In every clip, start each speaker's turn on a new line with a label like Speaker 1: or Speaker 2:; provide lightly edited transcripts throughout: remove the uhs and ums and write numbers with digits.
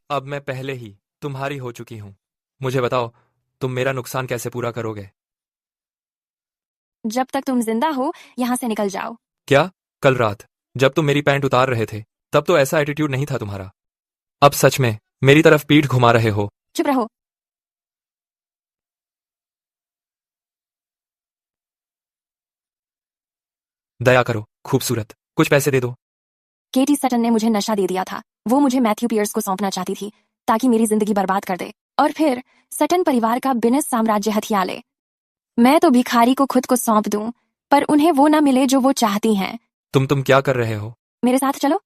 Speaker 1: अब मैं पहले ही तुम्हारी हो चुकी हूँ। मुझे बताओ, तुम मेरा नुकसान कैसे पूरा करोगे?
Speaker 2: जब तक तुम जिंदा हो यहाँ से निकल जाओ।
Speaker 1: क्या? कल रात जब तुम मेरी पैंट उतार रहे थे तब तो ऐसा एटीट्यूड नहीं था तुम्हारा। अब सच में मेरी तरफ पीठ घुमा रहे हो?
Speaker 2: चुप रहो।
Speaker 1: दया करो खूबसूरत, कुछ पैसे दे दो।
Speaker 2: केटी सटन ने मुझे नशा दे दिया था। वो मुझे मैथ्यू पियर्स को सौंपना चाहती थी ताकि मेरी जिंदगी बर्बाद कर दे और फिर सटन परिवार का बिजनेस साम्राज्य हथिया ले। मैं तो भिखारी को खुद को सौंप दूं, पर उन्हें वो ना मिले जो वो चाहती हैं।
Speaker 1: तुम क्या कर रहे हो?
Speaker 2: मेरे साथ चलो।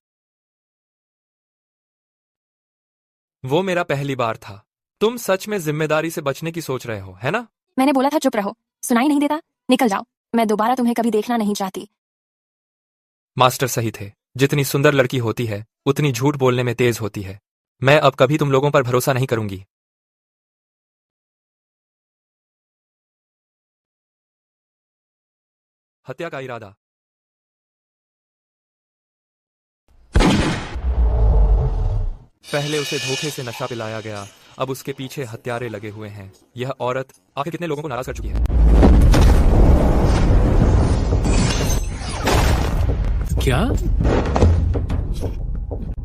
Speaker 1: वो मेरा पहली बार था। तुम सच में जिम्मेदारी से बचने की सोच रहे हो, है ना?
Speaker 2: मैंने बोला था चुप रहो। सुनाई नहीं देता? निकल जाओ। मैं दोबारा तुम्हें कभी देखना नहीं चाहती।
Speaker 1: मास्टर सही थे। जितनी सुंदर लड़की होती है उतनी झूठ बोलने में तेज होती है। मैं अब कभी तुम लोगों पर भरोसा नहीं करूंगी। हत्या का इरादा। पहले उसे धोखे से नशा पिलाया गया, अब उसके पीछे हत्यारे लगे हुए हैं। यह औरत आखिर कितने लोगों को नाराज कर चुकी है?
Speaker 3: क्या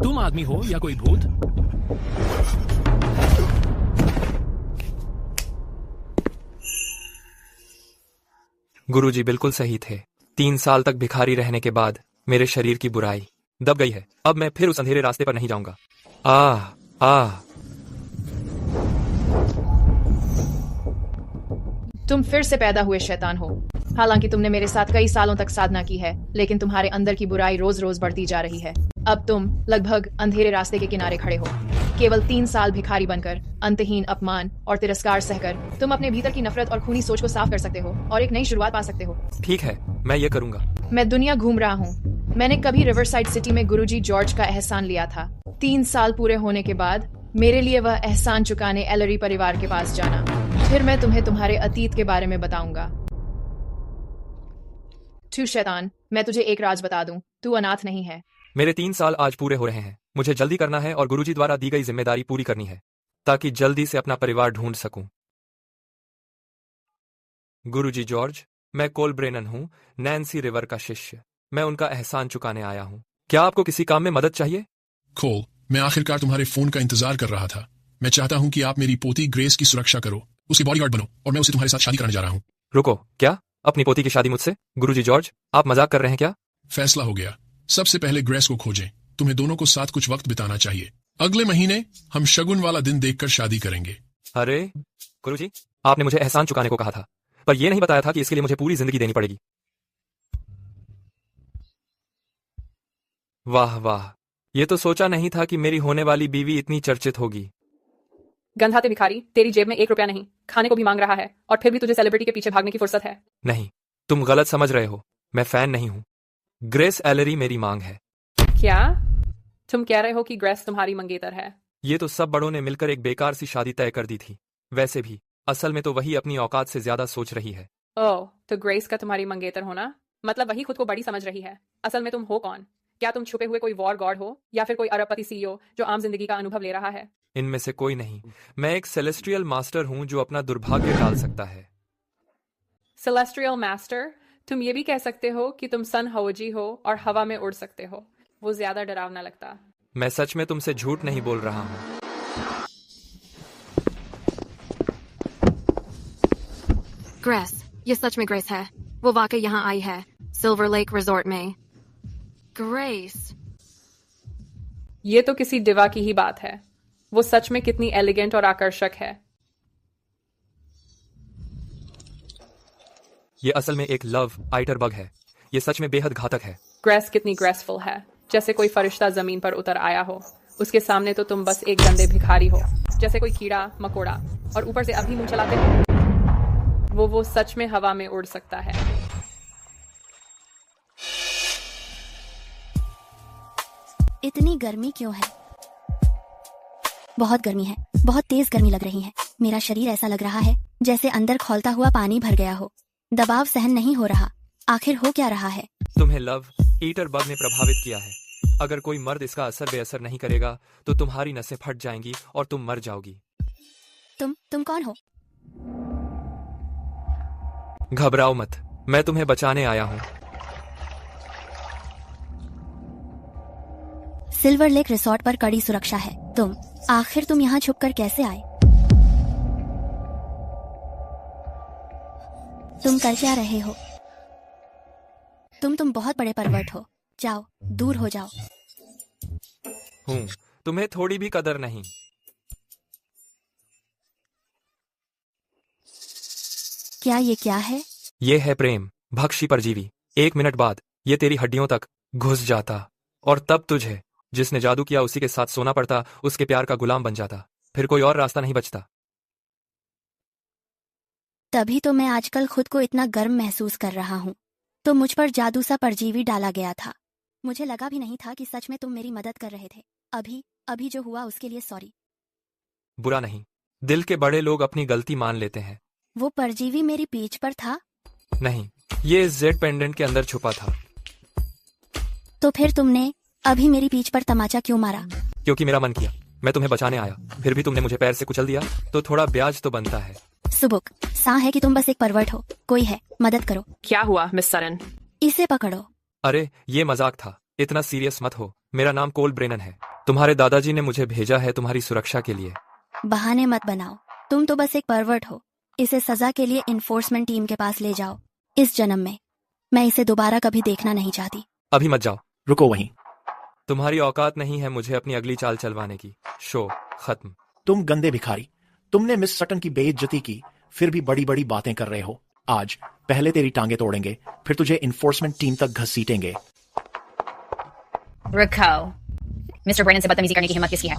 Speaker 3: तुम आदमी हो या कोई भूत?
Speaker 1: गुरुजी बिल्कुल सही थे। 3 साल तक भिखारी रहने के बाद मेरे शरीर की बुराई दब गई है। अब मैं फिर उस अंधेरे रास्ते पर नहीं जाऊंगा।
Speaker 4: तुम फिर से पैदा हुए शैतान हो। हालांकि तुमने मेरे साथ कई सालों तक साधना की है, लेकिन तुम्हारे अंदर की बुराई रोज रोज बढ़ती जा रही है। अब तुम लगभग अंधेरे रास्ते के किनारे खड़े हो। केवल 3 साल भिखारी बनकर, अंतहीन अपमान और तिरस्कार सहकर तुम अपने भीतर की नफरत और खूनी सोच को साफ कर सकते हो और एक नई शुरुआत पा सकते हो।
Speaker 1: ठीक है, मैं ये करूंगा।
Speaker 4: मैं दुनिया घूम रहा हूँ। मैंने कभी रिवरसाइड सिटी में गुरुजी जॉर्ज का एहसान लिया था। 3 साल पूरे होने के बाद मेरे लिए वह एहसान चुकाने एलरी परिवार के पास जाना। फिर मैं तुम्हें तुम्हारे अतीत के बारे में बताऊंगा। तू शैतान, मैं तुझे एक राज बता दूं, तू अनाथ नहीं है।
Speaker 1: मेरे 3 साल आज पूरे हो रहे हैं। मुझे जल्दी करना है और गुरुजी द्वारा दी गई जिम्मेदारी पूरी करनी है ताकि जल्दी से अपना परिवार ढूंढ सकूं। गुरुजी जॉर्ज, मैं कोल ब्रेनन हूं, नैन्सी रिवर का शिष्य। मैं उनका एहसान चुकाने आया हूं। क्या आपको किसी काम में मदद चाहिए?
Speaker 5: कोल, मैं आखिरकार तुम्हारे फोन का इंतजार कर रहा था। मैं चाहता हूं कि आप मेरी पोती ग्रेस की सुरक्षा करो, उसकी बॉडीगार्ड बनो और मैं उसे तुम्हारे साथ शादी कराने जा रहा हूं।
Speaker 1: रुको, क्या? अपनी पोती की शादी मुझसे? गुरुजी जॉर्ज, आप मजाक कर रहे हैं क्या?
Speaker 5: फैसला हो गया। सबसे पहले ग्रेस को खोजें। तुम्हें दोनों को साथ कुछ वक्त बिताना चाहिए। अगले महीने हम शगुन वाला दिन देखकर शादी करेंगे।
Speaker 1: अरे गुरुजी, आपने मुझे एहसान चुकाने को कहा था, पर यह नहीं बताया था कि इसके लिए मुझे पूरी जिंदगी देनी पड़ेगी। वाह वाह, ये तो सोचा नहीं था कि मेरी होने वाली बीवी इतनी चर्चित होगी।
Speaker 6: गंधाते भिखारी, तेरी जेब में 1 रुपया नहीं, खाने को भी मांग रहा है और फिर भी तुझे सेलिब्रिटी के पीछे भागने की फुर्सत है।
Speaker 1: नहीं, तुम गलत समझ रहे हो। मैं फैन नहीं हूं। ग्रेस एलरी मेरी मांग है।
Speaker 6: क्या तुम कह रहे हो कि ग्रेस तुम्हारी मंगेतर है?
Speaker 1: ये तो सब बड़ों ने मिलकर एक बेकार सी शादी तय कर दी थी। वैसे भी असल में तो वही अपनी औकात से ज्यादा सोच रही है।
Speaker 6: ओह, तो ग्रेस का तुम्हारी मंगेतर होना मतलब वही खुद को बड़ी समझ रही है। असल में तुम हो कौन? क्या तुम छुपे हुए कोई वॉर गॉड हो या फिर कोई अरबपति सीईओ जो आम जिंदगी का अनुभव ले रहा है?
Speaker 1: इनमें से कोई नहीं। मैं एक सेलेस्ट्रियल मास्टर हूं जो अपना दुर्भाग्य टाल सकता है।
Speaker 6: Celestial master? तुम ये भी कह सकते हो कि तुम सन हवोजी हो और हवा में उड़ सकते हो। वो ज्यादा डरावना लगता।
Speaker 1: मैं सच में तुमसे झूठ नहीं बोल रहा हूं।
Speaker 7: ग्रेस, ये सच में ग्रेस है। वो वाकई यहाँ आई है, सिल्वर लेक रिजॉर्ट में। ग्रेस,
Speaker 6: ये तो किसी डिवा की ही बात है। वो सच में कितनी एलिगेंट और आकर्षक है।
Speaker 1: ये असल में एक लव आइटर बग है। ये सच में बेहद घातक है।
Speaker 6: ग्रेस कितनी ग्रेसफुल है, जैसे कोई फरिश्ता जमीन पर उतर आया हो। उसके सामने तो तुम बस एक गंदे भिखारी हो, जैसे कोई कीड़ा मकोड़ा, और ऊपर से अभी मुंह चलाते हो। वो सच में हवा में उड़ सकता है।
Speaker 2: इतनी गर्मी क्यों है? बहुत गर्मी है, बहुत तेज गर्मी लग रही है। मेरा शरीर ऐसा लग रहा है जैसे अंदर खौलता हुआ पानी भर गया हो। दबाव सहन नहीं हो रहा। आखिर हो क्या रहा है?
Speaker 1: तुम्हें लव ईटर बग ने प्रभावित किया है। अगर कोई मर्द इसका असर बेअसर नहीं करेगा तो तुम्हारी नसें फट जाएंगी और तुम मर जाओगी।
Speaker 2: तुम कौन हो?
Speaker 1: घबराओ मत, मैं तुम्हें बचाने आया हूं।
Speaker 2: सिल्वर लेक रिसोर्ट पर कड़ी सुरक्षा है। आखिर तुम यहाँ छुपकर कैसे आए? तुम कर क्या रहे हो? तुम बहुत बड़े परवर्ट हो। जाओ, दूर हो जाओ।
Speaker 1: तुम्हें थोड़ी भी कदर नहीं।
Speaker 2: क्या है?
Speaker 1: ये है प्रेम, भक्षी परजीवी। 1 मिनट बाद ये तेरी हड्डियों तक घुस जाता और तब तुझे जिसने जादू किया उसी के साथ सोना पड़ता, उसके प्यार का गुलाम बन जाता। फिर कोई और रास्ता नहीं बचता।
Speaker 2: तभी तो मैं आजकल खुद को इतना गर्म महसूस कर रहा हूँ। तो मुझ पर जादू सा परजीवी डाला गया था। मुझे लगा भी नहीं था कि सच में तुम मेरी मदद कर रहे थे। अभी जो हुआ उसके लिए सॉरी।
Speaker 1: बुरा नहीं, दिल के बड़े लोग अपनी गलती मान लेते हैं।
Speaker 2: वो परजीवी मेरी पीठ पर था?
Speaker 1: नहीं, ये इस जेड पेंडेंट के अंदर छुपा था।
Speaker 2: तो फिर तुमने अभी मेरी पीठ पर तमाचा क्यों मारा?
Speaker 1: क्योंकि मेरा मन किया। मैं तुम्हें बचाने आया, फिर भी तुमने मुझे पैर से कुचल दिया, तो थोड़ा ब्याज तो बनता है।
Speaker 2: सुबुक सा है कि तुम बस एक परवर्ट हो। कोई है, मदद करो।
Speaker 6: क्या हुआ मिस सरन?
Speaker 2: इसे पकड़ो।
Speaker 1: अरे ये मजाक था, इतना सीरियस मत हो। मेरा नाम कोल ब्रेनन है। तुम्हारे दादाजी ने मुझे भेजा है तुम्हारी सुरक्षा के लिए।
Speaker 2: बहाने मत बनाओ, तुम तो बस एक परवर्ट हो। इसे सजा के लिए इन्फोर्समेंट टीम के पास ले जाओ। इस जन्म में मैं इसे दोबारा कभी देखना नहीं चाहती।
Speaker 1: अभी मत जाओ।
Speaker 3: रुको वहीं।
Speaker 1: तुम्हारी औकात नहीं है मुझे अपनी अगली चाल चलवाने की। शो खत्म।
Speaker 3: तुम गंदे भिखारी, तुमने मिस सटन की बेइज्जती की, फिर भी बड़ी बड़ी बातें कर रहे हो। आज पहले तेरी टांगे तोड़ेंगे, फिर तुझे इन्फोर्समेंट टीम तक घसीटेंगे।
Speaker 4: रखो। मिस्टर ब्रेनन से बदतमीजी करने की हिम्मत किसकी है?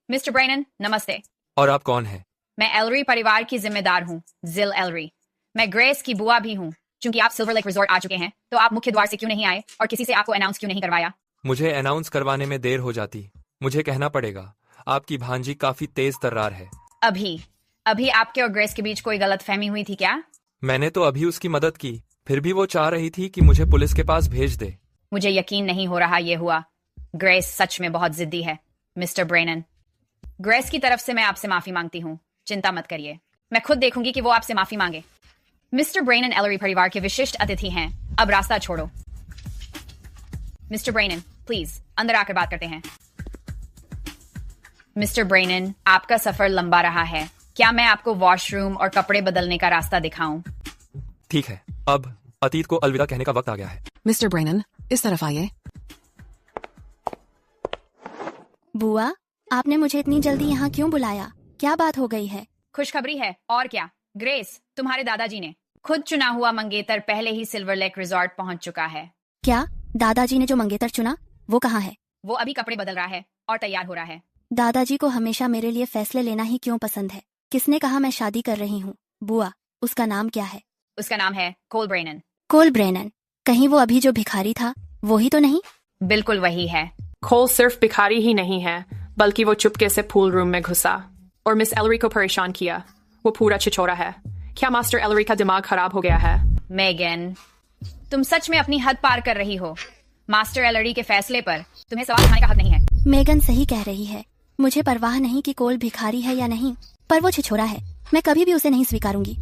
Speaker 4: मिस्टर ब्रेनन, नमस्ते।
Speaker 1: और आप कौन हैं?
Speaker 4: मैं एलरी परिवार की जिम्मेदार हूँ, जिल एलरी। मैं ग्रेस की बुआ भी हूँ। चूंकि आप सिल्वर लेक रिजॉर्ट आ चुके हैं, तो आप मुख्य द्वार से क्यों नहीं आए और किसी से आपको अनाउंस क्यों नहीं करवाया?
Speaker 1: मुझे अनाउंस करवाने में देर हो जाती। मुझे कहना पड़ेगा, आपकी भांजी काफी तेज तर्रार है।
Speaker 4: अभी आपके और ग्रेस के बीच कोई गलतफहमी हुई थी क्या?
Speaker 1: मैंने तो अभी उसकी मदद की, फिर भी वो चाह रही थी कि मुझे पुलिस के पास भेज दे।
Speaker 4: मुझे यकीन नहीं हो रहा ये हुआ। ग्रेस सच में बहुत जिद्दी है, मिस्टर ब्रेनन। ग्रेस की तरफ से मैं आपसे माफी मांगती हूँ। चिंता मत करिए, मैं खुद देखूंगी कि वो आपसे माफी मांगे। मिस्टर ब्रेनन एलरी परिवार के विशिष्ट अतिथि हैं। अब रास्ता छोड़ो। मिस्टर ब्रेनन, प्लीज अंदर आकर बात करते हैं। मिस्टर ब्रेनन, आपका सफर लंबा रहा है। क्या मैं आपको वॉशरूम और कपड़े बदलने का रास्ता दिखाऊं?
Speaker 1: ठीक है, अब अतीत को अलविदा कहने का वक्त आ गया है।
Speaker 8: मिस्टर ब्रेनन, इस तरफ आइए।
Speaker 2: बुआ, आपने मुझे इतनी जल्दी यहाँ क्यों बुलाया? क्या बात हो गई है?
Speaker 4: खुशखबरी है, और क्या। ग्रेस, तुम्हारे दादाजी ने खुद चुना हुआ मंगेतर पहले ही सिल्वर लेक रिजॉर्ट पहुंच चुका है।
Speaker 2: क्या? दादाजी ने जो मंगेतर चुना वो कहाँ है?
Speaker 4: वो अभी कपड़े बदल रहा है और तैयार हो रहा है।
Speaker 2: दादाजी को हमेशा मेरे लिए फैसले लेना ही क्यों पसंद है? किसने कहा मैं शादी कर रही हूँ? बुआ, उसका नाम क्या है?
Speaker 4: उसका नाम है कोल ब्रेनन।
Speaker 2: कोल ब्रेनन? कहीं वो अभी जो भिखारी था वो ही तो नहीं?
Speaker 4: बिल्कुल वही है।
Speaker 6: कोल सिर्फ भिखारी ही नहीं है, बल्कि वो चुपके से पूल रूम में घुसा और मिस एलरी को परेशान किया। वो पूरा छिछोरा है। क्या मास्टर एलरी का दिमाग खराब हो गया है?
Speaker 4: मेगन, तुम सच में अपनी हद पार कर रही हो। मास्टर एलरी के फैसले पर तुम्हें सवाल उठाने का हक नहीं है।
Speaker 2: मेगन सही कह रही है। मुझे परवाह नहीं कि कोल भिखारी है या नहीं, पर वो छिछोरा है। मैं कभी भी उसे नहीं स्वीकारूंगी।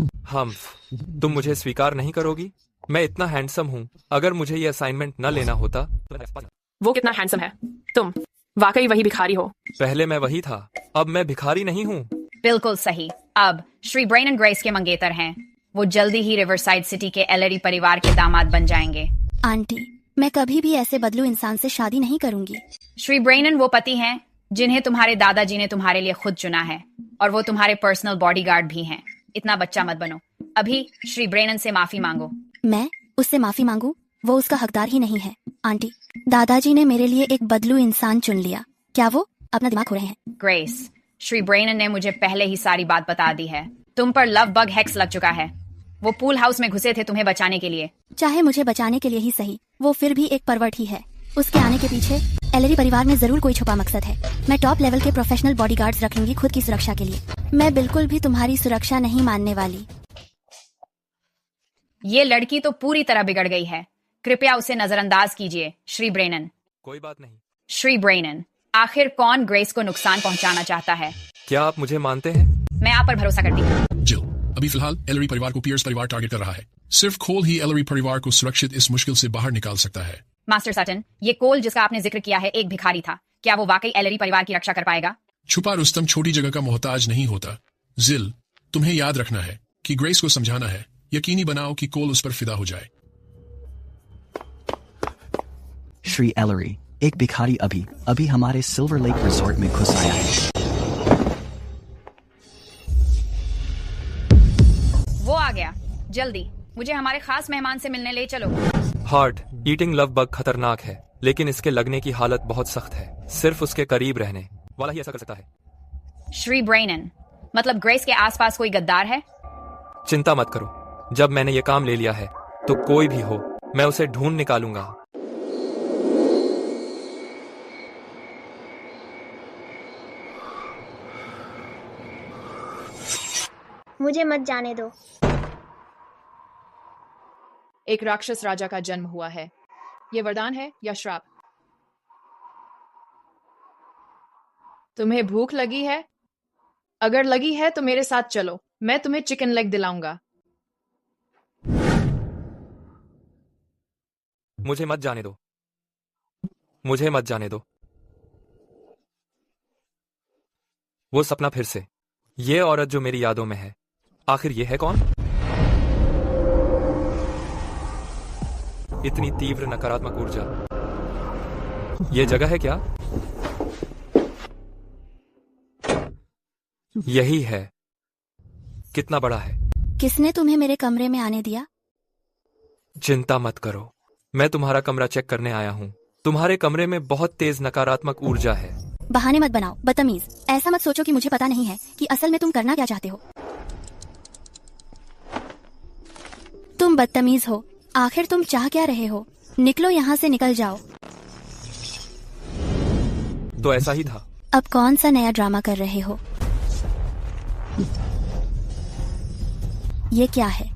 Speaker 1: तुम मुझे स्वीकार नहीं करोगी? मैं इतना हैंडसम हूँ। अगर मुझे ये असाइनमेंट न लेना होता तो...
Speaker 6: वो कितना हैंडसम है? तुम वाकई वही भिखारी हो।
Speaker 1: पहले मैं वही था, अब मैं भिखारी नहीं हूँ।
Speaker 4: बिल्कुल सही। अब श्री ब्रेनन ग्रेस के मंगेतर हैं। वो जल्दी ही रिवरसाइड सिटी के एलरी परिवार के दामाद बन जाएंगे।
Speaker 2: आंटी, मैं कभी भी ऐसे बदलू इंसान से शादी नहीं करूंगी।
Speaker 4: श्री ब्रेनन वो पति हैं जिन्हें तुम्हारे दादाजी ने तुम्हारे लिए खुद चुना है, और वो तुम्हारे पर्सनल बॉडीगार्ड भी हैं। इतना बच्चा मत बनो। अभी श्री ब्रेनन से माफी मांगो।
Speaker 2: मैं उससे माफी मांगू? वो उसका हकदार ही नहीं है। आंटी, दादाजी ने मेरे लिए एक बदलू इंसान चुन लिया। क्या वो अपना दिमाग खो रहे हैं?
Speaker 4: ग्रेस, श्री ब्रेनन ने मुझे पहले ही सारी बात बता दी है। तुम पर लव बग हेक्स लग चुका है। वो पूल हाउस में घुसे थे तुम्हें बचाने के लिए।
Speaker 2: चाहे मुझे बचाने के लिए ही सही, वो फिर भी एक परवर्ट ही है। उसके आने के पीछे एलरी परिवार में जरूर कोई छुपा मकसद है। मैं टॉप लेवल के प्रोफेशनल बॉडीगार्ड्स रख लूंगी खुद की सुरक्षा के लिए। मैं बिल्कुल भी तुम्हारी सुरक्षा नहीं मानने वाली।
Speaker 4: ये लड़की तो पूरी तरह बिगड़ गई है।
Speaker 9: कृपया उसे नजरअंदाज कीजिए, श्री ब्रेनन।
Speaker 1: कोई बात नहीं।
Speaker 9: श्री ब्रेनन, आखिर कौन ग्रेस को नुकसान पहुंचाना चाहता है?
Speaker 1: क्या आप मुझे मानते हैं?
Speaker 9: मैं आप पर भरोसा करती हूँ।
Speaker 5: जिल, अभी फिलहाल एलरी परिवार को पियर्स परिवार टारगेट कर रहा है। सिर्फ कोल ही एलरी परिवार को सुरक्षित इस मुश्किल से बाहर निकाल सकता है।
Speaker 9: मास्टर सटन, ये कोल जिसका आपने जिक्र किया है एक भिखारी था। क्या वो वाकई एलरी परिवार की रक्षा कर पाएगा?
Speaker 5: छुपा रुस्तम छोटी जगह का मोहताज नहीं होता। जिल, तुम्हें याद रखना है कि ग्रेस को समझाना है। यकीनी बनाओ कि कोल उस पर फिदा हो जाए।
Speaker 10: श्री एलरी, एक भिखारी अभी अभी हमारे सिल्वर लेक रिजॉर्ट में घुस आया है।
Speaker 9: वो आ गया। जल्दी मुझे हमारे खास मेहमान से मिलने ले चलो।
Speaker 1: हार्ट ईटिंग लव बग खतरनाक है, लेकिन इसके लगने की हालत बहुत सख्त है। सिर्फ उसके करीब रहने वाला ही ऐसा कर सकता है।
Speaker 9: श्री ब्रेनन, मतलब ग्रेस के आसपास कोई गद्दार है?
Speaker 1: चिंता मत करो, जब मैंने ये काम ले लिया है तो कोई भी हो, मैं उसे ढूंढ निकालूंगा।
Speaker 11: मुझे मत जाने दो।
Speaker 4: एक राक्षस राजा का जन्म हुआ है। ये वरदान है या श्राप? तुम्हें भूख लगी है? अगर लगी है तो मेरे साथ चलो, मैं तुम्हें चिकन लेग दिलाऊंगा।
Speaker 1: मुझे मत जाने दो, मुझे मत जाने दो। वो सपना फिर से, ये औरत जो मेरी यादों में है, आखिर ये है कौन? इतनी तीव्र नकारात्मक ऊर्जा, ये जगह है क्या? यही है। कितना बड़ा है?
Speaker 11: किसने तुम्हें मेरे कमरे में आने दिया?
Speaker 1: चिंता मत करो, मैं तुम्हारा कमरा चेक करने आया हूँ। तुम्हारे कमरे में बहुत तेज नकारात्मक ऊर्जा है।
Speaker 11: बहाने मत बनाओ, बदतमीज। ऐसा मत सोचो कि मुझे पता नहीं है कि असल में तुम करना क्या चाहते हो। तुम बदतमीज हो। आखिर तुम चाह क्या रहे हो? निकलो यहाँ से, निकल जाओ।
Speaker 1: तो ऐसा ही था।
Speaker 11: अब कौन सा नया ड्रामा कर रहे हो? ये क्या है?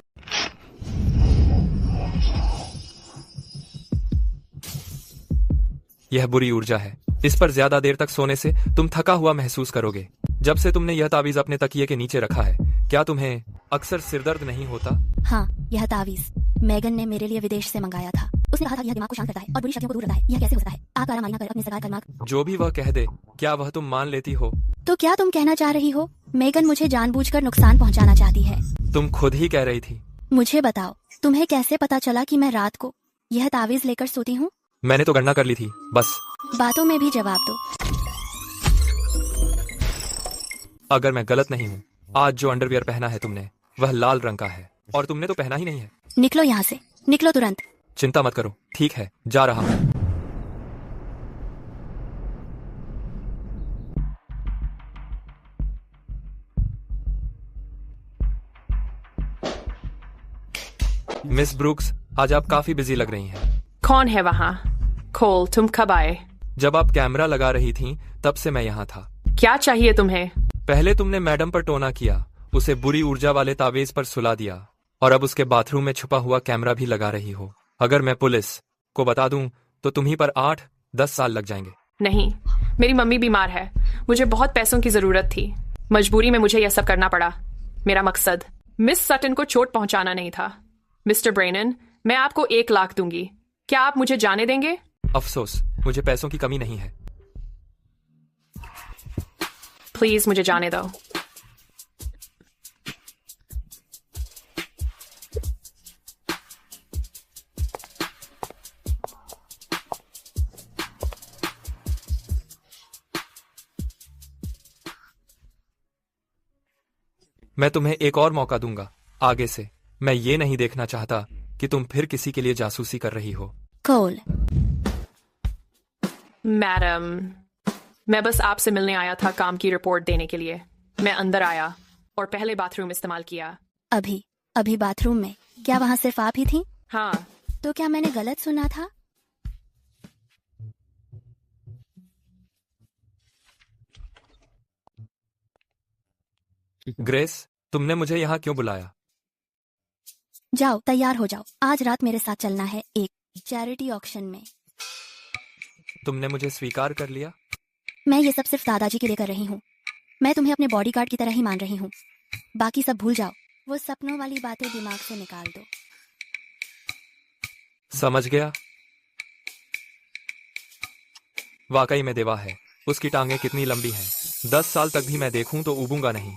Speaker 1: यह बुरी ऊर्जा है। इस पर ज्यादा देर तक सोने से तुम थका हुआ महसूस करोगे। जब से तुमने यह तावीज अपने तकिए के नीचे रखा है, क्या तुम्हें अक्सर सिरदर्द नहीं होता?
Speaker 11: हाँ, यह तावीज मेगन ने मेरे लिए विदेश से मंगाया था। उसने कहा था कि यह दिमाग को शांत करता है और बुरी शक्तियों को दूर रखता है। यह कैसे हो सकता है? आप आराम आईना कर अपने सरकार कर्माक।
Speaker 1: जो भी वह कह दे, क्या वह तुम मान लेती हो?
Speaker 11: तो क्या तुम कहना चाह रही हो मेगन मुझे जानबूझकर नुकसान पहुंचाना चाहती है?
Speaker 1: तुम खुद ही कह रही थी।
Speaker 11: मुझे बताओ, तुम्हें कैसे पता चला कि मैं रात को यह तावीज लेकर सोती हूँ?
Speaker 1: मैंने तो गणना कर ली थी, बस।
Speaker 11: बातों में भी जवाब दो।
Speaker 1: अगर मैं गलत नहीं हूँ, आज जो अंडरवियर पहना है तुमने, वह लाल रंग का है, और तुमने तो पहना ही नहीं है।
Speaker 11: निकलो यहाँ से, निकलो तुरंत।
Speaker 1: चिंता मत करो, ठीक है, जा रहा हूँ। मिस ब्रूक्स, आज आप काफी बिजी लग रही हैं।
Speaker 6: कौन है वहाँ? कोल, तुम कब आए?
Speaker 1: जब आप कैमरा लगा रही थीं, तब से मैं यहाँ था।
Speaker 6: क्या चाहिए तुम्हें?
Speaker 1: पहले तुमने मैडम पर टोना किया, उसे बुरी ऊर्जा वाले तावीज पर सुला दिया, और अब उसके बाथरूम में छुपा हुआ कैमरा भी लगा रही हो। अगर मैं पुलिस को बता दूं तो तुम्हीं पर 8-10 साल लग जाएंगे।
Speaker 6: नहीं, मेरी मम्मी बीमार है। मुझे बहुत पैसों की जरूरत थी। मजबूरी में मुझे यह सब करना पड़ा। मेरा मकसद मिस सटन को चोट पहुंचाना नहीं था। मिस्टर ब्रेनन, मैं आपको 1 लाख दूंगी। क्या आप मुझे जाने देंगे?
Speaker 1: अफसोस, मुझे पैसों की कमी नहीं है।
Speaker 6: प्लीज मुझे जाने दो।
Speaker 1: मैं तुम्हें एक और मौका दूंगा आगे से। मैं ये नहीं देखना चाहता कि तुम फिर किसी के लिए जासूसी कर रही हो।
Speaker 11: कोल।
Speaker 6: मैडम, मैं बस आपसे मिलने आया था काम की रिपोर्ट देने के लिए। मैं अंदर आया और पहले बाथरूम इस्तेमाल किया।
Speaker 11: अभी बाथरूम में? क्या वहाँ सिर्फ आप ही थी?
Speaker 6: हाँ।
Speaker 11: तो क्या मैंने गलत सुना था?
Speaker 1: ग्रेस, तुमने मुझे यहाँ क्यों बुलाया?
Speaker 11: जाओ, तैयार हो जाओ। आज रात मेरे साथ चलना है एक चैरिटी ऑक्शन में।
Speaker 1: तुमने मुझे स्वीकार कर लिया?
Speaker 11: मैं ये सब सिर्फ दादाजी के लिए कर रही हूँ। मैं तुम्हें अपने बॉडीगार्ड की तरह ही मान रही हूँ। बाकी सब भूल जाओ। वो सपनों वाली बातें दिमाग से निकाल दो।
Speaker 1: समझ गया। वाकई में देवा है। उसकी टांगें कितनी लंबी हैं। 10 साल तक भी मैं देखूं तो ऊबूंगा नहीं।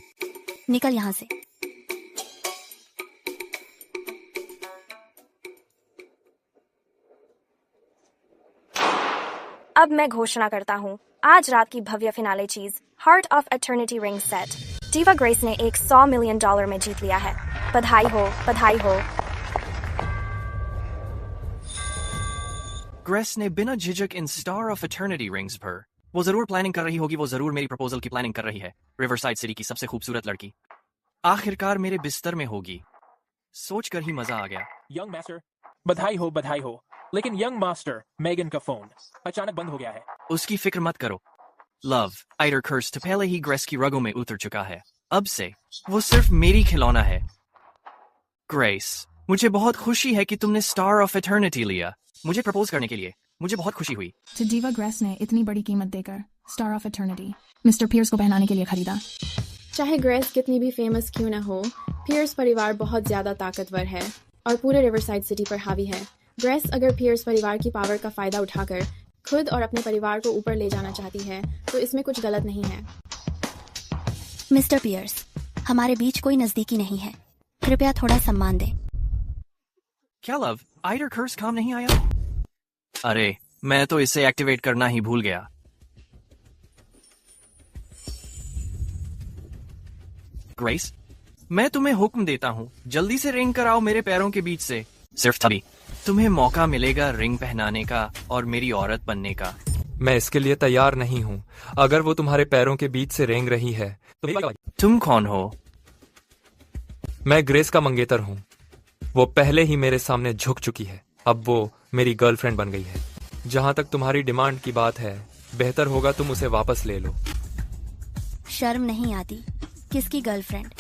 Speaker 11: निकल यहाँ से।
Speaker 2: अब मैं घोषणा करता हूँ, आज रात की भव्य फिनाले चीज heart of eternity ring set diva grace ने एक $100 मिलियन में जीत लिया है। बधाई हो, बधाई हो।
Speaker 10: ग्रेस ने बिना झिझक in star of eternity rings पर। वो जरूर प्लानिंग कर रही होगी, वो जरूर मेरी प्रपोजल की प्लानिंग कर रही है। रिवरसाइड सिटी की सबसे खूबसूरत लड़की आखिरकार मेरे बिस्तर में होगी। सोचकर ही मजा आ गया।
Speaker 3: यंग मास्टर, बधाई हो, बधाई हो। लेकिन यंग मास्टर मेगन का फोन अचानक बंद हो गया है।
Speaker 10: उसकी फिक्र मत करो। लव आइडर कर्स तो पहले ही ग्रेस की रगों में उतर चुका है। अब से वो सिर्फ मेरी खिलौना है। ग्रेस, मुझे बहुत खुशी है कि तुमने स्टार ऑफ एटर्निटी लिया। मुझे प्रपोज करने के लिए मुझे बहुत खुशी हुई।
Speaker 12: तो डीवा ग्रेस ने इतनी बड़ी कीमत देकर star of eternity mister Pierce को पहनाने के लिए खरीदा।
Speaker 13: चाहे ग्रेस कितनी भी फेमस क्यों ना हो, पियर्स परिवार बहुत ज्यादा ताकतवर है और पूरे रिवरसाइड सिटी पर हावी है। ग्रेस अगर पियर्स परिवार की पावर का फायदा उठाकर खुद और अपने परिवार को ऊपर ले जाना चाहती है तो इसमें कुछ गलत नहीं है।
Speaker 11: मिस्टर पियर्स, हमारे बीच कोई नजदीकी नहीं है। कृपया थोड़ा सम्मान दें।
Speaker 10: क्या लव, आइडर कर्स काम नहीं आया? अरे, मैं तो इसे एक्टिवेट करना ही भूल गया। ग्रेस, मैं तुम्हें हुक्म देता हूँ, जल्दी से रिंग कराओ मेरे पैरों के बीच से। सिर्फ तभी तुम्हें मौका मिलेगा रिंग पहनाने का और मेरी औरत बनने का।
Speaker 1: मैं इसके लिए तैयार नहीं हूँ। अगर वो तुम्हारे पैरों के बीच से रेंग रही है तो
Speaker 10: तुम कौन हो?
Speaker 1: मैं ग्रेस का मंगेतर हूँ। वो पहले ही मेरे सामने झुक चुकी है। अब वो मेरी गर्लफ्रेंड बन गई है। जहां तक तुम्हारी डिमांड की बात है, बेहतर होगा तुम उसे वापस ले लो।
Speaker 11: शर्म नहीं आती? किसकी गर्लफ्रेंड?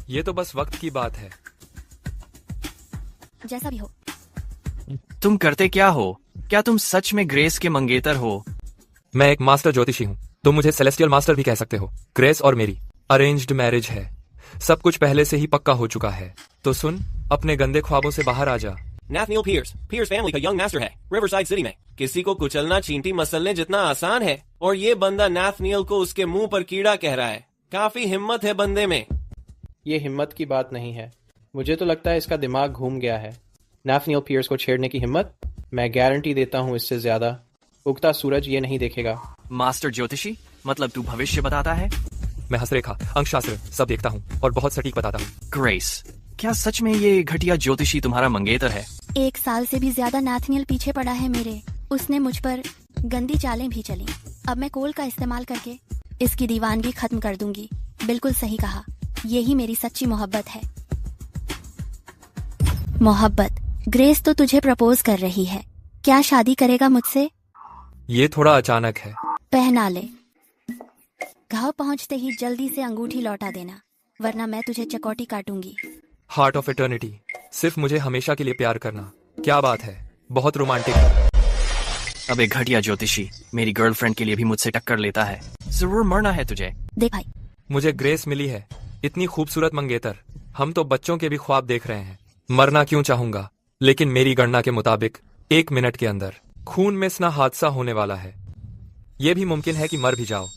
Speaker 1: ये तो बस वक्त की बात है।
Speaker 11: जैसा भी हो।
Speaker 10: तुम करते क्या हो? क्या तुम सच में ग्रेस के मंगेतर हो?
Speaker 1: मैं एक मास्टर ज्योतिषी हूँ। तुम मुझे सेलेस्टियल मास्टर भी कह सकते हो। ग्रेस और मेरी अरेंज्ड मैरिज है। सब कुछ पहले से ही पक्का हो चुका है। तो सुन, अपने गंदे ख्वाबों से बाहर आ जा।
Speaker 14: नाथनियल पियर्स फैमिली का यंग मास्टर है रिवरसाइड सिटी में। किसी को कुचलना चींटी मसलने जितना आसान है और ये बंदा नाथनियल को उसके मुंह पर कीड़ा कह रहा है। काफी हिम्मत है बंदे में।
Speaker 15: ये हिम्मत की बात नहीं है। मुझे तो लगता है इसका दिमाग घूम गया है। नाथनियल पियर्स को छेड़ने की हिम्मत? मैं गारंटी देता हूँ इससे ज्यादा उगता सूरज ये नहीं देखेगा।
Speaker 10: मास्टर ज्योतिषी, मतलब तू भविष्य बताता है?
Speaker 1: मैं हस्तरेखा, अंकशास्त्र सब देखता हूँ और बहुत सटीक बताता हूँ।
Speaker 10: ग्रेस, क्या सच में ये घटिया ज्योतिषी तुम्हारा मंगेतर है?
Speaker 11: 1 साल से भी ज्यादा नाथनियल पीछे पड़ा है मेरे। उसने मुझ पर गंदी चालें भी चली। अब मैं कोल का इस्तेमाल करके इसकी दीवानगी खत्म कर दूंगी। बिल्कुल सही कहा। यही मेरी सच्ची मोहब्बत है। मोहब्बत। ग्रेस तो तुझे प्रपोज कर रही है। क्या शादी करेगा मुझसे?
Speaker 1: ये थोड़ा अचानक है।
Speaker 11: पहना ले। घाव पहुंचते ही जल्दी से अंगूठी लौटा देना, वरना मैं तुझे चकोटी काटूंगी।
Speaker 1: हार्ट ऑफ एटर्निटी, सिर्फ मुझे हमेशा के लिए प्यार करना। क्या बात है, बहुत रोमांटिक है।
Speaker 10: अब एक घटिया ज्योतिषी मेरी गर्लफ्रेंड के लिए भी मुझसे टक्कर लेता है। जरूर मरना है तुझे।
Speaker 11: देख भाई,
Speaker 1: मुझे ग्रेस मिली है, इतनी खूबसूरत मंगेतर। हम तो बच्चों के भी ख्वाब देख रहे हैं। मरना क्यों चाहूंगा, लेकिन मेरी गणना के मुताबिक 1 मिनट के अंदर खून में स्ना हादसा होने वाला है। यह भी मुमकिन है कि मर भी जाओ।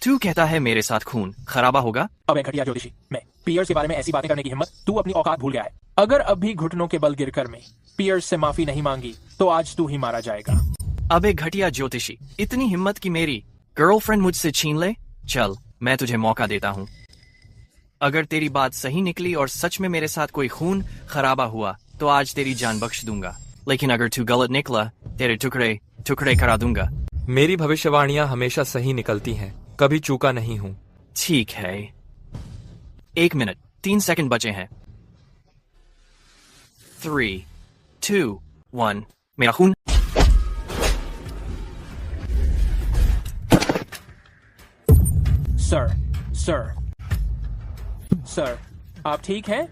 Speaker 10: तू कहता है मेरे साथ खून खराबा होगा?
Speaker 3: अब एक घटिया ज्योतिषी मैं पियर्स के बारे में ऐसी बातें करने की हिम्मत? तू अपनी औकात भूल गया है। अगर अभी घुटनों के बल गिरकर मैं पियर्स से माफी नहीं मांगी तो आज तू ही मारा जाएगा।
Speaker 10: अब एक घटिया ज्योतिषी, इतनी हिम्मत की मेरी गर्लफ्रेंड मुझसे छीन ले? चल, मैं तुझे मौका देता हूँ। अगर तेरी बात सही निकली और सच में मेरे साथ कोई खून खराबा हुआ तो आज तेरी जान बख्श दूंगा। लेकिन अगर तू गलत निकला, तेरे टुकड़े टुकड़े करा दूंगा।
Speaker 1: मेरी भविष्यवाणियां हमेशा सही निकलती हैं, कभी चूका नहीं हूँ।
Speaker 10: ठीक है। 1 मिनट 3 सेकंड बचे हैं। 3, 2, 1। मेरा खून।
Speaker 3: सर, आप ठीक हैं?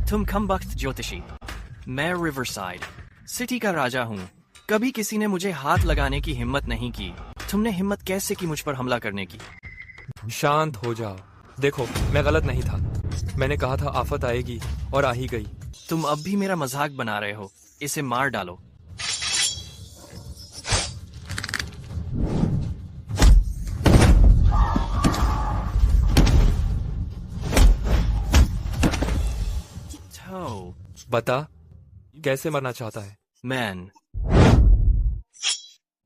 Speaker 10: तुम कमबख्त ज्योतिषी, मैं रिवरसाइड सिटी का राजा हूँ। कभी किसी ने मुझे हाथ लगाने की हिम्मत नहीं की। तुमने हिम्मत कैसे की मुझ पर हमला करने की?
Speaker 1: शांत हो जाओ। देखो, मैं गलत नहीं था। मैंने कहा था आफत आएगी और आ ही गई।
Speaker 10: तुम अब भी मेरा मजाक बना रहे हो। इसे मार डालो।
Speaker 1: बता, कैसे मरना चाहता है?
Speaker 10: मैन,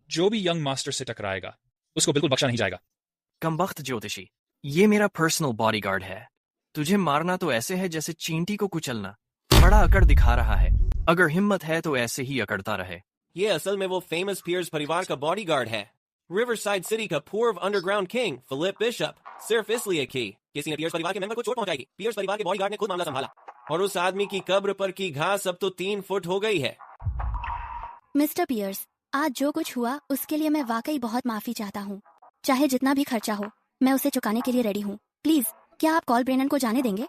Speaker 16: जो भी यंग मास्टर से टकराएगा उसको बिल्कुल बख्शा नहीं जाएगा।
Speaker 10: कमबख्त ज्योतिषी, ये मेरा पर्सनल बॉडीगार्ड है। तुझे मारना तो ऐसे है जैसे चींटी को कुचलना। बड़ा अकड़ दिखा रहा है। अगर हिम्मत है तो ऐसे ही अकड़ता रहे।
Speaker 14: ये असल में वो फेमस पियर्स परिवार का बॉडीगार्ड है, रिवरसाइड सिटी का पूर्व अंडरग्राउंड किंग फिलिप बिशप। सिर्फ इसलिए कि किसी ने पियर्स परिवार के मेंबर को चोट पहुंचाई। पियर्स परिवार के बॉडीगार्ड ने खुद मामला संभाला और उस आदमी की कब्र पर की घास अब तो 3 फुट हो गई है।
Speaker 11: मिस्टर पियर्स, आज जो कुछ हुआ उसके लिए मैं वाकई बहुत माफी चाहता हूँ। चाहे जितना भी खर्चा हो, मैं उसे चुकाने के लिए रेडी हूँ। प्लीज, क्या आप कॉल ब्रेनन को जाने देंगे?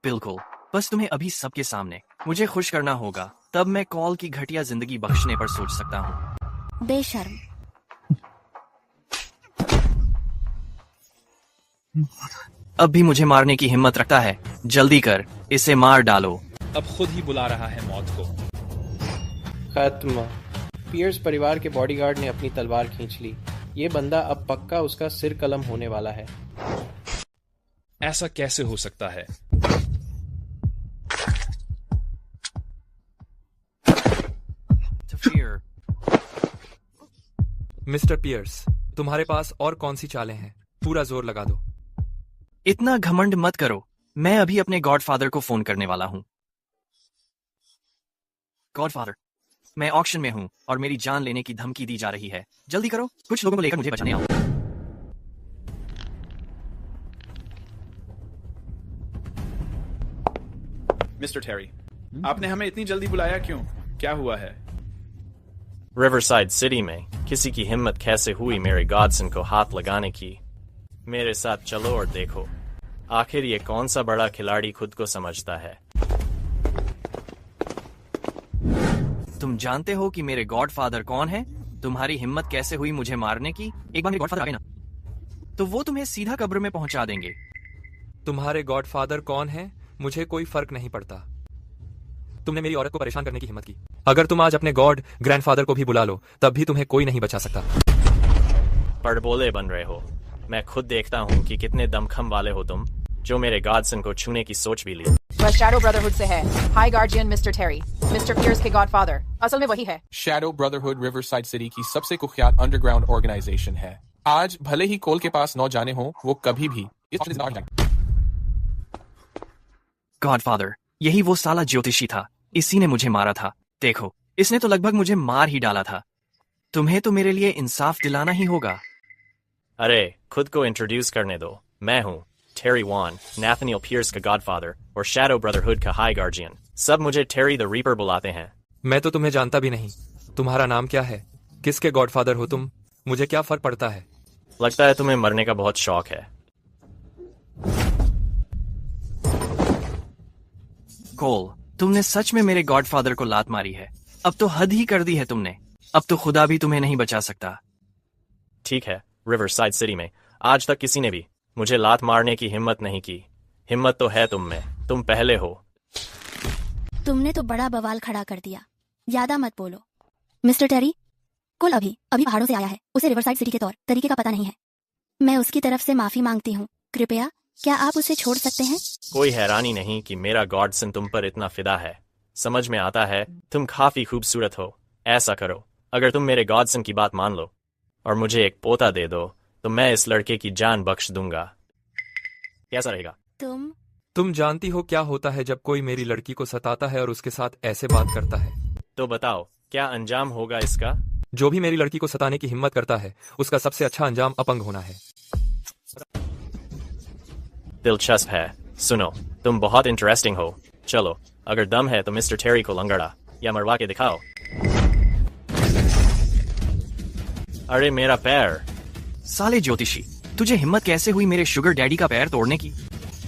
Speaker 10: बिल्कुल, बस तुम्हें अभी सबके सामने मुझे खुश करना होगा, तब मैं कॉल की घटिया जिंदगी बख्शने पर सोच सकता हूँ।
Speaker 11: बेशर्म।
Speaker 10: अब भी मुझे मारने की हिम्मत रखता है। जल्दी कर, इसे मार डालो।
Speaker 16: अब खुद ही बुला रहा है मौत को।
Speaker 15: खत्म। पियर्स परिवार के बॉडीगार्ड ने अपनी तलवार खींच ली। ये बंदा अब पक्का उसका सिर कलम होने वाला है।
Speaker 16: ऐसा कैसे हो सकता है?
Speaker 1: मिस्टर पियर्स, तुम्हारे पास और कौन सी चालें हैं? पूरा जोर लगा दो।
Speaker 10: इतना घमंड मत करो। मैं अभी अपने गॉडफादर को फोन करने वाला हूँ। गॉडफादर, मैं ऑक्शन में हूँ और मेरी जान लेने की धमकी दी जा रही है। जल्दी करो, कुछ लोगों को लेकर मुझे बचाने आओ।
Speaker 17: मिस्टर टेरी, आपने हमें इतनी जल्दी बुलाया क्यों? क्या हुआ है?
Speaker 18: रिवरसाइड सिटी में किसी की हिम्मत कैसे हुई मेरे गॉडसन को हाथ लगाने की? मेरे साथ चलो और देखो, आखिर ये कौन सा बड़ा खिलाड़ी खुद को समझता है।
Speaker 10: तुम जानते हो कि मेरे गॉडफादर कौन है? तुम्हारी हिम्मत कैसे हुई मुझे मारने की? एक बार मेरे गॉडफादर आ गए ना, तो वो तुम्हें सीधा कब्र में पहुंचा देंगे।
Speaker 1: तुम्हारे गॉडफादर कौन है मुझे कोई फर्क नहीं पड़ता। तुमने मेरी औरत को परेशान करने की हिम्मत की। अगर तुम आज अपने गॉड ग्रैंडफादर को भी बुला लो, तब भी तुम्हें कोई नहीं बचा सकता।
Speaker 18: पड़बोले बन रहे हो। मैं खुद देखता हूँ कि कितने दमखम वाले हो तुम, जो मेरे गॉडसन को छूने की सोच भी ली।
Speaker 4: वह शैडो ब्रदरहुड से है। हाई गार्जियन मिस्टर टेरी, मिस्टर पियर्स के गॉडफादर। असल में वही है।
Speaker 19: शैडो ब्रदरहुड रिवरसाइड सिटी की सबसे कुख्यात अंडरग्राउंड ऑर्गेनाइजेशन है। आज भले ही कोल के पास 9 जाने हो, वो कभी भी
Speaker 10: गॉडफादर, यही वो साला ज्योतिषी था। इसी ने मुझे मारा था। देखो, इसने तो लगभग मुझे मार ही डाला था। तुम्हें तो मेरे लिए इंसाफ दिलाना ही होगा।
Speaker 18: अरे, खुद को इंट्रोड्यूस करने दो। मैं हूँ टेरी वॉन, नैथनियल पियर्स का गॉडफादर और शैडो ब्रदरहुड का हाई गार्जियन। सब मुझे टेरी द रीपर बुलाते हैं।
Speaker 1: मैं तो तुम्हें जानता भी नहीं। तुम्हारा नाम क्या है? किसके गॉडफादर हो तुम? मुझे क्या फर्क पड़ता है?
Speaker 18: लगता है तुम्हें मरने का बहुत शौक है।
Speaker 10: कोल, तुमने सच में मेरे गॉडफादर को लात मारी है। अब तो हद ही कर दी है तुमने। अब तो खुदा भी तुम्हें नहीं बचा सकता।
Speaker 18: ठीक है, रिवरसाइड सिटी में आज तक किसी ने भी मुझे लात मारने की हिम्मत नहीं की। हिम्मत तो है तुम में। तुम पहले हो।
Speaker 11: तुमने तो बड़ा बवाल खड़ा कर दिया। ज्यादा मत बोलो। मिस्टर टेरी, कोल अभी पहाड़ों से आया है। उसे रिवरसाइड सिटी के तौर तरीके का पता नहीं है। मैं उसकी तरफ से माफी मांगती हूँ। कृपया, क्या आप उसे छोड़ सकते हैं?
Speaker 18: कोई हैरानी नहीं कि मेरा गॉडसन तुम पर इतना फिदा है। समझ में आता है, तुम काफी खूबसूरत हो। ऐसा करो, अगर तुम मेरे गॉडसन की बात मान लो और मुझे एक पोता दे दो, तो मैं इस लड़के की जान बख्श दूंगा। कैसा रहेगा?
Speaker 1: तुम जानती हो क्या होता है जब कोई मेरी लड़की को सताता है और उसके साथ ऐसे बात करता है?
Speaker 18: तो बताओ, क्या अंजाम होगा इसका?
Speaker 1: जो भी मेरी लड़की को सताने की हिम्मत करता है, उसका सबसे अच्छा अंजाम अपंग होना है।
Speaker 18: दिलचस्प है। सुनो, तुम बहुत इंटरेस्टिंग हो। चलो, अगर दम है तो मिस्टर टेरी को लंगड़ा या मरवा के दिखाओ। अरे मेरा पैर!
Speaker 10: साले ज्योतिषी, तुझे हिम्मत कैसे हुई मेरे शुगर डैडी का पैर तोड़ने की?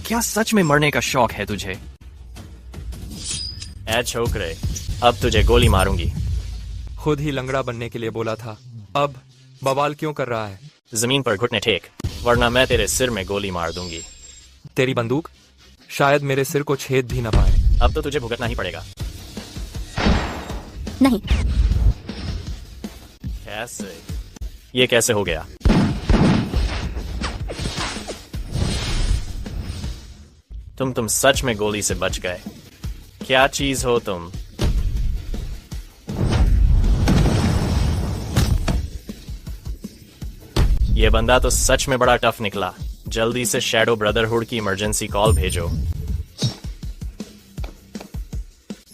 Speaker 10: क्या सच में मरने का शौक है तुझे?
Speaker 18: ए छोकरे, अब तुझे गोली मारूंगी।
Speaker 1: खुद ही लंगड़ा बनने के लिए बोला था, अब बवाल क्यों कर रहा है?
Speaker 18: जमीन पर घुटने टेक, वरना मैं तेरे सिर में गोली मार दूंगी।
Speaker 1: तेरी बंदूक शायद मेरे सिर को छेद भी न पाए।
Speaker 18: अब तो तुझे भुगतना ही पड़ेगा।
Speaker 11: नहीं।
Speaker 18: कैसे? ये कैसे हो गया? तुम सच में गोली से बच गए। क्या चीज हो तुम? ये बंदा तो सच में बड़ा टफ निकला। जल्दी से शैडो ब्रदरहुड की इमरजेंसी कॉल भेजो।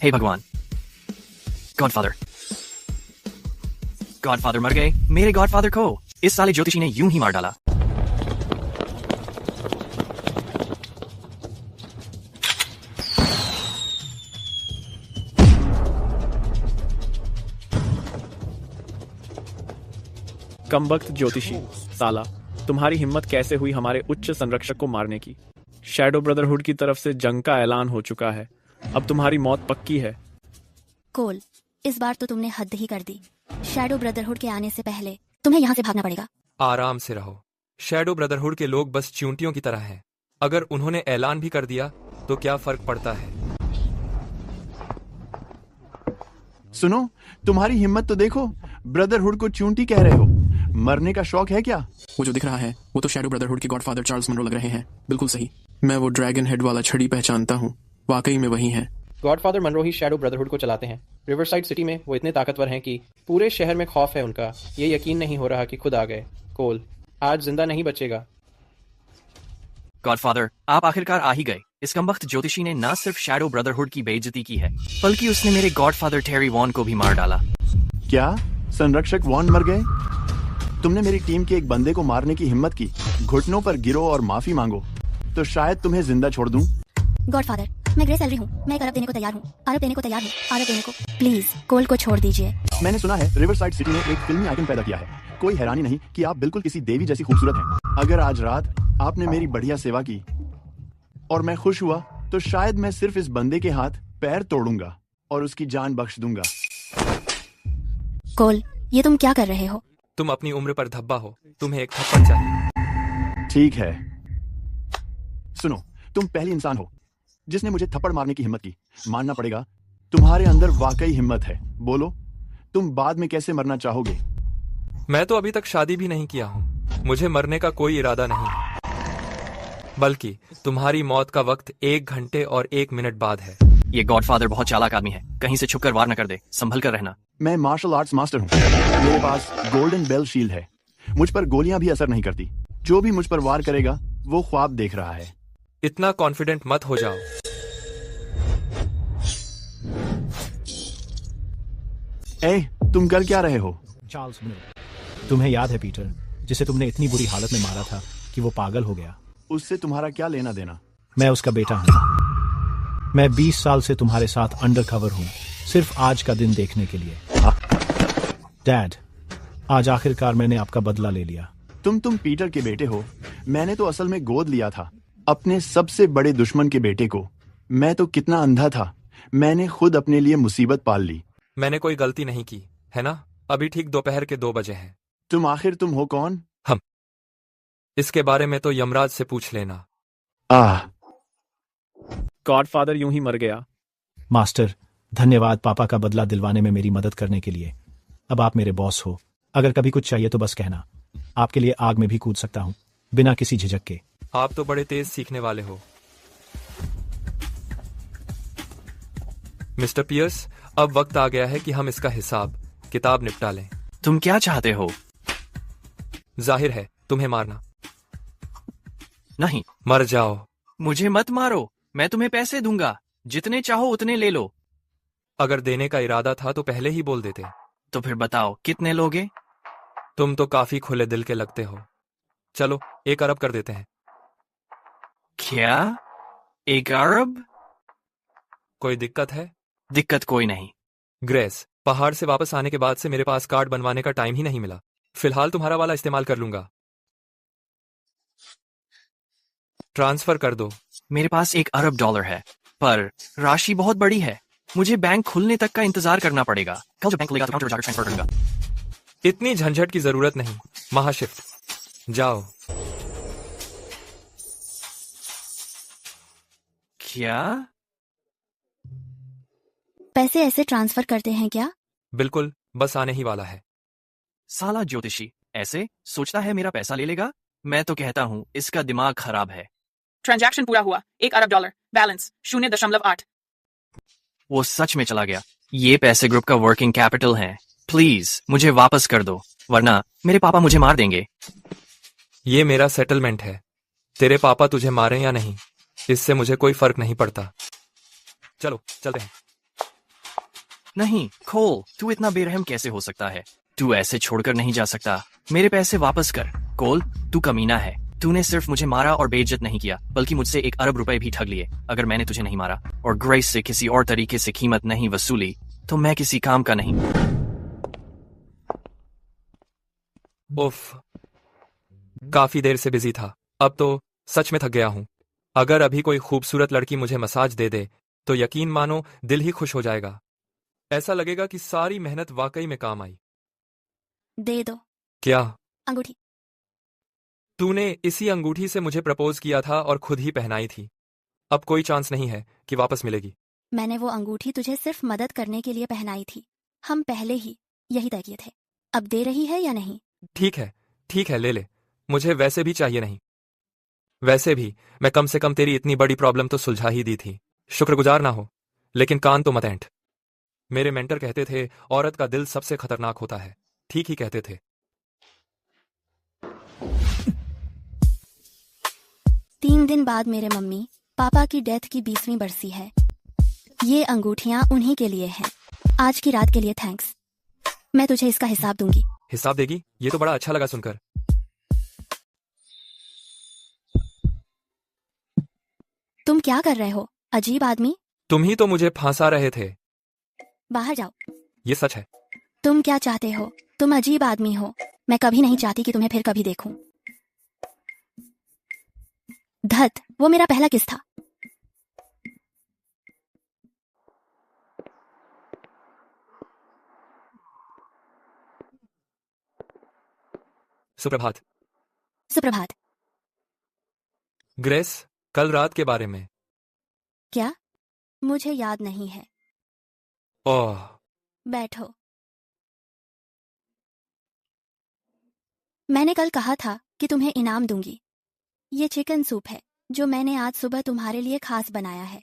Speaker 10: हे भगवान, गॉडफादर मर गए। मेरे गॉडफादर को इस साले ज्योतिषी ने यूं ही मार डाला।
Speaker 15: कमबख्त ज्योतिषी, साला, तुम्हारी हिम्मत कैसे हुई हमारे उच्च संरक्षक को मारने की? शैडो ब्रदरहुड की तरफ से जंग का ऐलान हो चुका है। अब तुम्हारी मौत पक्की है।
Speaker 11: कोल, इस बार तो तुमने हद ही कर दी। शैडो ब्रदरहुड के आने से पहले तुम्हें यहाँ से भागना पड़ेगा।
Speaker 1: आराम से रहो। शैडो ब्रदरहुड के लोग बस चींटियों की तरह हैं। अगर उन्होंने ऐलान भी कर दिया तो क्या फर्क पड़ता है?
Speaker 3: सुनो, तुम्हारी हिम्मत तो देखो। ब्रदरहुड को चूंटी कह रहे हो। मरने का शौक है क्या?
Speaker 19: वो जो दिख रहा है वो तो शैडो ब्रदरहुड के गॉडफादर चार्ल्स मनरो लग रहे हैं। बिल्कुल सही। मैं वो ड्रैगन हेड वाला छड़ी पहचानता हूँ। वाकई में वही है।
Speaker 15: गॉडफादर मनरो ही शैडो ब्रदरहुड को चलाते हैं। रिवरसाइड सिटी में वो इतने ताकतवर हैं कि पूरे शहर में खौफ है उनका। ये यकीन नहीं हो रहा कि खुद आ गए। कोल आज जिंदा नहीं बचेगा।
Speaker 10: गॉडफादर, आप आखिरकार आ ही गए। इस कमबख्त ज्योतिषी ने न सिर्फ शैडो ब्रदरहुड की बेइज्जती की है, बल्कि उसने मेरे गॉडफादर टेरी वॉन को भी मार डाला।
Speaker 3: क्या संरक्षक वॉन मर गए? तुमने मेरी टीम के एक बंदे को मारने की हिम्मत की। घुटनों पर गिरो और माफी मांगो तो शायद तुम्हें जिंदा छोड़ दूं।
Speaker 11: गॉडफादर, मैं ग्रेस एलरी हूँ। मैं एक अरब देने को तैयार हूँ। अरब देने को तैयार हूँ। अरब देने को। प्लीज कोल को छोड़ दीजिए।
Speaker 3: मैंने सुना है रिवरसाइड सिटी ने एक फिल्मी आइकन पैदा किया है। कोई हैरानी नहीं कि आप बिल्कुल किसी देवी जैसी खूबसूरत हैं। अगर आज रात आपने मेरी बढ़िया सेवा की और मैं खुश हुआ तो शायद मैं सिर्फ इस बंदे के हाथ पैर तोड़ूंगा और उसकी जान बख्श दूंगा।
Speaker 11: कोल, ये तुम क्या कर रहे हो?
Speaker 1: तुम अपनी उम्र पर धब्बा हो। तुम्हें एक थप्पड़ चाहिए।
Speaker 3: ठीक है, सुनो, तुम पहली इंसान हो जिसने मुझे थप्पड़ मारने की हिम्मत की। मानना पड़ेगा, तुम्हारे अंदर वाकई हिम्मत है। बोलो, तुम बाद में कैसे मरना चाहोगे?
Speaker 1: मैं तो अभी तक शादी भी नहीं किया हूँ। मुझे मरने का कोई इरादा नहीं, बल्कि तुम्हारी मौत का वक्त 1 घंटे और 1 मिनट बाद है।
Speaker 10: ये गॉडफादर बहुत चालाक आदमी है। कहीं से छुपकर वार न कर दे। संभल कर रहना।
Speaker 3: मैं मार्शल आर्ट्स मास्टर हूँ। मेरे पास गोल्डन बेल शील्ड है। मुझ पर गोलियां भी असर नहीं करती। जो भी मुझ पर वार करेगा वो ख्वाब देख रहा है।
Speaker 1: इतना कॉन्फिडेंट मत हो जाओ।
Speaker 3: ए, तुम कर क्या रहे हो? चार्ल्स मनरो, तुम्हें याद है पीटर, जिसे तुमने इतनी बुरी हालत में मारा था कि वो पागल हो गया? उससे तुम्हारा क्या लेना देना? मैं उसका बेटा हूँ। मैं 20 साल से तुम्हारे साथ अंडरकवर हूँ, सिर्फ आज का दिन देखने के लिए। डैड, आज आखिरकार मैंने आपका बदला ले लिया। तुम पीटर के बेटे हो। मैंने तो असल में गोद लिया था अपने सबसे बड़े दुश्मन के बेटे को। मैं तो कितना अंधा था। मैंने खुद अपने लिए मुसीबत पाल ली।
Speaker 1: मैंने कोई गलती नहीं की, है ना? अभी ठीक दोपहर के 2 बजे हैं।
Speaker 3: तुम हो कौन?
Speaker 1: हम। इसके बारे में तो यमराज से पूछ लेना।
Speaker 15: गॉडफादर यूं ही मर गया।
Speaker 3: मास्टर, धन्यवाद पापा का बदला दिलवाने में मेरी मदद करने के लिए। अब आप मेरे बॉस हो। अगर कभी कुछ चाहिए तो बस कहना। आपके लिए आग में भी कूद सकता हूँ बिना किसी झिझक के।
Speaker 1: आप तो बड़े तेज सीखने वाले हो। मिस्टर पियर्स, अब वक्त आ गया है कि हम इसका हिसाब किताब निपटा लें।
Speaker 10: तुम क्या चाहते हो?
Speaker 1: जाहिर है तुम्हें मारना।
Speaker 10: नहीं।
Speaker 1: मर जाओ।
Speaker 10: मुझे मत मारो। मैं तुम्हें पैसे दूंगा। जितने चाहो उतने ले लो।
Speaker 1: अगर देने का इरादा था तो पहले ही बोल देते।
Speaker 10: तो फिर बताओ कितने लोगे?
Speaker 1: तुम तो काफी खुले दिल के लगते हो। चलो 1 अरब कर देते हैं।
Speaker 10: क्या? 1 अरब?
Speaker 1: कोई दिक्कत है?
Speaker 10: दिक्कत कोई नहीं।
Speaker 1: ग्रेस, पहाड़ से वापस आने के बाद से मेरे पास कार्ड बनवाने का टाइम ही नहीं मिला। फिलहाल तुम्हारा वाला इस्तेमाल कर लूंगा। ट्रांसफर कर दो।
Speaker 10: मेरे पास $1 अरब है, पर राशि बहुत बड़ी है। मुझे बैंक खुलने तक का इंतजार करना पड़ेगा। कल जब बैंक खुलेगा तो काउंटर जाकर ट्रांसफर करूंगा।
Speaker 1: इतनी झंझट की जरूरत नहीं महाशिफ्ट, जाओ।
Speaker 10: क्या?
Speaker 11: पैसे ऐसे ट्रांसफर करते हैं क्या?
Speaker 1: बिल्कुल, बस आने ही वाला है।
Speaker 10: साला ज्योतिषी ऐसे सोचता है मेरा पैसा ले लेगा? मैं तो कहता हूँ इसका दिमाग खराब है।
Speaker 6: ट्रांजैक्शन पूरा हुआ, $1 अरब, बैलेंस 0.8।
Speaker 10: वो सच में चला गया। ये पैसे ग्रुप का वर्किंग कैपिटल है। प्लीज मुझे वापस कर दो, वरना मेरे पापा मुझे मार देंगे।
Speaker 1: ये मेरा सेटलमेंट है। तेरे पापा तुझे मारे या नहीं, इससे मुझे कोई फर्क नहीं पड़ता। चलो चलते हैं।
Speaker 10: नहीं खोल, तू इतना बेरहम कैसे हो सकता है? तू ऐसे छोड़कर नहीं जा सकता। मेरे पैसे वापस कर। कोल, तू कमीना है। तूने सिर्फ मुझे मारा और बेइज्जत नहीं किया, बल्कि मुझसे $1 अरब भी ठग लिए। अगर मैंने तुझे नहीं मारा और ग्रेस से किसी और तरीके से कीमत नहीं वसूली तो मैं किसी काम का नहीं।
Speaker 1: उफ, काफी देर से बिजी था, अब तो सच में थक गया हूं। अगर अभी कोई खूबसूरत लड़की मुझे मसाज दे दे तो यकीन मानो दिल ही खुश हो जाएगा। ऐसा लगेगा कि सारी मेहनत वाकई में काम आई।
Speaker 11: दे दो।
Speaker 1: क्या?
Speaker 11: अंगूठी।
Speaker 1: तूने इसी अंगूठी से मुझे प्रपोज किया था और खुद ही पहनाई थी। अब कोई चांस नहीं है कि वापस मिलेगी।
Speaker 11: मैंने वो अंगूठी तुझे सिर्फ मदद करने के लिए पहनाई थी। हम पहले ही यही तय किए थे। अब दे रही है या नहीं?
Speaker 1: ठीक है, ले ले। मुझे वैसे भी चाहिए नहीं। वैसे भी मैं कम से कम तेरी इतनी बड़ी प्रॉब्लम तो सुलझा ही दी थी। शुक्रगुजार ना हो, लेकिन कान तो मत ऐंठ। मेरे मेंटर कहते थे औरत का दिल सबसे खतरनाक होता है। ठीक ही कहते थे।
Speaker 11: 3 दिन बाद मेरे मम्मी पापा की डेथ की 20वीं बरसी है। ये अंगूठियां उन्हीं के लिए हैं। आज की रात के लिए थैंक्स। मैं तुझे इसका हिसाब दूंगी।
Speaker 1: हिसाब देगी? ये तो बड़ा अच्छा लगा सुनकर।
Speaker 11: तुम क्या कर रहे हो, अजीब आदमी?
Speaker 1: तुम ही तो मुझे फांसा रहे थे।
Speaker 11: बाहर जाओ।
Speaker 1: ये सच है।
Speaker 11: तुम क्या चाहते हो? तुम अजीब आदमी हो। मैं कभी नहीं चाहती कि तुम्हें फिर कभी देखूं। धत, वो मेरा पहला किस था।
Speaker 1: सुप्रभात।
Speaker 11: सुप्रभात।
Speaker 1: ग्रेस, कल रात के बारे में।
Speaker 11: क्या? मुझे याद नहीं है।
Speaker 1: ओह।
Speaker 11: बैठो। मैंने कल कहा था कि तुम्हें इनाम दूंगी। ये चिकन सूप है जो मैंने आज सुबह तुम्हारे लिए खास बनाया है।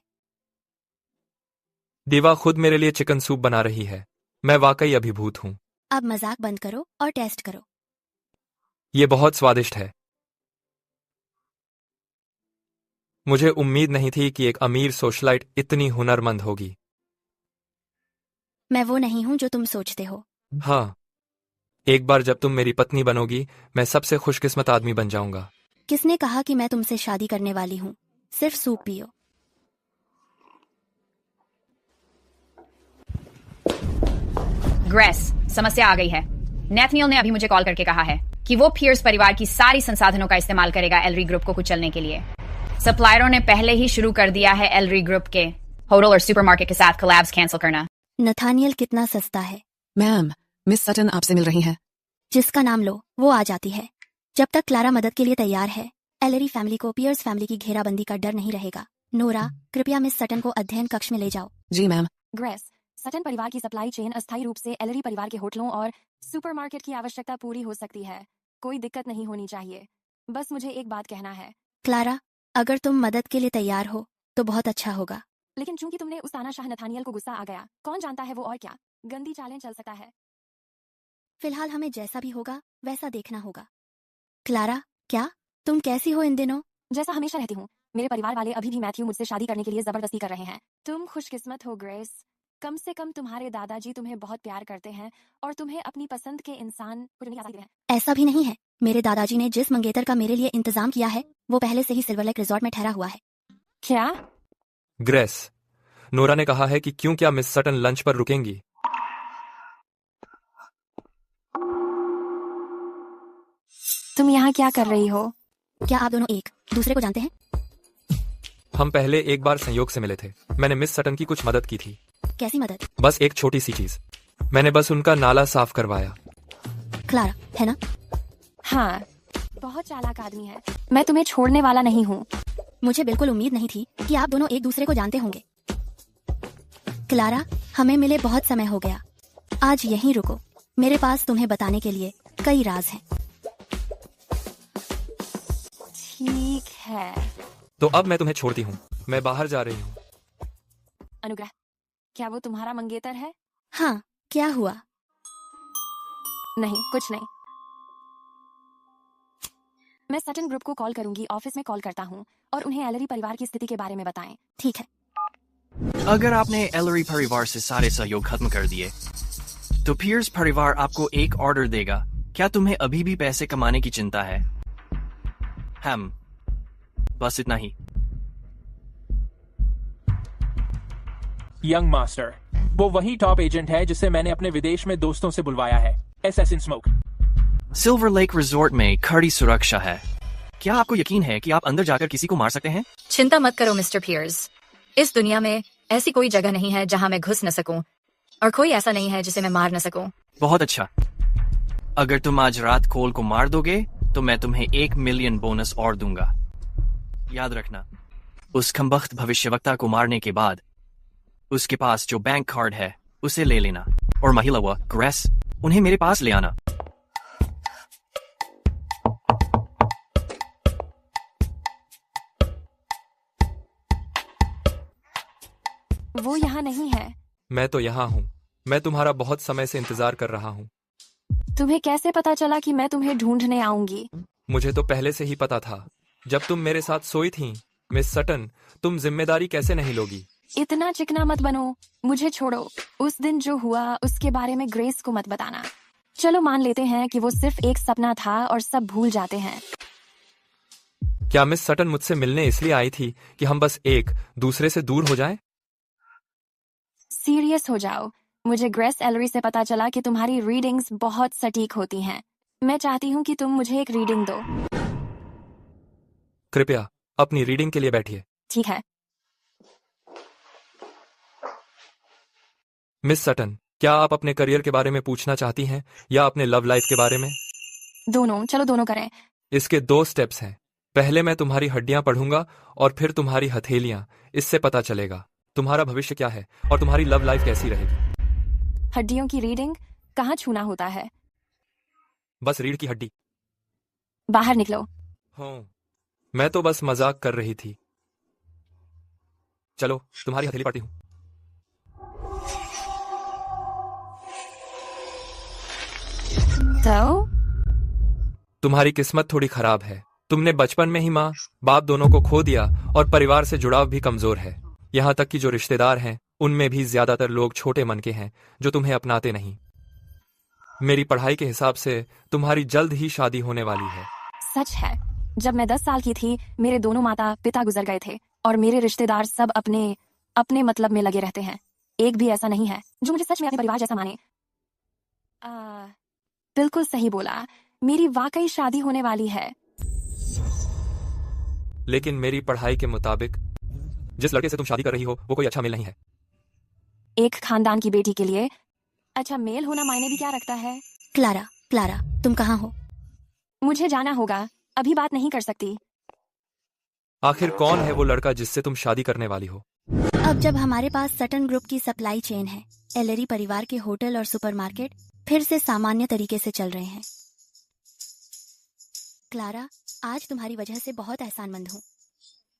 Speaker 1: दीवा खुद मेरे लिए चिकन सूप बना रही है। मैं वाकई अभिभूत हूं।
Speaker 11: अब मजाक बंद करो और टेस्ट करो।
Speaker 1: ये बहुत स्वादिष्ट है। मुझे उम्मीद नहीं थी कि एक अमीर सोशलाइट इतनी हुनरमंद होगी।
Speaker 11: मैं वो नहीं हूं जो तुम सोचते हो।
Speaker 1: हाँ, एक बार जब तुम मेरी पत्नी बनोगी मैं सबसे खुशकिस्मत आदमी बन जाऊंगा।
Speaker 11: किसने कहा कि मैं तुमसे शादी करने वाली हूं? सिर्फ सूप पियो।
Speaker 9: ग्रेस, समस्या आ गई है। नेथनियल ने अभी मुझे कॉल करके कहा है कि वो पियर्स परिवार की सारी संसाधनों का इस्तेमाल करेगा एलरी ग्रुप को कुचलने के लिए। सप्लायरों ने पहले ही शुरू कर दिया है एलरी ग्रुप के होटल और सुपरमार्केट के साथ कोलैब्स कैंसिल करना।
Speaker 11: नथानियल कितना सस्ता है।
Speaker 8: मैम, मिस सटन आपसे मिल रही हैं।
Speaker 11: जिसका नाम लो वो आ जाती है। जब तक क्लारा मदद के लिए तैयार है, एलरी फैमिली को पियर्स फैमिली की घेराबंदी का डर नहीं रहेगा। नोरा, कृपया मिस सटन को अध्ययन कक्ष में ले जाओ।
Speaker 8: जी मैम।
Speaker 2: ग्रेस, सटन परिवार की सप्लाई चेन अस्थायी रूप से एलरी परिवार के होटलों और सुपरमार्केट की आवश्यकता पूरी हो सकती है। कोई दिक्कत नहीं होनी चाहिए। बस मुझे एक बात कहना है।
Speaker 11: क्लारा, अगर तुम मदद के लिए तैयार हो तो बहुत अच्छा होगा।
Speaker 2: लेकिन चूंकि तुमने उस तानाशाह नथानियल को गुस्सा आ गया, कौन जानता है वो और क्या गंदी चालें चल सकता है।
Speaker 11: फिलहाल हमें जैसा भी होगा वैसा देखना होगा। क्लारा, क्या तुम कैसी हो इन दिनों?
Speaker 2: जैसा हमेशा रहती हूँ। मेरे परिवार वाले अभी भी मैथ्यू मुझसे शादी करने के लिए जबरदस्ती कर रहे हैं। तुम खुशकिस्मत हो ग्रेस। कम से कम तुम्हारे दादाजी तुम्हें बहुत प्यार करते हैं और तुम्हें अपनी पसंद के इंसान को चुनने की आज़ादी है।
Speaker 11: ऐसा भी नहीं है। मेरे दादाजी ने जिस मंगेतर का मेरे लिए इंतजाम किया है वो पहले से ही सिल्वर लेक रिजॉर्ट में ठहरा हुआ है।
Speaker 2: क्या?
Speaker 1: ग्रेस, नोरा ने कहा है कि क्यों क्या मिस सटन लंच पर रुकेंगी।
Speaker 2: तुम यहाँ क्या कर रही हो?
Speaker 11: क्या आप दोनों एक दूसरे को जानते हैं?
Speaker 1: हम पहले एक बार संयोग से मिले थे। मैंने मिस सटन की कुछ मदद की थी।
Speaker 11: कैसी मदद?
Speaker 1: बस एक छोटी सी चीज, मैंने बस उनका नाला साफ करवाया।
Speaker 11: क्लारा, है ना?
Speaker 2: हाँ, बहुत चालाक आदमी है। मैं तुम्हें छोड़ने वाला नहीं हूँ।
Speaker 11: मुझे बिल्कुल उम्मीद नहीं थी कि आप दोनों एक दूसरे को जानते होंगे। क्लारा, हमें मिले बहुत समय हो गया। आज यहीं रुको, मेरे पास तुम्हें बताने के लिए कई राज हैं।
Speaker 2: ठीक है।
Speaker 1: तो अब मैं तुम्हें छोड़ती हूँ, मैं बाहर जा रही हूँ।
Speaker 2: अनुग्रह, क्या वो तुम्हारा मंगेतर है?
Speaker 11: हाँ, क्या हुआ?
Speaker 2: नहीं, कुछ नहीं। मैं सटन ग्रुप को कॉल करूंगी, ऑफिस में कॉल करता हूँ और उन्हें एलरी परिवार की स्थिति के बारे में बताएं।
Speaker 11: ठीक है।
Speaker 10: अगर आपने एलरी परिवार से सारे सहयोग खत्म कर दिए, तो पियर्स परिवार आपको एक ऑर्डर देगा। क्या तुम्हें अभी भी पैसे कमाने की चिंता है? हम बस इतना ही।
Speaker 20: यंग मास्टर, वो वही टॉप एजेंट है जिसे मैंने अपने विदेश में दोस्तों से बुलवाया है। एसएसिन स्मोक।
Speaker 10: सिल्वर लेक रिजॉर्ट में कड़ी सुरक्षा है। क्या आपको यकीन है कि आप अंदर जाकर किसी को मार सकते हैं?
Speaker 9: चिंता मत करो मिस्टर पियर्स, इस दुनिया में ऐसी कोई जगह नहीं है जहां मैं घुस न सकूं, और कोई ऐसा नहीं है जिसे मैं मार न सकूं।
Speaker 10: बहुत अच्छा। अगर तुम आज रात कोल को मार दोगे तो मैं तुम्हें 1 मिलियन बोनस और दूंगा। याद रखना, उस खंबख्त भविष्यवक्ता को मारने के बाद उसके पास जो बैंक कार्ड है उसे ले लेना, और महिला व ग्रेस, उन्हें मेरे पास ले आना।
Speaker 2: वो यहाँ नहीं है।
Speaker 1: मैं तो यहाँ हूँ, मैं तुम्हारा बहुत समय से इंतजार कर रहा हूँ।
Speaker 2: तुम्हें कैसे पता चला कि मैं तुम्हें ढूंढने आऊंगी?
Speaker 1: मुझे तो पहले से ही पता था, जब तुम मेरे साथ सोई थीं। मिस सटन, तुम जिम्मेदारी कैसे नहीं लोगी?
Speaker 2: इतना चिकना मत बनो, मुझे छोड़ो। उस दिन जो हुआ उसके बारे में ग्रेस को मत बताना। चलो मान लेते हैं कि वो सिर्फ एक सपना था और सब भूल जाते हैं।
Speaker 1: क्या मिस सटन मुझसे मिलने इसलिए आई थी कि हम बस एक दूसरे से दूर हो जाएं?
Speaker 2: सीरियस हो जाओ। मुझे ग्रेस एलरी से पता चला कि तुम्हारी रीडिंग्स बहुत सटीक होती हैं। मैं चाहती हूँ कि तुम मुझे एक रीडिंग दो।
Speaker 1: कृपया अपनी रीडिंग के लिए बैठिए।
Speaker 2: ठीक है।
Speaker 1: मिस सटन, क्या आप अपने करियर के बारे में पूछना चाहती हैं या अपने लव लाइफ के बारे में?
Speaker 2: दोनों, चलो दोनों करें।
Speaker 1: इसके 2 स्टेप्स हैं। पहले मैं तुम्हारी हड्डियां पढ़ूंगा और फिर तुम्हारी हथेलियां। इससे पता चलेगा तुम्हारा भविष्य क्या है और तुम्हारी लव लाइफ कैसी रहेगी।
Speaker 2: हड्डियों की रीडिंग? कहाँ छूना होता है?
Speaker 1: बस रीढ़ की हड्डी।
Speaker 2: बाहर निकलो।
Speaker 1: हाँ, मैं तो बस मजाक कर रही थी। चलो तुम्हारी हथेली पढ़ती हूँ।
Speaker 2: तो
Speaker 1: तुम्हारी किस्मत थोड़ी खराब है। तुमने बचपन में ही माँ बाप दोनों को खो दिया और परिवार से जुड़ाव भी कमजोर है। यहाँ तक कि जो रिश्तेदार हैं उनमें भी ज्यादातर लोग छोटे मन के हैं जो तुम्हें अपनाते नहीं। मेरी पढ़ाई के हिसाब से तुम्हारी जल्द ही शादी होने वाली है।
Speaker 2: सच है। जब मैं 10 साल की थी मेरे दोनों माता पिता गुजर गए थे और मेरे रिश्तेदार सब अपने मतलब में लगे रहते हैं। एक भी ऐसा नहीं है जो मुझे सच में अपने परिवार जैसा माने। बिल्कुल सही बोला, मेरी वाकई शादी होने वाली है।
Speaker 1: लेकिन मेरी पढ़ाई के मुताबिक जिस लड़के से तुम शादी कर रही हो वो कोई अच्छा मेल नहीं है।
Speaker 2: एक खानदान की बेटी के लिए अच्छा मेल होना मायने भी क्या रखता है?
Speaker 11: क्लारा, तुम कहाँ हो?
Speaker 2: मुझे जाना होगा, अभी बात नहीं कर सकती।
Speaker 1: आखिर कौन है वो लड़का जिससे तुम शादी करने वाली हो?
Speaker 11: अब जब हमारे पास सटन ग्रुप की सप्लाई चेन है, एलरी परिवार के होटल और सुपरमार्केट फिर से सामान्य तरीके से चल रहे हैं। क्लारा, आज तुम्हारी वजह से बहुत एहसानमंद हूँ।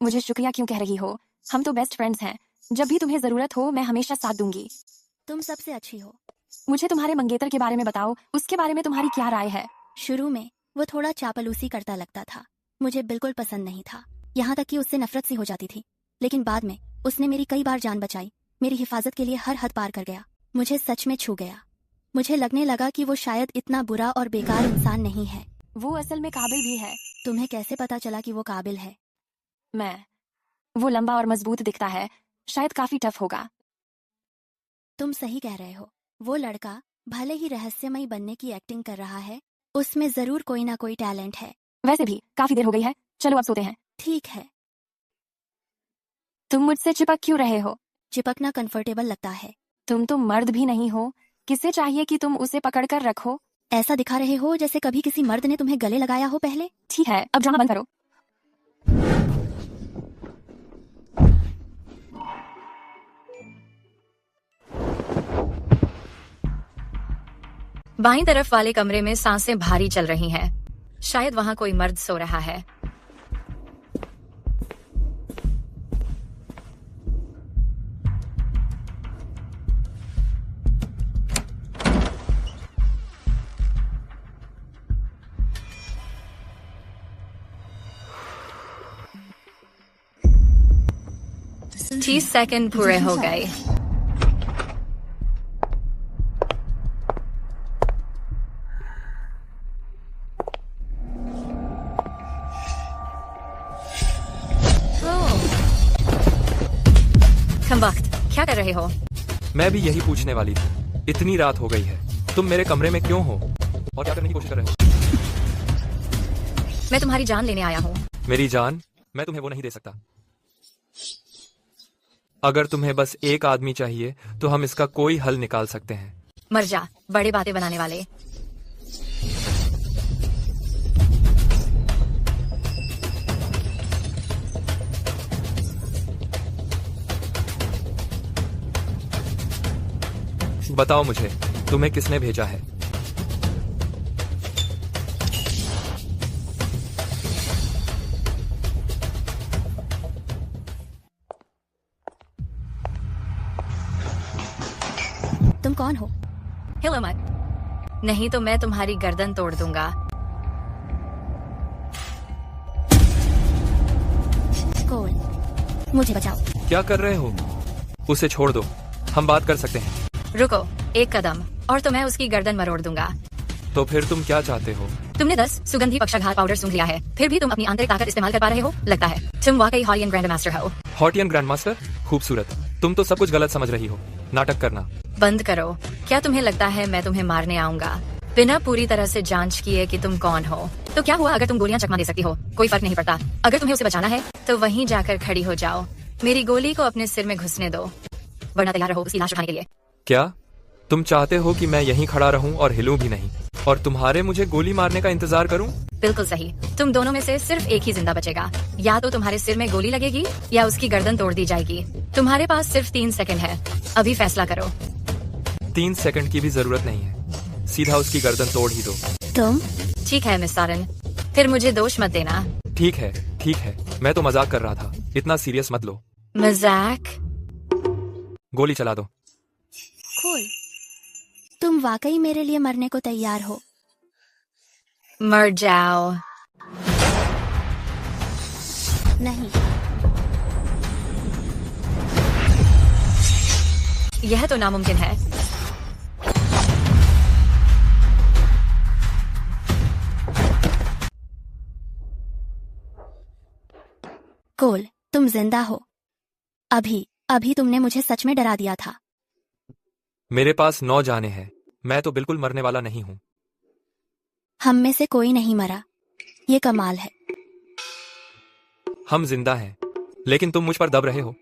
Speaker 2: मुझे शुक्रिया क्यों कह रही हो? हम तो बेस्ट फ्रेंड्स हैं। जब भी तुम्हें जरूरत हो मैं हमेशा साथ दूंगी।
Speaker 11: तुम सबसे अच्छी हो।
Speaker 2: मुझे तुम्हारे मंगेतर के बारे में बताओ, उसके बारे में तुम्हारी क्या राय है?
Speaker 11: शुरू में वो थोड़ा चापलूसी करता लगता था, मुझे बिल्कुल पसंद नहीं था, यहाँ तक कि उससे नफरत सी हो जाती थी। लेकिन बाद में उसने मेरी कई बार जान बचाई, मेरी हिफाजत के लिए हर हद पार कर गया। मुझे सच में छू गया। मुझे लगने लगा कि वो शायद इतना बुरा और बेकार इंसान नहीं है।
Speaker 2: वो असल में काबिल भी है।
Speaker 11: तुम्हें कैसे पता चला कि वो काबिल है?
Speaker 2: वो लंबा और मजबूत दिखता है, शायद काफी टफ होगा।
Speaker 11: तुम सही कह रहे हो। वो लड़का भले ही रहस्यमयी बनने की एक्टिंग कर रहा है, उसमें जरूर कोई ना कोई टैलेंट है।
Speaker 2: वैसे भी काफी देर हो गई है, चलो अब सोते हैं।
Speaker 11: ठीक है।
Speaker 2: तुम मुझसे चिपक क्यों रहे हो?
Speaker 11: चिपकना कंफर्टेबल लगता है,
Speaker 2: तुम तो मर्द भी नहीं हो, किसे चाहिए कि तुम उसे पकड़कर रखो?
Speaker 11: ऐसा दिखा रहे हो जैसे कभी किसी मर्द ने तुम्हें गले लगाया हो पहले।
Speaker 2: ठीक है, अब ड्रामा बंद करो।
Speaker 9: बाईं तरफ वाले कमरे में सांसें भारी चल रही हैं। शायद वहां कोई मर्द सो रहा है। तीस सेकंड पूरे हो गए। कम वक्त, क्या कर रहे हो?
Speaker 1: मैं भी यही पूछने वाली थी। इतनी रात हो गई है, तुम मेरे कमरे में क्यों हो और क्या करने की कोशिश कर रहे हो?
Speaker 9: मैं तुम्हारी जान लेने आया हूँ।
Speaker 1: मेरी जान? मैं तुम्हें वो नहीं दे सकता। अगर तुम्हें बस एक आदमी चाहिए तो हम इसका कोई हल निकाल सकते हैं।
Speaker 9: मर जा, बड़े बातें बनाने वाले।
Speaker 1: बताओ मुझे, तुम्हें किसने भेजा है?
Speaker 11: तुम कौन हो?
Speaker 9: हिलो मत, नहीं तो मैं तुम्हारी गर्दन तोड़ दूंगा।
Speaker 11: कोल, मुझे बचाओ।
Speaker 1: क्या कर रहे हो? उसे छोड़ दो, हम बात कर सकते हैं।
Speaker 9: रुको, एक कदम और तो मैं उसकी गर्दन मरोड़ दूंगा।
Speaker 1: तो फिर तुम क्या चाहते हो?
Speaker 9: तुमने 10 सुगंधी पक्षाघात पाउडर सूंघ लिया है, फिर भी तुम अपनी आंतरिक ताकत इस्तेमाल कर पा रहे हो। लगता है तुम वाकई हॉलियन ग्रैंड मास्टर हो।
Speaker 1: हॉटियन ग्रैंड मास्टर? खूबसूरत। तुम तो सब कुछ गलत समझ रही हो। नाटक करना
Speaker 9: बंद करो। क्या तुम्हें लगता है मैं तुम्हें मारने आऊंगा बिना पूरी तरह से जांच किए कि तुम कौन हो? तो क्या हुआ अगर तुम गोलियां चकमा दे सकती हो? कोई फर्क नहीं पड़ता। अगर तुम्हें उसे बचाना है तो वहीं जाकर खड़ी हो जाओ। मेरी गोली को अपने सिर में घुसने दो, वरना तैयार रहो उसकी लाश उठाने के लिए।
Speaker 1: क्या तुम चाहते हो कि मैं यहीं खड़ा रहूं और हिलूं भी नहीं और तुम्हारे मुझे गोली मारने का इंतजार करूं?
Speaker 9: बिल्कुल सही। तुम दोनों में से सिर्फ एक ही जिंदा बचेगा। या तो तुम्हारे सिर में गोली लगेगी या उसकी गर्दन तोड़ दी जाएगी। तुम्हारे पास सिर्फ 3 सेकंड है, अभी फैसला करो।
Speaker 1: 3 सेकंड की भी जरूरत नहीं है, सीधा उसकी गर्दन तोड़ ही दो।
Speaker 11: तुम?
Speaker 9: ठीक है मिस सारन, फिर मुझे दोष मत देना।
Speaker 1: ठीक है, ठीक है, मैं तो मजाक कर रहा था, इतना सीरियस मत लो।
Speaker 9: मजाक?
Speaker 1: गोली चला दो।
Speaker 11: कोल, तुम वाकई मेरे लिए मरने को तैयार हो?
Speaker 9: मर जाओ।
Speaker 11: नहीं,
Speaker 9: यह तो नामुमकिन है।
Speaker 11: कोल, तुम जिंदा हो। अभी तुमने मुझे सच में डरा दिया था।
Speaker 1: मेरे पास 9 जाने हैं, मैं तो बिल्कुल मरने वाला नहीं हूँ।
Speaker 11: हम में से कोई नहीं मरा, ये कमाल है।
Speaker 1: हम जिंदा हैं, लेकिन तुम मुझ पर दब रहे हो।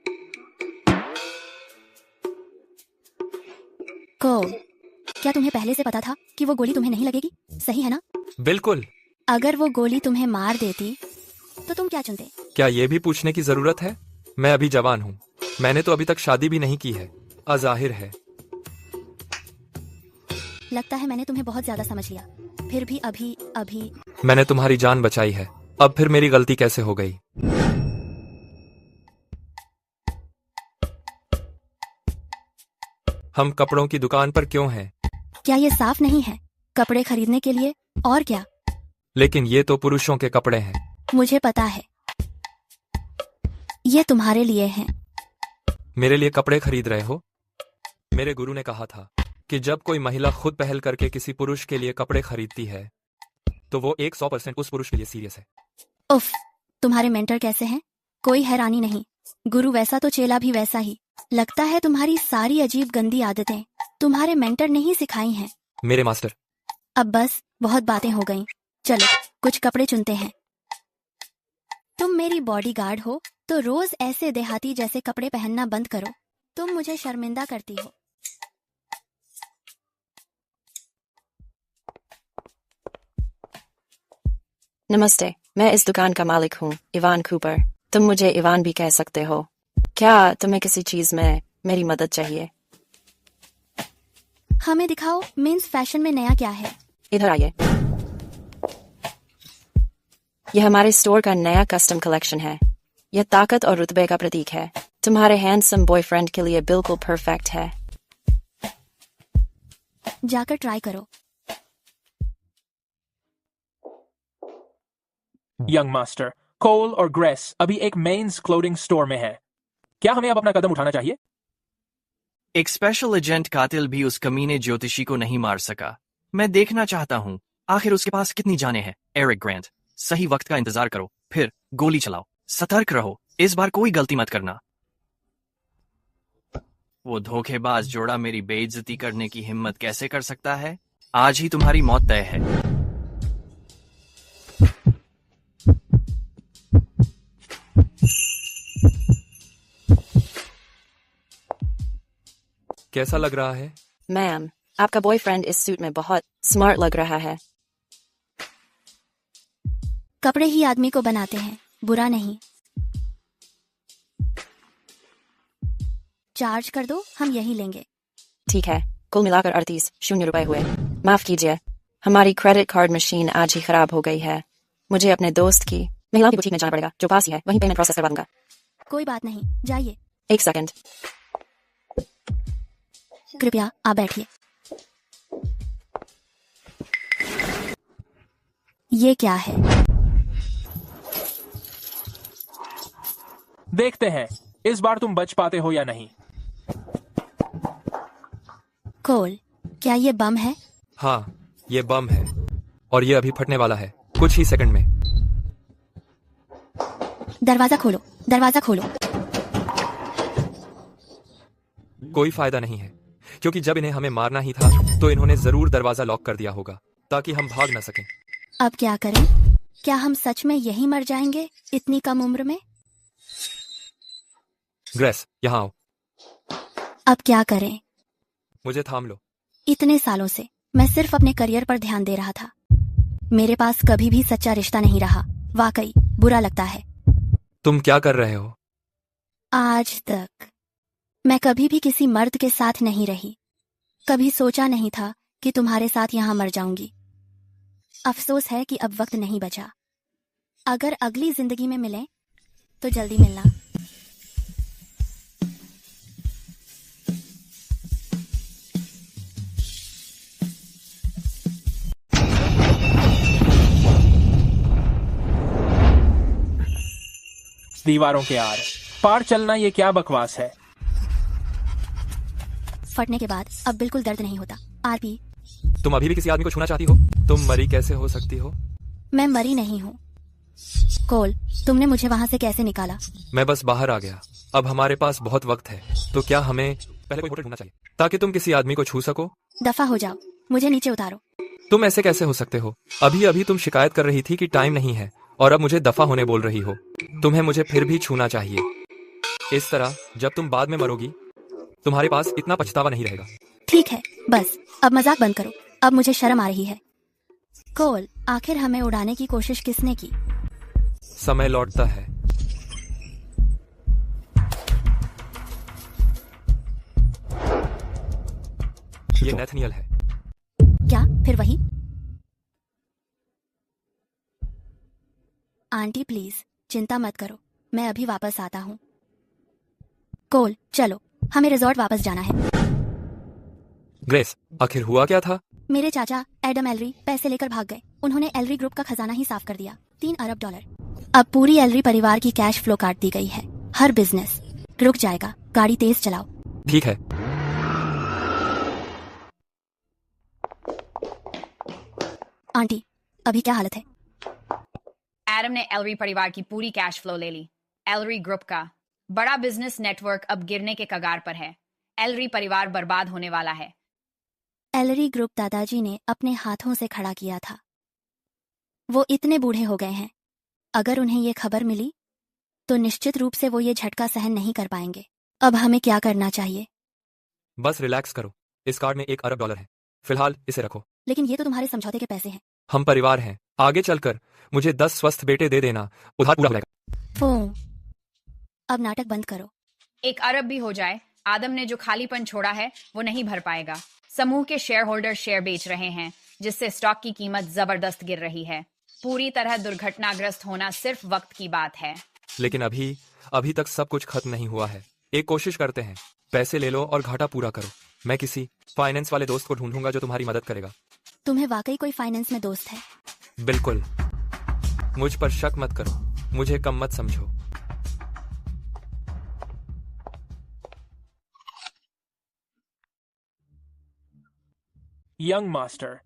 Speaker 11: कोल, क्या तुम्हें पहले से पता था कि वो गोली तुम्हें नहीं लगेगी? सही है ना?
Speaker 1: बिल्कुल।
Speaker 11: अगर वो गोली तुम्हें मार देती तो तुम क्या चुनते?
Speaker 1: क्या ये भी पूछने की जरूरत है? मैं अभी जवान हूँ, मैंने तो अभी तक शादी भी नहीं की है। अजाहिर है।
Speaker 11: लगता है मैंने तुम्हें बहुत ज्यादा समझ लिया। फिर भी अभी
Speaker 1: मैंने तुम्हारी जान बचाई है, अब फिर मेरी गलती कैसे हो गई? हम कपड़ों की दुकान पर क्यों हैं?
Speaker 11: क्या ये साफ नहीं है? कपड़े खरीदने के लिए और क्या?
Speaker 1: लेकिन ये तो पुरुषों के कपड़े हैं।
Speaker 11: मुझे पता है, ये तुम्हारे लिए हैं।
Speaker 1: मेरे लिए कपड़े खरीद रहे हो? मेरे गुरु ने कहा था कि जब कोई महिला खुद पहल करके किसी पुरुष के लिए कपड़े खरीदती है तो वो 100% उस पुरुष के लिए सीरियस है।
Speaker 11: उफ, तुम्हारे मेंटर कैसे हैं? कोई हैरानी नहीं, गुरु वैसा तो चेला भी वैसा ही। लगता है तुम्हारी सारी अजीब गंदी आदतें तुम्हारे मेंटर ने ही सिखाई हैं।
Speaker 1: मेरे मास्टर।
Speaker 11: अब बस, बहुत बातें हो गईं। चलो कुछ कपड़े चुनते हैं। तुम मेरी बॉडीगार्ड हो तो रोज ऐसे देहाती जैसे कपड़े पहनना बंद करो। तुम मुझे शर्मिंदा करती हो।
Speaker 8: नमस्ते, मैं इस दुकान का मालिक हूँ, इवान कूपर। तुम मुझे इवान भी कह सकते हो। क्या तुम्हें किसी चीज में मेरी मदद चाहिए?
Speaker 11: हमें दिखाओ मेंस फैशन में नया क्या है।
Speaker 8: इधर आइए। यह हमारे स्टोर का नया कस्टम कलेक्शन है। यह ताकत और रुतबे का प्रतीक है। तुम्हारे हैंडसम बॉयफ्रेंड के लिए बिल्कुल परफेक्ट है।
Speaker 11: जाकर ट्राई करो।
Speaker 20: यंग मास्टर, कोल और ग्रेस अभी एक मेंस क्लोथिंग स्टोर में है। क्या हमें अब अपना कदम उठाना चाहिए?
Speaker 10: एक स्पेशल एजेंट कातिल भी उस कमीने ज्योतिषी को नहीं मार सका। मैं देखना चाहता हूँ आखिर उसके पास कितनी जाने हैं। एरिक ग्रांट, सही वक्त का इंतजार करो, फिर गोली चलाओ। सतर्क रहो, इस बार कोई गलती मत करना। वो धोखेबाज जोड़ा मेरी बेइज्जती करने की हिम्मत कैसे कर सकता है? आज ही तुम्हारी मौत तय है।
Speaker 1: कैसा लग रहा है?
Speaker 8: मैम, आपका बॉयफ्रेंड इस सूट में बहुत स्मार्ट लग रहा है।
Speaker 11: कपड़े ही आदमी को बनाते हैं, बुरा नहीं। चार्ज कर दो, हम यही लेंगे।
Speaker 8: ठीक है, कुल मिलाकर 38 रुपए हुए। माफ कीजिए, हमारी क्रेडिट कार्ड मशीन आज ही खराब हो गई है। मुझे अपने दोस्त की महिलाओं की बुटीक में जाना पड़ेगा, जो पास ही है। वहीं पेमेंट प्रोसेस करवा दूंगा।
Speaker 11: कोई बात नहीं, जाइए।
Speaker 8: एक सेकंड।
Speaker 11: कृपया आप बैठिए। ये क्या है?
Speaker 20: देखते हैं इस बार तुम बच पाते हो या नहीं।
Speaker 11: कोल, क्या ये बम है?
Speaker 1: हाँ, ये बम है और ये अभी फटने वाला है, कुछ ही सेकंड में।
Speaker 11: दरवाजा खोलो, दरवाजा खोलो।
Speaker 1: कोई फायदा नहीं है, क्योंकि जब इन्हें हमें मारना ही था तो इन्होंने जरूर दरवाजा लॉक कर दिया होगा ताकि हम भाग न सकें।
Speaker 11: अब क्या करें? क्या हम सच में यहीं मर जाएंगे इतनी कम उम्र में?
Speaker 1: ग्रेस, यहाँ आओ।
Speaker 11: अब क्या करें?
Speaker 1: मुझे थाम लो।
Speaker 11: इतने सालों से मैं सिर्फ अपने करियर पर ध्यान दे रहा था। मेरे पास कभी भी सच्चा रिश्ता नहीं रहा। वाकई बुरा लगता है।
Speaker 1: तुम क्या कर रहे हो?
Speaker 11: आज तक मैं कभी भी किसी मर्द के साथ नहीं रही। कभी सोचा नहीं था कि तुम्हारे साथ यहां मर जाऊंगी। अफसोस है कि अब वक्त नहीं बचा। अगर अगली जिंदगी में मिलें तो जल्दी मिलना।
Speaker 20: दीवारों के आर पार चलना, ये क्या बकवास है?
Speaker 11: फटने के बाद अब बिल्कुल दर्द नहीं होता। आरपी,
Speaker 1: तुम अभी भी किसी आदमी को छूना चाहती हो? तुम मरी कैसे हो सकती हो?
Speaker 11: मैं मरी नहीं हूँ। कोल, तुमने मुझे वहां से कैसे निकाला?
Speaker 1: मैं बस बाहर आ गया। अब हमारे पास बहुत वक्त है, तो क्या हमें पहले कोई होटल ढूंढना चाहिए ताकि तुम किसी आदमी को छू सको?
Speaker 11: दफा हो जाओ, मुझे नीचे उतारो।
Speaker 1: तुम ऐसे कैसे हो सकते हो? अभी अभी तुम शिकायत कर रही थी कि टाइम नहीं है और अब मुझे दफा होने बोल रही हो। तुम्हें मुझे फिर भी छूना चाहिए। इस तरह जब तुम बाद में मरोगी तुम्हारे पास इतना पछतावा नहीं रहेगा।
Speaker 11: ठीक है, बस अब मजाक बंद करो। अब मुझे शर्म आ रही है। कोल, आखिर हमें उड़ाने की कोशिश किसने की?
Speaker 1: समय लौटता है। ये नेथनियल है।
Speaker 11: क्या फिर वही? आंटी प्लीज चिंता मत करो, मैं अभी वापस आता हूँ। कोल, चलो, हमें रिजॉर्ट वापस जाना है।
Speaker 1: ग्रेस, आखिर हुआ क्या था?
Speaker 11: मेरे चाचा एडम एलरी पैसे लेकर भाग गए। उन्होंने एलरी ग्रुप का खजाना ही साफ कर दिया। $3 अरब। अब पूरी एलरी परिवार की कैश फ्लो काट दी गई है। हर बिजनेस रुक जाएगा। गाड़ी तेज चलाओ।
Speaker 1: ठीक है।
Speaker 11: आंटी, अभी क्या हालत है?
Speaker 9: एडम ने एलरी परिवार की पूरी कैश फ्लो ले ली। एलरी ग्रुप का बड़ा बिजनेस नेटवर्क अब गिरने के कगार पर है। एलरी परिवार बर्बाद होने वाला है।
Speaker 11: एलरी ग्रुप दादाजी ने अपने हाथों से खड़ा किया था। वो इतने बूढ़े हो गए हैं। अगर उन्हें ये खबर मिली तो निश्चित रूप से वो ये झटका सहन नहीं कर पाएंगे। अब हमें क्या करना चाहिए?
Speaker 1: बस रिलैक्स करो। इस कार्ड में $1 अरब है। फिलहाल इसे रखो।
Speaker 11: लेकिन ये तो तुम्हारे समझौते के पैसे हैं।
Speaker 1: हम परिवार हैं आगे चलकर मुझे 10 स्वस्थ बेटे दे देना, उधार पूरा हो जाएगा।
Speaker 11: फोन। अब नाटक बंद करो।
Speaker 9: 1 अरब भी हो जाए, आदम ने जो खालीपन छोड़ा है वो नहीं भर पाएगा। समूह के शेयर होल्डर शेयर बेच रहे हैं, जिससे स्टॉक की कीमत जबरदस्त गिर रही है। पूरी तरह दुर्घटनाग्रस्त होना सिर्फ वक्त की बात है।
Speaker 1: लेकिन अभी तक सब कुछ खत्म नहीं हुआ है। एक कोशिश करते हैं, पैसे ले लो और घाटा पूरा करो। मैं किसी फाइनेंस वाले दोस्त को ढूंढूंगा जो तुम्हारी मदद करेगा।
Speaker 11: तुम्हें वाकई कोई फाइनेंस में दोस्त है?
Speaker 1: बिल्कुल। मुझ पर शक मत करो, मुझे कम मत समझो।
Speaker 20: Young master.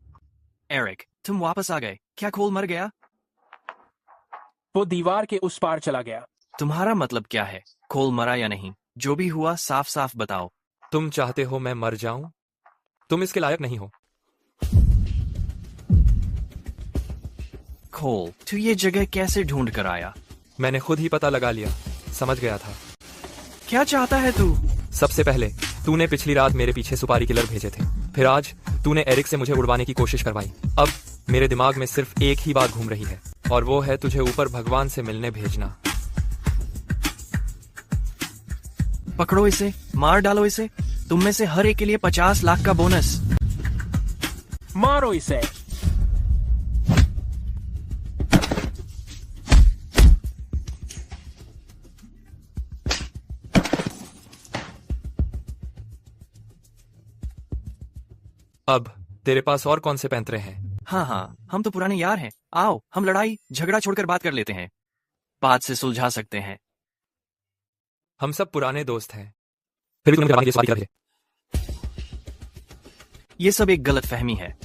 Speaker 10: एरिक, तुम वापस आ गए। क्या कोल मर गया?
Speaker 20: वो दीवार के उस पार चला गया।
Speaker 10: तुम्हारा मतलब क्या है? कोल मरा या नहीं? जो भी हुआ साफ साफ बताओ।
Speaker 1: तुम चाहते हो मैं मर जाऊं? तुम इसके लायक नहीं हो।
Speaker 10: कोल, तू ये जगह कैसे ढूंढ कर आया?
Speaker 1: मैंने खुद ही पता लगा लिया, समझ गया था।
Speaker 10: क्या चाहता है तू?
Speaker 1: सबसे पहले तूने पिछली रात मेरे पीछे सुपारी किलर भेजे थे, फिर आज तूने एरिक से मुझे उड़वाने की कोशिश करवाई। अब मेरे दिमाग में सिर्फ एक ही बात घूम रही है, और वो है तुझे ऊपर भगवान से मिलने भेजना।
Speaker 10: पकड़ो इसे, मार डालो इसे। तुम में से हर एक के लिए 50 लाख का बोनस।
Speaker 20: मारो इसे।
Speaker 1: अब तेरे पास और कौन से पैंतरे हैं?
Speaker 10: हाँ, हम तो पुराने यार हैं। आओ, हम लड़ाई झगड़ा छोड़कर बात कर लेते हैं। बात से सुलझा सकते हैं।
Speaker 1: हम सब पुराने दोस्त हैं। फिर भी तूने मुझे सुपारी किलर भेजे।
Speaker 10: ये सब एक गलतफहमी है।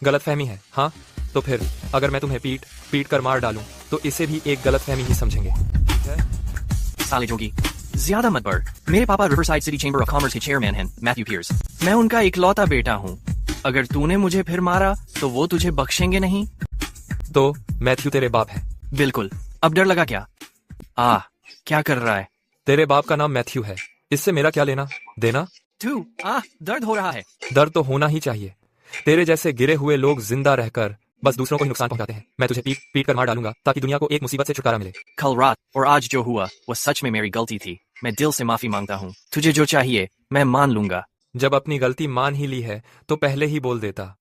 Speaker 1: गलतफहमी है? हाँ, तो फिर अगर मैं तुम्हें पीट कर मार डालूं तो इसे भी एक गलतफहमी ही समझेंगे। ठीक है?
Speaker 10: साले जोगी, ज्यादा मत बढ़। मेरे पापा riverside city chamber of commerce के चेयरमैन हैं, मैथ्यू पियर्स। मैं उनका इकलौता बेटा हूँ। अगर तूने मुझे फिर मारा तो वो तुझे बख्शेंगे नहीं।
Speaker 1: तो मैथ्यू तेरे बाप है?
Speaker 10: बिल्कुल। अब डर लगा क्या? क्या कर रहा है?
Speaker 1: तेरे बाप का नाम मैथ्यू है, इससे मेरा क्या लेना देना?
Speaker 10: दर्द हो रहा है।
Speaker 1: दर्द तो होना ही चाहिए। तेरे जैसे गिरे हुए लोग जिंदा रहकर बस दूसरों को ही नुकसान पहुंचाते हैं। मैं तुझे पीट कर मार डालूंगा ताकि दुनिया को एक मुसीबत से छुटकारा मिले।
Speaker 10: कल रात और आज जो हुआ वो सच में मेरी गलती थी। मैं दिल से माफी मांगता हूँ। तुझे जो चाहिए मैं मान लूंगा।
Speaker 1: जब अपनी गलती मान ही ली है तो पहले ही बोल देता।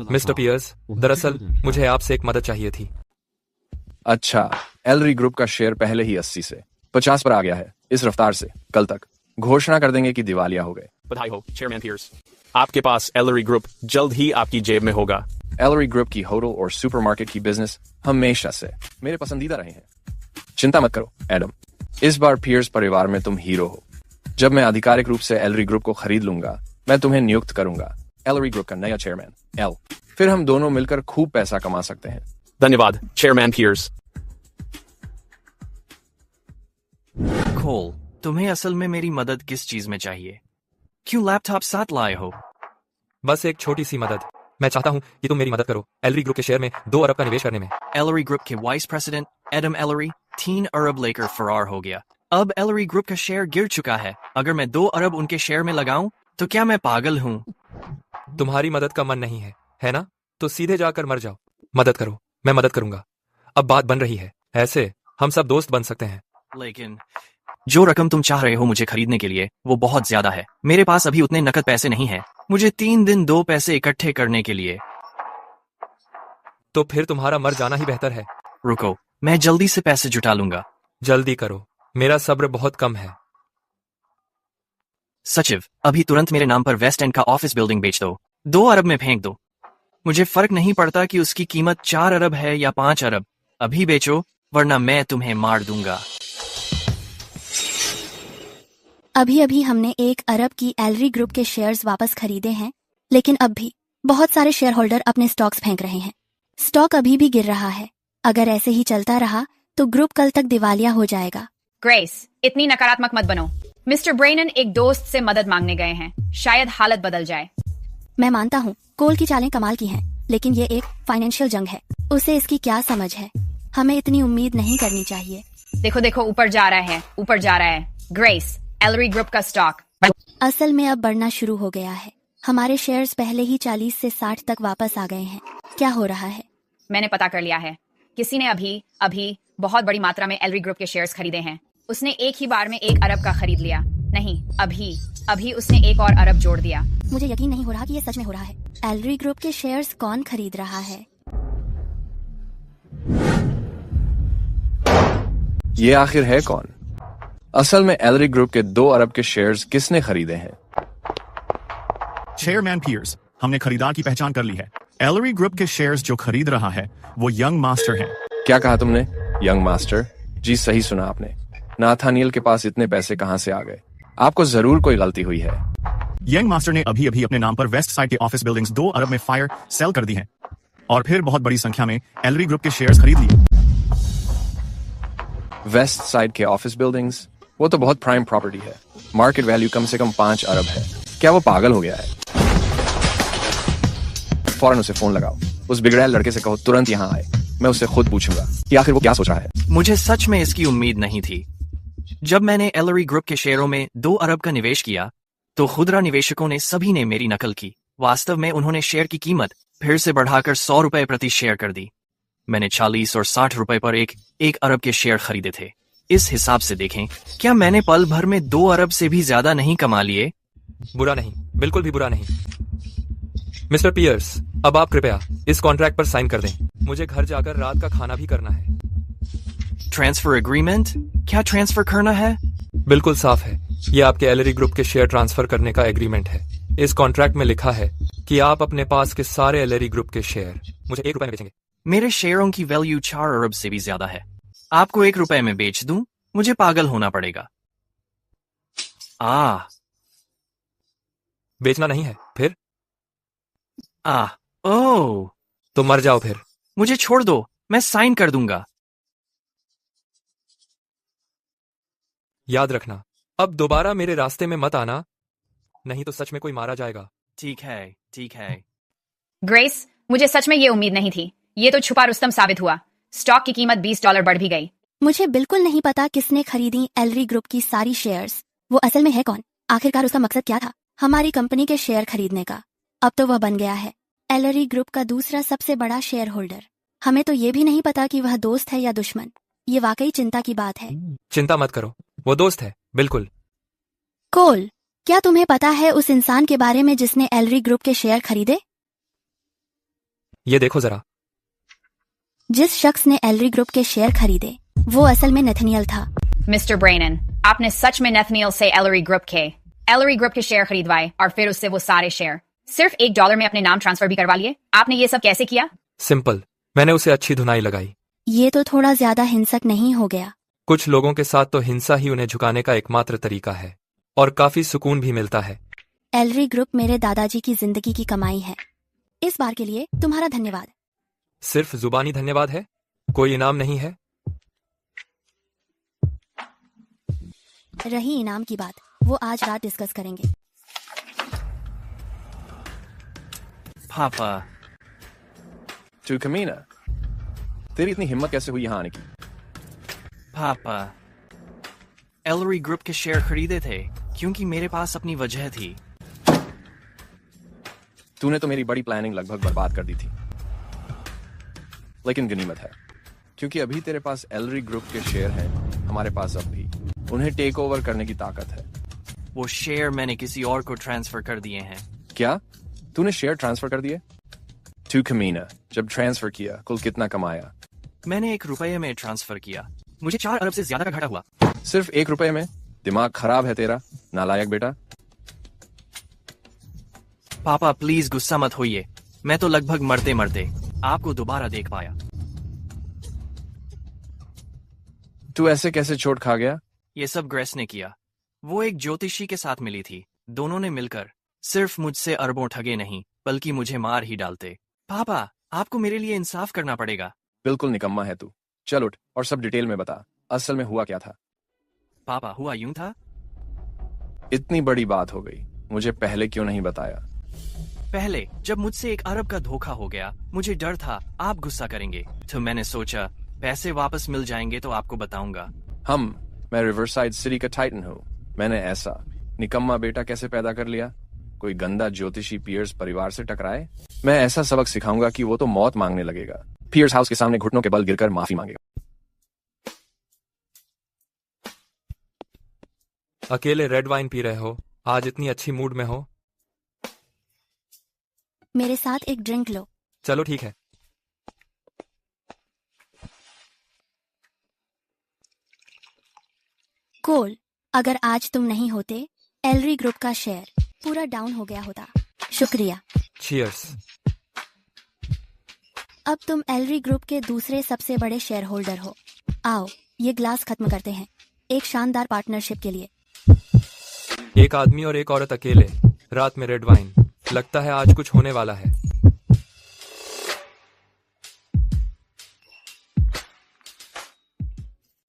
Speaker 1: मिस्टर पियर्स, दरअसल मुझे आपसे एक मदद चाहिए थी।
Speaker 21: अच्छा, एलरी ग्रुप का शेयर पहले ही 80 से 50 पर आ गया है। इस रफ्तार से कल तक घोषणा कर देंगे कि दिवालिया हो गए।
Speaker 16: बधाई हो चेयरमैन पियर्स, आपके पास एलरी ग्रुप जल्द ही आपकी जेब में होगा।
Speaker 21: एलरी ग्रुप की होटल और सुपरमार्केट की बिजनेस हमेशा से मेरे पसंदीदा रहे हैं। चिंता मत करो एडम, इस बार पियर्स परिवार में तुम हीरो हो। जब मैं आधिकारिक रूप से एलरी ग्रुप को खरीद लूंगा, मैं तुम्हें नियुक्त करूंगा एलरी ग्रुप का नया चेयरमैन। फिर हम दोनों मिलकर खूब पैसा कमा सकते हैं।
Speaker 16: धन्यवाद चेयरमैन पियर्स।
Speaker 10: कोल, तुम्हें असल में मेरी मदद किस चीज में चाहिए? क्यों लैपटॉप साथ लाए हो?
Speaker 1: बस एक छोटी सी मदद। मैं चाहता हूं कि तुम मेरी मदद करो एलरी ग्रुप के शेयर में 2 अरब का निवेश करने में।
Speaker 10: एलरी ग्रुप के वाइस प्रेसिडेंट एडम एलरी 3 अरब लेकर फरार हो गया। अब एलरी ग्रुप का शेयर गिर चुका है। अगर मैं 2 अरब उनके शेयर में लगाऊं तो क्या मैं पागल हूं?
Speaker 1: तुम्हारी मदद का मन नहीं है ना? तो सीधे जाकर मर जाओ। मदद करो, मैं मदद करूंगा। अब बात बन रही है, ऐसे हम सब दोस्त बन सकते हैं।
Speaker 10: लेकिन जो रकम तुम चाह रहे हो मुझे खरीदने के लिए वो बहुत ज्यादा है। मेरे पास अभी उतने नकद पैसे नहीं हैं। मुझे 3 दिन 2 पैसे इकट्ठे करने के लिए।
Speaker 1: तो फिर तुम्हारा मर जाना ही बेहतर है।
Speaker 10: रुको, मैं जल्दी से पैसे जुटा लूंगा।
Speaker 1: जल्दी करो, मेरा सब्र बहुत कम है।
Speaker 10: सचिव, अभी तुरंत मेरे नाम पर वेस्ट एंड का ऑफिस बिल्डिंग बेच दो। 2 अरब में फेंक दो। मुझे फर्क नहीं पड़ता कि उसकी कीमत 4 अरब है या 5 अरब। अभी बेचो वरना मैं तुम्हें मार दूंगा।
Speaker 11: अभी हमने 1 अरब की एलरी ग्रुप के शेयर्स वापस खरीदे हैं, लेकिन अब भी बहुत सारे शेयर होल्डर अपने स्टॉक्स फेंक रहे हैं। स्टॉक अभी भी गिर रहा है। अगर ऐसे ही चलता रहा तो ग्रुप कल तक दिवालिया हो जाएगा।
Speaker 9: ग्रेस, इतनी नकारात्मक मत बनो। मिस्टर ब्रेनन एक दोस्त से मदद मांगने गए हैं। शायद हालत बदल जाए।
Speaker 11: मैं मानता हूँ कोल की चालें कमाल की हैं, लेकिन ये एक फाइनेंशियल जंग है। उसे इसकी क्या समझ है? हमें इतनी उम्मीद नहीं करनी चाहिए।
Speaker 9: देखो देखो, ऊपर जा रहा है, ऊपर जा रहा है। ग्रेस, एलरी ग्रुप का स्टॉक
Speaker 11: असल में अब बढ़ना शुरू हो गया है। हमारे शेयर्स पहले ही 40 से 60 तक वापस आ गए हैं। क्या हो रहा है?
Speaker 9: मैंने पता कर लिया है। किसी ने अभी बहुत बड़ी मात्रा में एलरी ग्रुप के शेयर्स खरीदे हैं। उसने एक ही बार में 1 अरब का खरीद लिया। नहीं, अभी उसने 1 और अरब जोड़ दिया।
Speaker 11: मुझे यकीन नहीं हो रहा कि ये सच में हो रहा है। एलरी ग्रुप के शेयर्स कौन खरीद रहा है?
Speaker 21: ये आखिर है कौन? असल में एलरी ग्रुप के 2 अरब के शेयर्स किसने खरीदे हैं?
Speaker 3: चेयरमैन पियर्स, हमने खरीदार की पहचान कर ली है। एलरी ग्रुप के शेयर्स जो खरीद रहा है वो यंग मास्टर है।
Speaker 21: क्या कहा तुमने? Young master? जी सही सुना आपने। नाथानियल के पास इतने पैसे कहां से आ गए? आपको जरूर कोई गलती हुई है।
Speaker 3: यंग मास्टर ने अभी अपने नाम पर वेस्ट साइड के ऑफिस बिल्डिंग्स 2 अरब में फायर सेल कर दी हैं और फिर बहुत बड़ी संख्या में एलरी ग्रुप के शेयर्स खरीद लिए।
Speaker 21: वेस्ट साइड के ऑफिस बिल्डिंग्स? वो तो बहुत प्राइम प्रॉपर्टी है। मार्केट वैल्यू कम से कम 5 अरब है। क्या वो पागल हो गया है? फौरन उसे फोन लगाओ। उस बिगड़ैल लड़के से कहो तुरंत यहाँ आए। मैं उससे खुद पूछूंगा कि आखिर वो क्या सोच रहा है।
Speaker 10: मुझे सच में इसकी उम्मीद नहीं थी। जब मैंने एलरी ग्रुप के शेयरों में 2 अरब का निवेश किया तो खुदरा निवेशकों ने सभी ने मेरी नकल की। वास्तव में उन्होंने शेयर की कीमत फिर से बढ़ाकर 100 रुपए प्रति शेयर कर दी। मैंने 40 और 60 रुपए पर एक अरब के शेयर खरीदे थे। इस हिसाब से देखें, क्या मैंने पल भर में 2 अरब से भी ज्यादा नहीं कमा लिए?
Speaker 1: बुरा नहीं, बिल्कुल भी बुरा नहीं। मिस्टर पियर्स, अब आप कृपया इस कॉन्ट्रैक्ट पर साइन कर दें। मुझे घर जाकर रात का खाना भी करना है।
Speaker 10: Transfer agreement? क्या ट्रांसफर करना है?
Speaker 1: बिल्कुल साफ है। ये आपके एलरी ग्रुप के शेयर ट्रांसफर करने का एग्रीमेंट है। इस कॉन्ट्रैक्ट में लिखा है कि आप अपने पास के सारे एलरी ग्रुप के शेयर मुझे 1 रुपए में बेचेंगे।
Speaker 10: मेरे शेयरों की वैल्यू 4 अरब से भी ज्यादा है। आपको 1 रुपए में बेच दूं? मुझे पागल होना पड़ेगा।
Speaker 1: बेचना नहीं है फिर?
Speaker 10: ओह,
Speaker 1: तो मर जाओ फिर।
Speaker 10: मुझे छोड़ दो, मैं साइन कर दूंगा।
Speaker 1: याद रखना, अब दोबारा मेरे रास्ते में मत आना, नहीं तो सच में कोई मारा जाएगा।
Speaker 10: ठीक है।
Speaker 9: ग्रेस, मुझे सच में ये उम्मीद नहीं थी। ये तो छुपा रुस्तम साबित हुआ। स्टॉक की कीमत $20 बढ़ भी गई।
Speaker 11: मुझे बिल्कुल नहीं पता किसने खरीदी एलरी ग्रुप की सारी शेयर्स। वो असल में है कौन? आखिरकार उसका मकसद क्या था? हमारी कंपनी के शेयर खरीदने का। अब तो वह बन गया है एलरी ग्रुप का दूसरा सबसे बड़ा शेयर होल्डर। हमें तो ये भी नहीं पता कि वह दोस्त है या दुश्मन। ये वाकई चिंता की बात है।
Speaker 1: चिंता मत करो, वो दोस्त है, बिल्कुल।
Speaker 11: कोल, क्या तुम्हें पता है उस इंसान के बारे में जिसने एलरी ग्रुप के शेयर खरीदे?
Speaker 1: ये देखो जरा।
Speaker 11: जिस शख्स ने एलरी ग्रुप के शेयर खरीदे वो असल में नेथनियल था।
Speaker 9: मिस्टर ब्रेनन, आपने सच में नेथनियल से एलरी ग्रुप के शेयर खरीदवाए और फिर उससे वो सारे शेयर सिर्फ $1 में अपने नाम ट्रांसफर भी करवा लिए? आपने ये सब कैसे किया?
Speaker 1: सिंपल, मैंने उसे अच्छी धुनाई लगाई।
Speaker 11: ये तो थोड़ा ज्यादा हिंसक नहीं हो गया?
Speaker 1: कुछ लोगों के साथ तो हिंसा ही उन्हें झुकाने का एकमात्र तरीका है और काफी सुकून भी मिलता है।
Speaker 11: एलरी ग्रुप मेरे दादाजी की जिंदगी की कमाई है। इस बार के लिए तुम्हारा धन्यवाद।
Speaker 1: सिर्फ जुबानी धन्यवाद है? कोई इनाम नहीं है?
Speaker 11: रही इनाम की बात, वो आज रात डिस्कस करेंगे।
Speaker 10: पापा।
Speaker 21: तू कमीना, तेरी इतनी हिम्मत कैसे हुई यहाँ आने की?
Speaker 10: पापा, एलरी ग्रुप के शेयर खरीदे थे क्योंकि मेरे पास अपनी वजह थी।
Speaker 21: तूने तो मेरी बड़ी प्लानिंग लगभग बर्बाद कर दी थी, लेकिन गनीमत है क्योंकि अभी तेरे पास एलरी ग्रुप के शेयर हैं। हमारे पास अब भी उन्हें टेक ओवर करने की ताकत है।
Speaker 10: वो शेयर मैंने किसी और को ट्रांसफर कर दिए हैं।
Speaker 21: क्या तूने शेयर ट्रांसफर कर दिए? तू कमीना, जब ट्रांसफर किया कुल कितना कमाया?
Speaker 10: मैंने 1 रुपये में ट्रांसफर किया। मुझे 4 अरब से ज्यादा का घाटा हुआ।
Speaker 21: सिर्फ 1 रुपये में? दिमाग खराब है तेरा नालायक बेटा।
Speaker 10: पापा प्लीज गुस्सा मत होइए। मैं तो लगभग मरते मरते आपको दोबारा देख पाया।
Speaker 21: तू ऐसे कैसे चोट खा गया?
Speaker 10: ये सब ग्रेस ने किया। वो एक ज्योतिषी के साथ मिली थी। दोनों ने मिलकर सिर्फ मुझसे अरबों ठगे नहीं बल्कि मुझे मार ही डालते। पापा, आपको मेरे लिए इंसाफ करना पड़ेगा।
Speaker 21: बिल्कुल निकम्मा है तू। चल उठ और सब डिटेल में बता, असल में हुआ क्या था?
Speaker 10: पापा, हुआ यूं था।
Speaker 21: इतनी बड़ी बात हो गई, मुझे पहले क्यों नहीं बताया?
Speaker 10: पहले जब मुझसे 1 अरब का धोखा हो गया, मुझे डर था आप गुस्सा करेंगे, तो मैंने सोचा पैसे वापस मिल जाएंगे तो आपको बताऊंगा।
Speaker 21: मैं रिवरसाइड सिटी का टाइटन हूँ। मैंने ऐसा निकम्मा बेटा कैसे पैदा कर लिया? कोई गंदा ज्योतिषी पियर्स परिवार से टकराए? मैं ऐसा सबक सिखाऊंगा कि वो तो मौत मांगने लगेगा। पियर्स हाउस के सामने घुटनों के बल गिरकर माफी मांगेगा।
Speaker 1: अकेले रेड वाइन पी रहे हो? आज इतनी अच्छी मूड में हो?
Speaker 11: मेरे साथ एक ड्रिंक लो।
Speaker 1: चलो ठीक है।
Speaker 11: कोल, अगर आज तुम नहीं होते, एलरी ग्रुप का शेयर पूरा डाउन हो गया होता। शुक्रिया।
Speaker 1: चीयर्स।
Speaker 11: अब तुम एलरी ग्रुप के दूसरे सबसे बड़े शेयर होल्डर हो। आओ, ये ग्लास खत्म करते हैं, एक शानदार पार्टनरशिप के लिए।
Speaker 1: एक आदमी और एक औरत अकेले, रात में रेड वाइन। लगता है आज कुछ होने वाला है।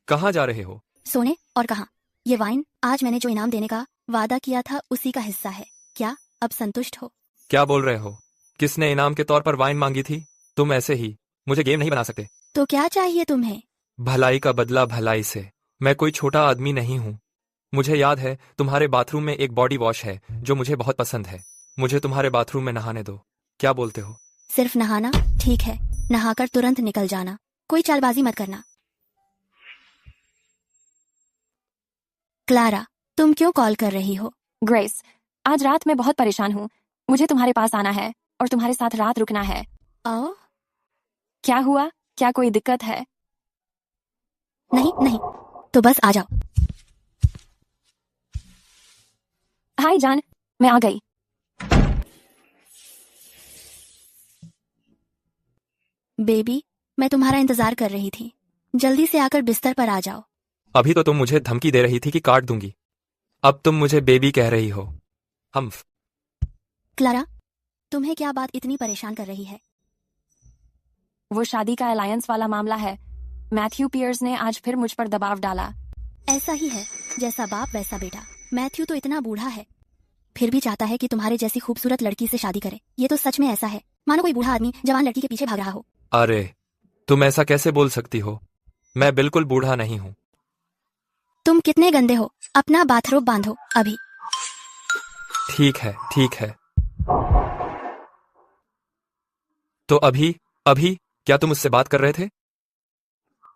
Speaker 1: कहाँ जा रहे हो?
Speaker 11: सोने और कहाँ? ये वाइन आज मैंने जो इनाम देने का वादा किया था उसी का हिस्सा है। क्या अब संतुष्ट हो?
Speaker 1: क्या बोल रहे हो? किसने इनाम के तौर पर वाइन मांगी थी? तुम ऐसे ही मुझे गेम नहीं बना सकते।
Speaker 11: तो क्या चाहिए तुम्हें?
Speaker 1: भलाई का बदला भलाई से। मैं कोई छोटा आदमी नहीं हूँ। मुझे याद है तुम्हारे बाथरूम में एक बॉडी वॉश है जो मुझे बहुत पसंद है। मुझे तुम्हारे बाथरूम में नहाने दो। क्या बोलते हो?
Speaker 11: सिर्फ नहाना? ठीक है, नहाकर तुरंत निकल जाना। कोई चालबाजी मत करना। क्लारा, तुम क्यों कॉल कर रही हो?
Speaker 2: ग्रेस, आज रात मैं बहुत परेशान हूँ। मुझे तुम्हारे पास आना है और तुम्हारे साथ रात रुकना है।
Speaker 11: ओह,
Speaker 2: क्या हुआ? क्या कोई दिक्कत है?
Speaker 11: नहीं नहीं, तो बस आ जाओ।
Speaker 2: हाय जान, मैं आ गई।
Speaker 11: बेबी, मैं तुम्हारा इंतजार कर रही थी। जल्दी से आकर बिस्तर पर आ जाओ।
Speaker 1: अभी तो तुम मुझे धमकी दे रही थी कि काट दूंगी। अब तुम मुझे बेबी कह रही हो। हम
Speaker 11: क्लारा, तुम्हें क्या बात इतनी परेशान कर रही है?
Speaker 2: वो शादी का अलायंस वाला मामला है। मैथ्यू पियर्स ने आज फिर मुझ पर दबाव डाला।
Speaker 11: ऐसा ही है, जैसा बाप वैसा बेटा। मैथ्यू तो इतना बूढ़ा है, फिर भी चाहता है कि तुम्हारे जैसी खूबसूरत लड़की से शादी करे। ये तो सच में ऐसा है, मानो कोई बूढ़ा आदमी जवान लड़की के पीछे भाग रहा हो।
Speaker 1: अरे, तुम ऐसा कैसे बोल सकती हो? मैं बिल्कुल बूढ़ा नहीं हूँ।
Speaker 11: तुम कितने गंदे हो। अपना बाथरोब बांधो अभी।
Speaker 1: ठीक है, ठीक है। तो अभी अभी क्या तुम मुझसे बात कर रहे थे?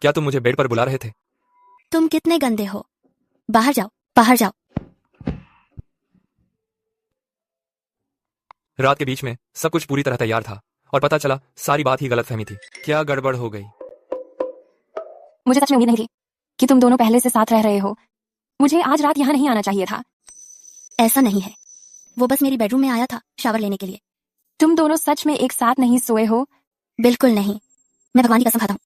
Speaker 1: क्या तुम मुझे बेड पर बुला रहे थे?
Speaker 11: तुम कितने गंदे हो। बाहर जाओ, बाहर जाओ।
Speaker 1: रात के बीच में सब कुछ पूरी तरह तैयार था और पता चला सारी बात ही गलतफहमी थी। क्या गड़बड़ हो गई?
Speaker 2: मुझे सच में उम्मीद नहीं थी कि तुम दोनों पहले से साथ रह रहे हो। मुझे आज रात यहाँ नहीं आना चाहिए था।
Speaker 11: ऐसा नहीं है, वो बस मेरी बेडरूम में आया था शावर लेने के लिए।
Speaker 2: तुम दोनों सच में एक साथ नहीं सोए हो?
Speaker 11: बिल्कुल नहीं, मैं भगवान की कसम खाता हूँ।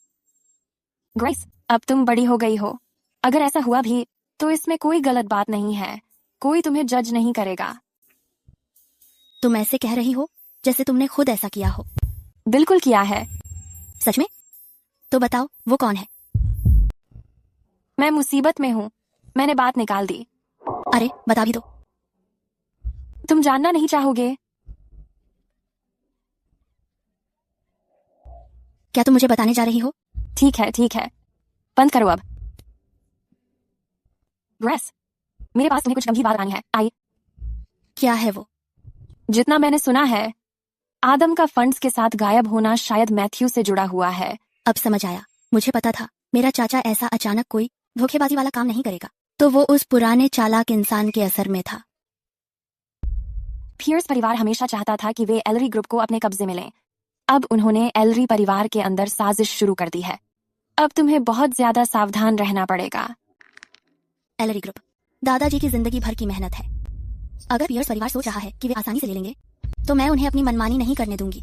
Speaker 2: ग्रेस, अब तुम बड़ी हो गई हो। अगर ऐसा हुआ भी तो इसमें कोई गलत बात नहीं है। कोई तुम्हें जज नहीं करेगा।
Speaker 11: तुम ऐसे कह रही हो जैसे तुमने खुद ऐसा किया हो।
Speaker 2: बिल्कुल किया है।
Speaker 11: सच में? तो बताओ वो कौन है?
Speaker 2: मैं मुसीबत में हूँ, मैंने बात निकाल दी।
Speaker 11: अरे बता भी दो।
Speaker 2: तुम जानना नहीं चाहोगे?
Speaker 11: क्या तुम मुझे बताने जा रही हो?
Speaker 2: ठीक है, ठीक है, बंद करो अब। ग्रेस, मेरे पास तुम्हें कुछ गंभीर बात आनी है। आई।
Speaker 11: क्या है वो?
Speaker 2: जितना मैंने सुना है, आदम का फंड्स के साथ गायब होना शायद मैथ्यू से जुड़ा हुआ है।
Speaker 11: अब समझ आया। मुझे पता था मेरा चाचा ऐसा अचानक कोई धोखेबाजी वाला काम नहीं करेगा। तो वो उस पुराने चालाक इंसान के असर में था।
Speaker 2: पियर्स परिवार हमेशा चाहता था कि वे एलरी ग्रुप को अपने कब्जे में लें। अब उन्होंने एलरी परिवार के अंदर साजिश शुरू कर दी है। अब तुम्हें बहुत ज्यादा सावधान रहना पड़ेगा।
Speaker 11: एलरी ग्रुप दादाजी की जिंदगी भर की मेहनत है। अगर पियर्स परिवार सोच रहा है कि वे आसानी से ले लेंगे, तो मैं उन्हें अपनी मनमानी नहीं करने दूंगी।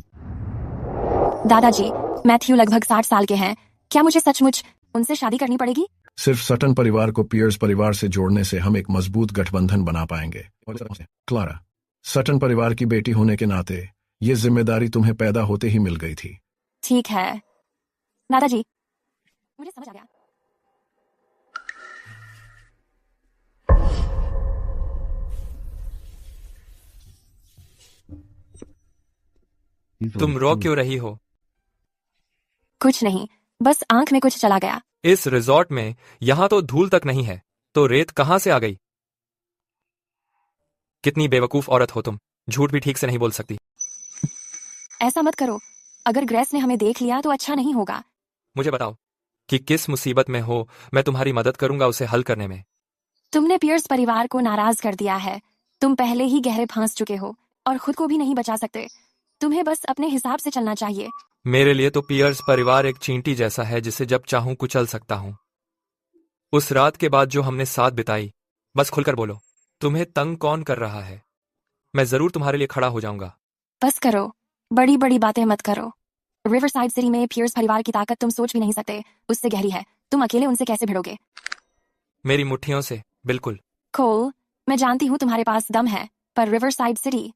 Speaker 2: दादाजी, मैथ्यू लगभग 60 साल के हैं। क्या मुझे सचमुच उनसे शादी करनी पड़ेगी?
Speaker 7: सिर्फ सटन परिवार को पियर्स परिवार से जोड़ने से हम एक मजबूत गठबंधन बना पाएंगे। क्लारा, सटन परिवार की बेटी होने के नाते ये जिम्मेदारी तुम्हें पैदा होते ही मिल गई थी।
Speaker 2: ठीक है दादाजी, मुझे समझ आ गया।
Speaker 1: तुम रो क्यों रही हो?
Speaker 2: कुछ नहीं, बस आंख में कुछ चला गया।
Speaker 1: इस रिजॉर्ट में यहां तो धूल तक नहीं है, तो रेत कहां से आ गई? कितनी बेवकूफ औरत हो तुम, झूठ भी ठीक से नहीं बोल सकती।
Speaker 2: ऐसा मत करो, अगर ग्रेस ने हमें देख लिया तो अच्छा नहीं होगा।
Speaker 1: मुझे बताओ कि किस मुसीबत में हो, मैं तुम्हारी मदद करूंगा उसे हल करने में।
Speaker 2: तुमने पियर्स परिवार को नाराज कर दिया है। तुम पहले ही गहरे फंस चुके हो और खुद को भी नहीं बचा सकते। तुम्हें बस अपने हिसाब से चलना चाहिए।
Speaker 1: मेरे लिए तो पियर्स परिवार एक चींटी जैसा है जिसे जब चाहूं कुचल सकता हूं। उस रात के बाद जो हमने साथ बिताई, बस खुलकर बोलो, तुम्हें तंग कौन कर रहा है? मैं जरूर तुम्हारे लिए खड़ा हो जाऊंगा।
Speaker 2: बस करो, बड़ी बड़ी बातें मत करो। रिवरसाइड सिटी में पियर्स परिवार की ताकत तुम सोच भी नहीं सकते, उससे गहरी है। तुम अकेले उनसे कैसे भिड़ोगे?
Speaker 1: मेरी मुट्ठियों से, बिल्कुल।
Speaker 2: कोल, मैं जानती हूँ तुम्हारे पास दम है, पर रिवरसाइड सिटी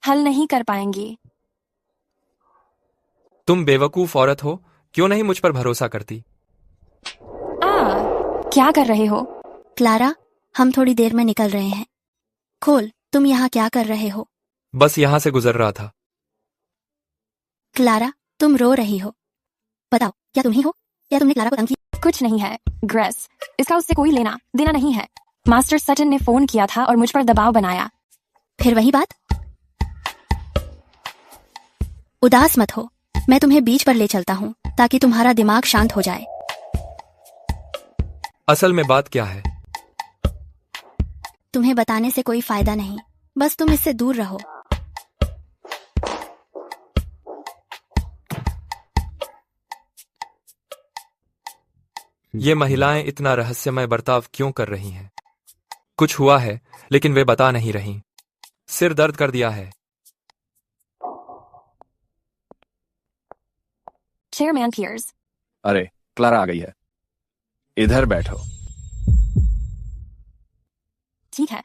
Speaker 2: हल नहीं कर पाएंगी।
Speaker 1: तुम बेवकूफ औरत हो, क्यों नहीं मुझ पर भरोसा करती?
Speaker 2: क्या कर रहे हो?
Speaker 11: क्लारा, हम थोड़ी देर में निकल रहे हैं। कोल, तुम यहाँ क्या कर रहे हो?
Speaker 1: बस यहां से गुजर रहा था।
Speaker 11: क्लारा, तुम रो रही हो। बताओ, क्या तुम ही हो या तुमने क्लारा को तंग किया?
Speaker 2: कुछ नहीं है ग्रेस, इसका उससे कोई लेना देना नहीं है। मास्टर सटन ने फोन किया था और मुझ पर दबाव बनाया।
Speaker 11: फिर वही बात। उदास मत हो, मैं तुम्हें बीच पर ले चलता हूँ ताकि तुम्हारा दिमाग शांत हो जाए।
Speaker 1: असल में बात क्या है?
Speaker 11: तुम्हें बताने से कोई फायदा नहीं, बस तुम इससे दूर रहो।
Speaker 1: ये महिलाएं इतना रहस्यमय बर्ताव क्यों कर रही हैं? कुछ हुआ है, लेकिन वे बता नहीं रही। सिर दर्द कर दिया है।
Speaker 2: Chairman Pierce.
Speaker 21: अरे, क्लारा आ गई है। इधर बैठो।
Speaker 2: ठीक है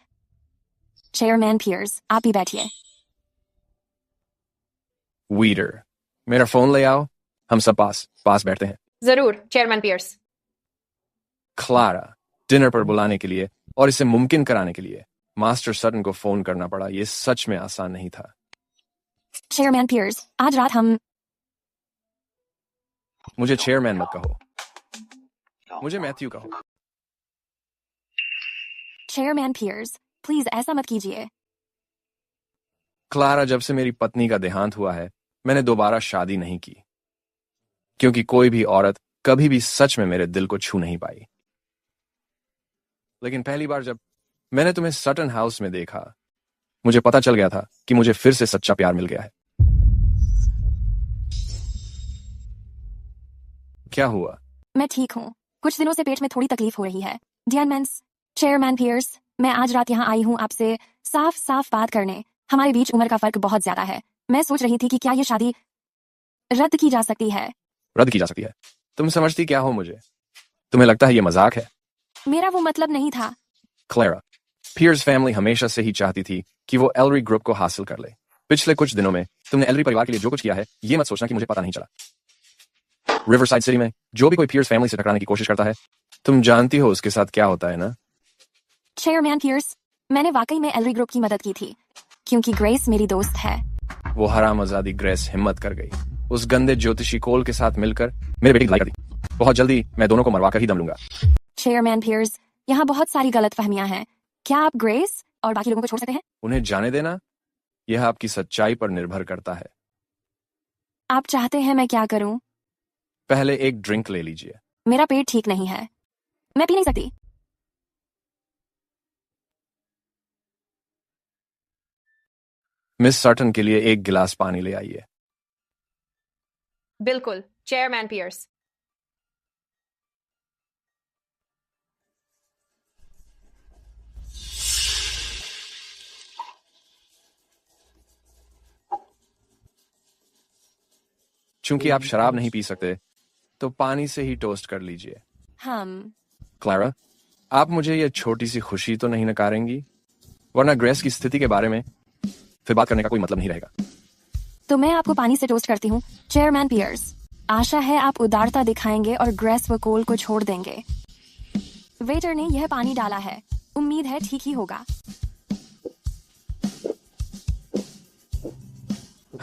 Speaker 2: चेयरमैन पियर्स, आप ही बैठिए।
Speaker 21: वीडर, मेरा फोन ले आओ, हम सब पास बैठते हैं।
Speaker 4: जरूर चेयरमैन पियर्स।
Speaker 21: क्लारा, डिनर पर बुलाने के लिए और इसे मुमकिन कराने के लिए मास्टर सटन को फोन करना पड़ा। ये सच में आसान नहीं था।
Speaker 2: चेयरमैन पियर्स, आज रात हम।
Speaker 21: मुझे चेयरमैन मत कहो, मुझे मैथ्यू कहो।
Speaker 2: चेयरमैन पियर्स, प्लीज ऐसा मत कीजिए।
Speaker 21: क्लारा, जब से मेरी पत्नी का देहांत हुआ है, मैंने दोबारा शादी नहीं की, क्योंकि कोई भी औरत कभी भी सच में मेरे दिल को छू नहीं पाई। लेकिन पहली बार जब मैंने तुम्हें सटन हाउस में देखा, मुझे पता चल गया था कि मुझे फिर से सच्चा प्यार मिल गया है। क्या हुआ?
Speaker 2: मैं ठीक हूँ, कुछ दिनों से पेट में थोड़ी तकलीफ हो रही है। चेयरमैन पियर्स, मैं आज रात यहाँ आई हूँ आपसे साफ साफ बात करने। हमारे बीच उम्र का फर्क बहुत ज्यादा है। मैं सोच रही थी कि क्या ये शादी रद्द की जा सकती है?
Speaker 21: रद्द की जा सकती है? तुम समझती क्या हो मुझे? तुम्हें लगता है ये मजाक है?
Speaker 2: मेरा वो मतलब नहीं था।
Speaker 21: क्लारा, पियर्स फैमिली हमेशा से ही चाहती थी कि वो एलरी ग्रुप को हासिल कर ले। पिछले कुछ दिनों में तुमने एलरी परिवार के लिए जो कुछ किया है, ये मत सोचना कि मुझे पता नहीं चला। रिवरसाइड सिटी में जो भी कोई पियर्स फैमिली से टकराने की कोशिश करता है, तुम जानती हो उसके साथ क्या होता है ना?
Speaker 2: चेयरमैन पियर्स, मैंने वाकई में एलरी ग्रुप की मदद की थी, क्योंकि ग्रेस मेरी दोस्त है।
Speaker 21: वो हरामजादी ग्रेस हिम्मत कर गई, उस गंदे ज्योतिषी कोल के साथ मिलकर मेरे बेटे की लड़ाई कर दी। बहुत जल्दी मैं दोनों को मरवा कर ही दम लूंगा।
Speaker 2: चेयरमैन पियर्स, यहाँ बहुत सारी गलतफहमियां हैं। क्या आप ग्रेस और बाकी लोगों को छोड़ सकते हैं?
Speaker 21: उन्हें जाने देना, यह आपकी सच्चाई पर निर्भर करता है।
Speaker 2: आप चाहते हैं मैं क्या करूं?
Speaker 21: पहले एक ड्रिंक ले लीजिए।
Speaker 2: मेरा पेट ठीक नहीं है, मैं पी नहीं सकती।
Speaker 21: मिस सटन के लिए एक गिलास पानी ले आइए।
Speaker 4: बिल्कुल चेयरमैन पियर्स।
Speaker 21: चूंकि आप शराब नहीं पी सकते, तो पानी से ही टोस्ट कर लीजिए। क्लारा, आप मुझे यह छोटी सी खुशी तो नहीं नकारेंगी? वरना ग्रेस की स्थिति के बारे में फिर बात करने का कोई मतलब नहीं रहेगा।
Speaker 2: तो मैं आपको पानी से टोस्ट करती हूँ चेयरमैन पियर्स। आशा है आप उदारता दिखाएंगे और ग्रेस व कोल को छोड़ देंगे। वेटर ने यह पानी डाला है, उम्मीद है ठीक ही होगा।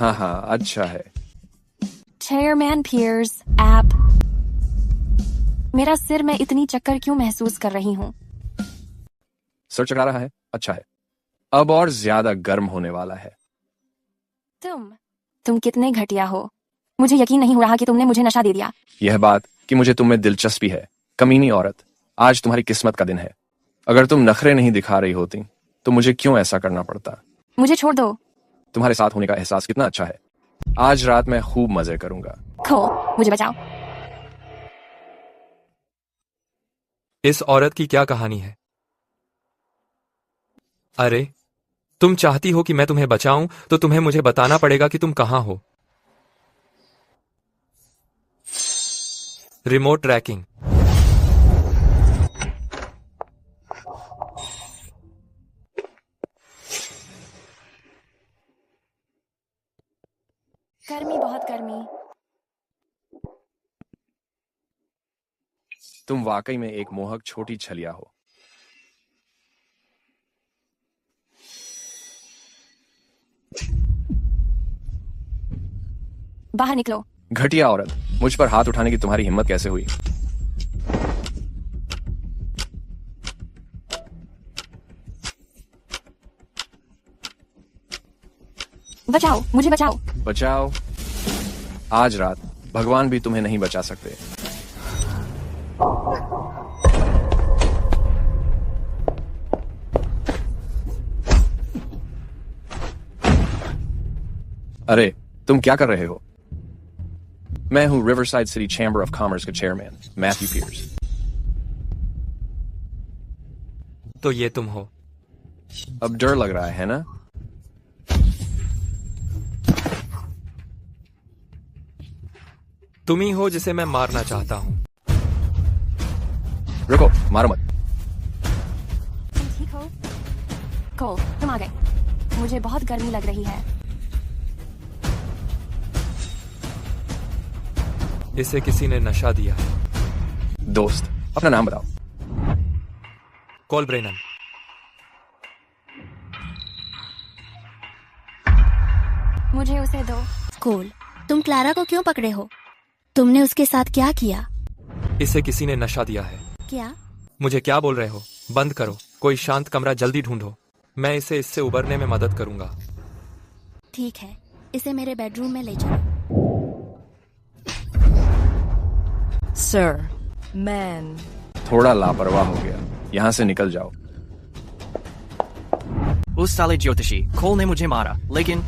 Speaker 21: हाँ हाँ, अच्छा है।
Speaker 2: Chairman Pierce app. मेरा सिर में इतनी चक्कर क्यों महसूस कर रही हूँ?
Speaker 21: सर चकरा रहा है? अच्छा है। अब और ज्यादा गर्म होने वाला है।
Speaker 2: तुम कितने घटिया हो। मुझे यकीन नहीं हो रहा कि तुमने मुझे नशा दे दिया।
Speaker 21: यह बात कि मुझे तुम में दिलचस्पी है, कमीनी औरत। आज तुम्हारी किस्मत का दिन है। अगर तुम नखरे नहीं दिखा रही होती तो मुझे क्यों ऐसा करना पड़ता?
Speaker 2: मुझे छोड़ दो।
Speaker 21: तुम्हारे साथ होने का एहसास कितना अच्छा है। आज रात मैं खूब मजे करूंगा।
Speaker 2: मुझे बचाओ।
Speaker 1: इस औरत की क्या कहानी है? अरे, तुम चाहती हो कि मैं तुम्हें बचाऊं तो तुम्हें मुझे बताना पड़ेगा कि तुम कहां हो। Remote tracking.
Speaker 2: गर्मी, बहुत गर्मी।
Speaker 21: तुम वाकई में एक मोहक छोटी छलिया हो।
Speaker 2: बाहर निकलो।
Speaker 21: घटिया औरत, मुझ पर हाथ उठाने की तुम्हारी हिम्मत कैसे हुई?
Speaker 2: बचाओ, मुझे बचाओ।
Speaker 21: बचाओ? आज रात भगवान भी तुम्हें नहीं बचा सकते। अरे, तुम क्या कर रहे हो? मैं हूं riverside city chamber of commerce का चेयरमैन, मैथ्यू पियर्स।
Speaker 1: तो ये तुम हो।
Speaker 21: अब डर लग रहा है ना?
Speaker 1: तुम ही हो जिसे मैं मारना चाहता हूं।
Speaker 21: रुको, मारो मत।
Speaker 2: तुम ठीक हो? तुम आ गए। मुझे बहुत गर्मी लग रही है।
Speaker 1: इसे किसी ने नशा दिया है।
Speaker 21: दोस्त, अपना नाम बताओ।
Speaker 1: Call Brennan.
Speaker 2: मुझे उसे दो।
Speaker 11: कोल, तुम क्लारा को क्यों पकड़े हो? तुमने उसके साथ क्या किया?
Speaker 1: इसे किसी ने नशा दिया है।
Speaker 11: क्या?
Speaker 1: मुझे क्या बोल रहे हो? बंद करो। कोई शांत कमरा जल्दी ढूंढो। मैं इसे इससे उबरने में मदद करूंगा।
Speaker 11: ठीक है, इसे मेरे बेडरूम में ले चलो।
Speaker 5: Sir, man.
Speaker 21: थोड़ा लापरवाह हो गया। यहाँ से निकल जाओ।
Speaker 10: उस साले ज्योतिषी कोल ने मुझे मारा, लेकिन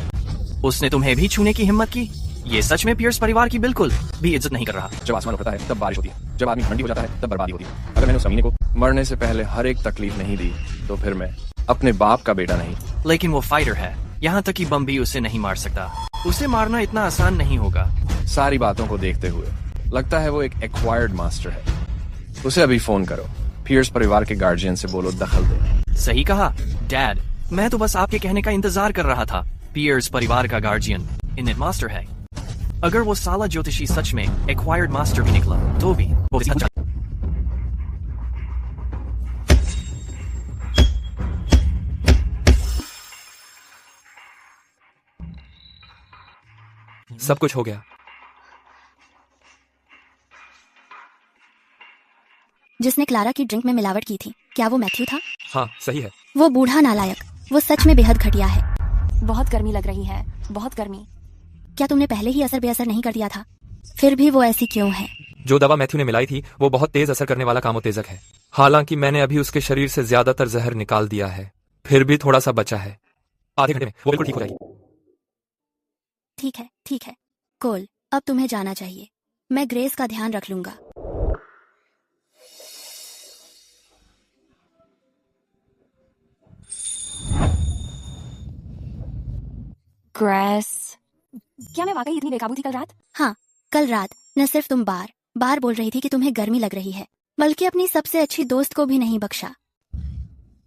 Speaker 10: उसने तुम्हें भी छूने की हिम्मत की। ये सच में पियर्स परिवार की बिल्कुल भी इज्जत नहीं कर रहा।
Speaker 21: जब आसमान उठता है तब बारिश होती है। जब आदमी ठंडी हो जाता है तब बर्बादी होती है। अगर मैंने उस अमीने को मरने से पहले हर एक तकलीफ नहीं दी तो फिर मैं अपने बाप का बेटा नहीं।
Speaker 10: लेकिन वो फाइटर है। यहाँ तक कि बम भी उसे नहीं मार सकता। उसे मारना इतना आसान नहीं होगा।
Speaker 21: सारी बातों को देखते हुए लगता है वो एक एक्वायर्ड मास्टर है। उसे अभी फोन करो। पियर्स परिवार के गार्जियन से बोलो दखल दे।
Speaker 10: सही कहा डैड। मैं तो बस आपके कहने का इंतजार कर रहा था। पियर्स परिवार का गार्जियन इनेट मास्टर है। अगर वो साला ज्योतिषी सच में एक्वायर्ड मास्टर भी निकला तो भी वो
Speaker 1: सब कुछ हो गया।
Speaker 11: जिसने क्लारा की ड्रिंक में मिलावट की थी, क्या वो मैथ्यू था?
Speaker 1: हाँ, सही है।
Speaker 11: वो बूढ़ा नालायक, वो सच में बेहद घटिया है।
Speaker 2: बहुत गर्मी लग रही है, बहुत गर्मी।
Speaker 11: क्या तुमने पहले ही असर बेअसर नहीं कर दिया था? फिर भी वो ऐसी क्यों है?
Speaker 1: जो दवा मैथ्यू ने मिलाई थी वो बहुत तेज असर करने वाला कामोतेजक है। हालांकि मैंने अभी उसके शरीर से ज्यादातर जहर निकाल दिया है, फिर भी थोड़ा सा बचा है। आधे घंटे में वो बिल्कुल ठीक हो जाएगी।
Speaker 11: ठीक है, ठीक है। कोल, अब तुम्हें जाना चाहिए। मैं ग्रेस का ध्यान रख लूंगा।
Speaker 2: ग्रेस, क्या मैं वाकई इतनी बेकाबू थी कल रात?
Speaker 11: हाँ, कल रात न सिर्फ तुम बार बोल रही थी कि तुम्हें गर्मी लग रही है, बल्कि अपनी सबसे अच्छी दोस्त को भी नहीं बख्शा।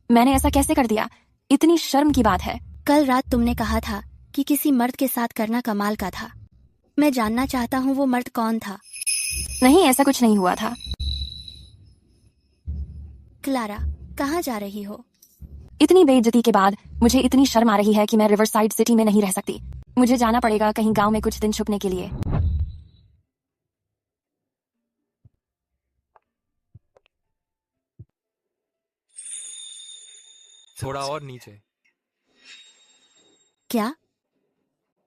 Speaker 2: मैंने ऐसा कैसे कर दिया? इतनी शर्म की बात है।
Speaker 11: कल रात तुमने कहा था कि किसी मर्द के साथ करना कमाल का था। मैं जानना चाहता हूँ वो मर्द कौन था?
Speaker 2: नहीं, ऐसा कुछ नहीं हुआ था।
Speaker 11: क्लारा, कहाँ जा रही हो?
Speaker 2: इतनी बेइज्जती के बाद मुझे इतनी शर्म आ रही है कि मैं रिवरसाइड सिटी में नहीं रह सकती। मुझे जाना पड़ेगा कहीं गांव में कुछ दिन छुपने के लिए।
Speaker 1: थोड़ा और नीचे।
Speaker 11: क्या?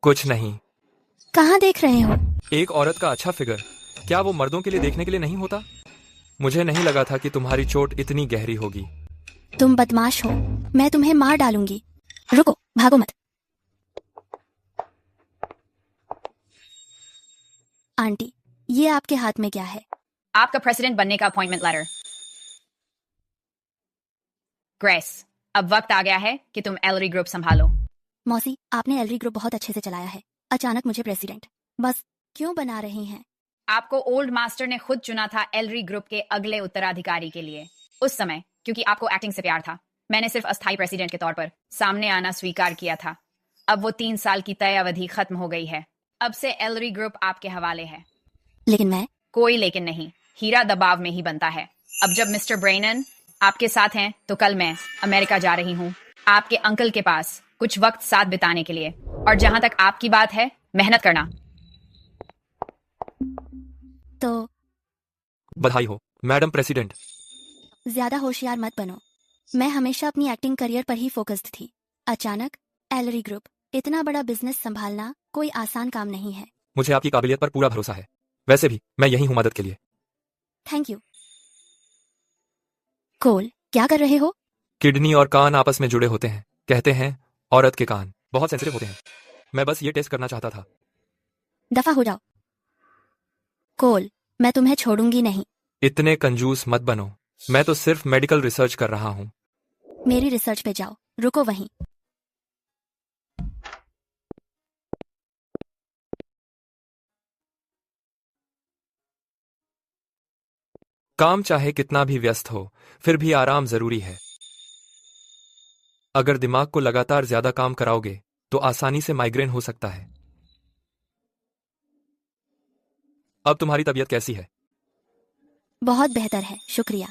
Speaker 1: कुछ नहीं।
Speaker 11: कहाँ देख रहे हो?
Speaker 1: एक औरत का अच्छा फिगर, क्या वो मर्दों के लिए देखने के लिए नहीं होता? मुझे नहीं लगा था कि तुम्हारी चोट इतनी गहरी होगी।
Speaker 11: तुम बदमाश हो, मैं तुम्हें मार डालूंगी। रुको, भागो मत। आंटी, ये आपके हाथ में क्या है?
Speaker 9: आपका प्रेसिडेंट बनने का अपॉइंटमेंट लेटर। ग्रेस, अब वक्त आ गया है कि तुम एलरी ग्रुप संभालो।
Speaker 11: मौसी, आपने एलरी ग्रुप बहुत अच्छे से चलाया है, अचानक मुझे प्रेसिडेंट बस क्यों बना रही हैं?
Speaker 9: आपको ओल्ड मास्टर ने खुद चुना था एलरी ग्रुप के अगले उत्तराधिकारी के लिए। उस समय क्योंकि आपको एक्टिंग से प्यार था, मैंने सिर्फ अस्थायी प्रेसिडेंट के तौर पर सामने आना स्वीकार किया था। अब वो 3 साल की तय अवधि खत्म हो गई है। अब से एलरी ग्रुप आपके हवाले है।
Speaker 11: लेकिन मैं?
Speaker 9: कोई लेकिन नहीं, हीरा दबाव में ही बनता है। अब जब मिस्टर ब्रेनन आपके साथ हैं तो कल मैं अमेरिका जा रही हूँ आपके अंकल के पास कुछ वक्त साथ बिताने के लिए। और जहां तक आपकी बात है, मेहनत करना।
Speaker 11: तो
Speaker 1: बधाई हो मैडम प्रेसिडेंट।
Speaker 11: ज्यादा होशियार मत बनो। मैं हमेशा अपनी एक्टिंग करियर पर ही फोकस्ड थी। अचानक एलरी ग्रुप, इतना बड़ा बिजनेस संभालना कोई आसान काम नहीं है।
Speaker 1: मुझे आपकी काबिलियत पर पूरा भरोसा है। वैसे भी मैं यही हूँ मदद के लिए।
Speaker 11: Thank you. कोल, क्या कर रहे हो?
Speaker 1: किडनी और कान आपस में जुड़े होते हैं। कहते हैं औरत के कान बहुत सेंसिटिव होते हैं। मैं बस ये टेस्ट करना चाहता था।
Speaker 11: दफा हो जाओ। कोल, मैं तुम्हें छोड़ूंगी नहीं।
Speaker 1: इतने कंजूस मत बनो। मैं तो सिर्फ मेडिकल रिसर्च कर रहा हूँ।
Speaker 11: मेरी रिसर्च पे जाओ, रुको वहीं।
Speaker 1: काम चाहे कितना भी व्यस्त हो, फिर भी आराम जरूरी है। अगर दिमाग को लगातार ज्यादा काम कराओगे तो आसानी से माइग्रेन हो सकता है। अब तुम्हारी तबीयत कैसी है?
Speaker 11: बहुत बेहतर है, शुक्रिया।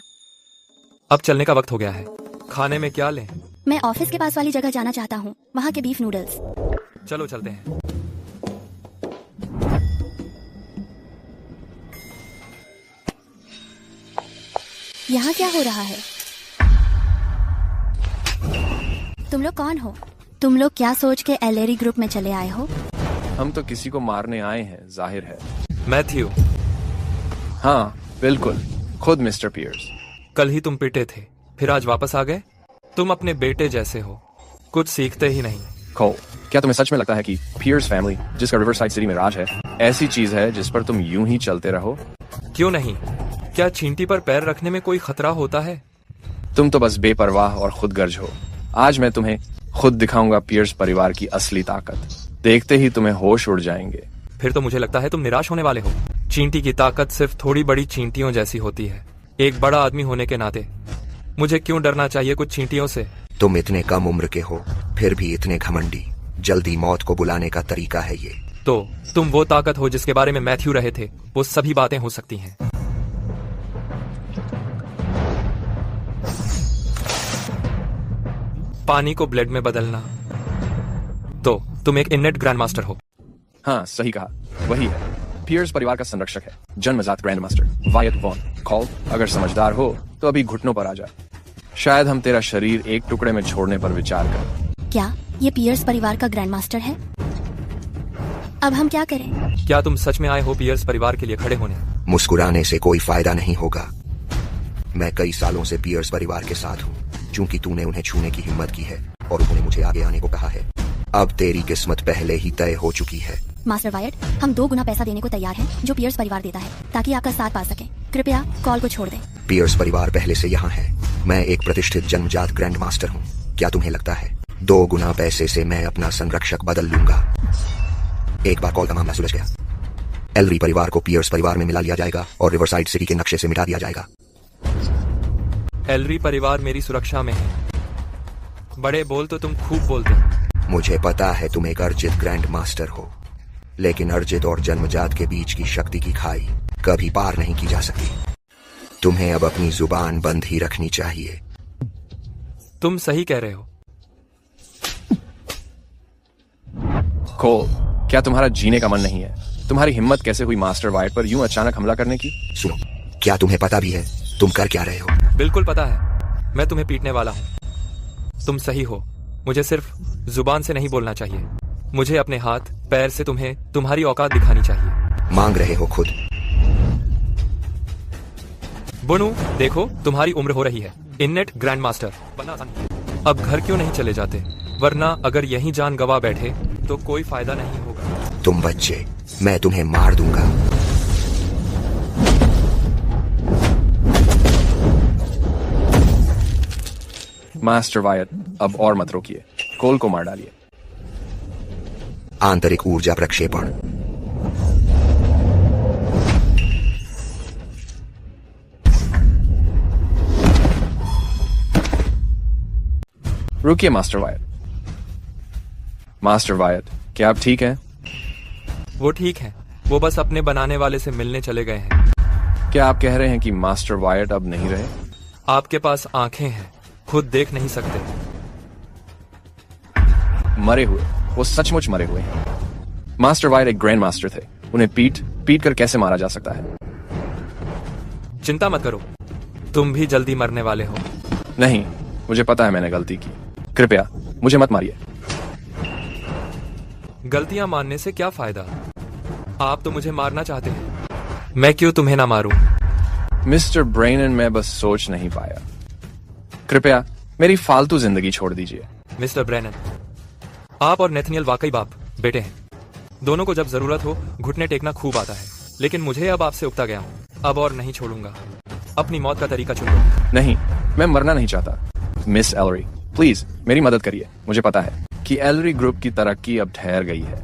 Speaker 1: अब चलने का वक्त हो गया है। खाने में क्या लें?
Speaker 11: मैं ऑफिस के पास वाली जगह जाना चाहता हूँ, वहाँ के बीफ नूडल्स।
Speaker 1: चलो चलते हैं।
Speaker 11: यहाँ क्या हो रहा है? तुम लोग कौन हो? तुम लोग क्या सोच के एलरी ग्रुप में चले आए हो?
Speaker 21: हम तो किसी को मारने आए हैं, जाहिर है।
Speaker 1: मैथ्यू।
Speaker 21: हाँ बिल्कुल, खुद मिस्टर पियर्स।
Speaker 1: कल ही तुम पिटे थे, फिर आज वापस आ गए। तुम अपने बेटे जैसे हो, कुछ सीखते ही नहीं।
Speaker 21: कोल, क्या तुम्हें सच में लगता है कि पियर्स फैमिली, जिसका रिवरसाइड सिटी में राज है, ऐसी चीज है जिस पर तुम यूं ही चलते रहो?
Speaker 1: क्यों नहीं? क्या चींटी पर पैर रखने में कोई खतरा होता है?
Speaker 21: तुम तो बस बेपरवाह और खुदगर्ज हो। आज मैं तुम्हें खुद दिखाऊंगा पियर्स परिवार की असली ताकत। देखते ही तुम्हें होश उड़ जाएंगे।
Speaker 1: फिर तो मुझे लगता है तुम निराश होने वाले हो। चींटी की ताकत सिर्फ थोड़ी बड़ी चींटियों जैसी होती है। एक बड़ा आदमी होने के नाते मुझे क्यों डरना चाहिए कुछ चींटियों से?
Speaker 12: तुम इतने कम उम्र के हो, फिर भी इतने घमंडी। जल्दी मौत को बुलाने का तरीका है ये।
Speaker 1: तो तुम वो ताकत हो जिसके बारे में मैथ्यू रहे थे। वो सभी बातें हो सकती हैं। पानी को ब्लड में बदलना। तो तुम एक इनेट ग्रैंड मास्टर हो।
Speaker 21: हाँ सही कहा, वही है। पियर्स परिवार का संरक्षक है, जन्मजात ग्रैंड मास्टर वायट वॉन। कॉल, अगर समझदार हो तो अभी घुटनों पर आ जा। शायद हम तेरा शरीर एक टुकड़े में छोड़ने पर विचार करें।
Speaker 11: क्या ये पियर्स परिवार का ग्रैंड मास्टर है? अब हम क्या करें?
Speaker 1: क्या तुम सच में आए हो पियर्स परिवार के लिए खड़े होने?
Speaker 12: मुस्कुराने से कोई फायदा नहीं होगा। मैं कई सालों से पियर्स परिवार के साथ हूँ। चूंकि तूने उन्हें छूने की हिम्मत की है और उन्होंने मुझे आगे आने को कहा है, अब तेरी किस्मत पहले ही तय हो चुकी है।
Speaker 11: मास्टर वायट, हम 2 गुना पैसा देने को तैयार हैं जो पियर्स परिवार देता है, ताकि आपका साथ पा सकें। कृपया कॉल को छोड़ दें।
Speaker 12: पियर्स परिवार पहले से यहाँ है। मैं एक प्रतिष्ठित जन्मजात ग्रैंड मास्टर हूँ। क्या तुम्हें लगता है 2 गुना पैसे से मैं अपना संरक्षक बदल लूंगा? एक बार कॉल का मामला सुलझ गया, एलरी परिवार को पियर्स परिवार में मिला लिया जाएगा और रिवरसाइड सिटी के नक्शे से मिटा दिया जाएगा।
Speaker 1: एलरी परिवार मेरी सुरक्षा में है। बड़े बोल तो तुम खूब बोलते हो।
Speaker 12: मुझे पता है तुम एक अर्जित ग्रैंड मास्टर हो, लेकिन अर्जित और जन्मजात के बीच की शक्ति की खाई कभी पार नहीं की जा सकती। तुम्हें अब अपनी जुबान बंद ही रखनी चाहिए।
Speaker 1: तुम सही कह रहे हो।
Speaker 21: कोल, क्या तुम्हारा जीने का मन नहीं है? तुम्हारी हिम्मत कैसे हुई मास्टर वाइट पर यूं अचानक हमला करने की?
Speaker 12: सुनो, क्या तुम्हें पता भी है तुम कर क्या रहे हो?
Speaker 1: बिल्कुल पता है, मैं तुम्हें पीटने वाला हूँ। तुम सही हो, मुझे सिर्फ जुबान से नहीं बोलना चाहिए, मुझे अपने हाथ पैर से तुम्हें तुम्हारी औकात दिखानी चाहिए।
Speaker 12: मांग रहे हो खुद।
Speaker 1: बुनू, देखो तुम्हारी उम्र हो रही है, इननेट ग्रैंड मास्टर बनना आसान है। अब घर क्यों नहीं चले जाते? वरना अगर यहीं जान गवा बैठे तो कोई फायदा नहीं होगा।
Speaker 12: तुम बच्चे, मैं तुम्हें मार दूंगा।
Speaker 21: मास्टर वायट, अब और मत रोकिए, कोल को मार डालिए।
Speaker 12: आंतरिक ऊर्जा प्रक्षेपण।
Speaker 21: रुकिए मास्टर वायट। मास्टर वायट, क्या आप ठीक हैं?
Speaker 1: वो ठीक है, वो बस अपने बनाने वाले से मिलने चले गए हैं।
Speaker 21: क्या आप कह रहे हैं कि मास्टर वायट अब नहीं रहे?
Speaker 1: आपके पास आंखें हैं, खुद देख नहीं सकते।
Speaker 21: मरे हुए, वो सचमुच मरे हुए हैं। मास्टर वाइट एक ग्रैंड मास्टर थे, उन्हें पीट कर कैसे मारा जा सकता है?
Speaker 1: चिंता मत करो, तुम भी जल्दी मरने वाले हो।
Speaker 21: नहीं, मुझे पता है मैंने गलती की, कृपया मुझे मत मारिए।
Speaker 1: गलतियां मानने से क्या फायदा? आप तो मुझे मारना चाहते हैं, मैं क्यों तुम्हें ना मारूं?
Speaker 21: मिस्टर ब्रेनन, मैं बस सोच नहीं पाया, कृपया मेरी फालतू जिंदगी छोड़ दीजिए।
Speaker 1: मिस्टर ब्रेनन, आप और नेथनियल वाकई बाप बेटे हैं। दोनों को जब जरूरत हो घुटने टेकना खूब आता है, लेकिन मुझे अब आपसे उकता गया हूं, अब और नहीं छोड़ूंगा। अपनी मौत का तरीका चुन लो।
Speaker 21: नहीं, मैं मरना नहीं चाहता। मिस एलरी, प्लीज मेरी मदद करिए। मुझे पता है कि एलरी ग्रुप की तरक्की अब ठहर गई है।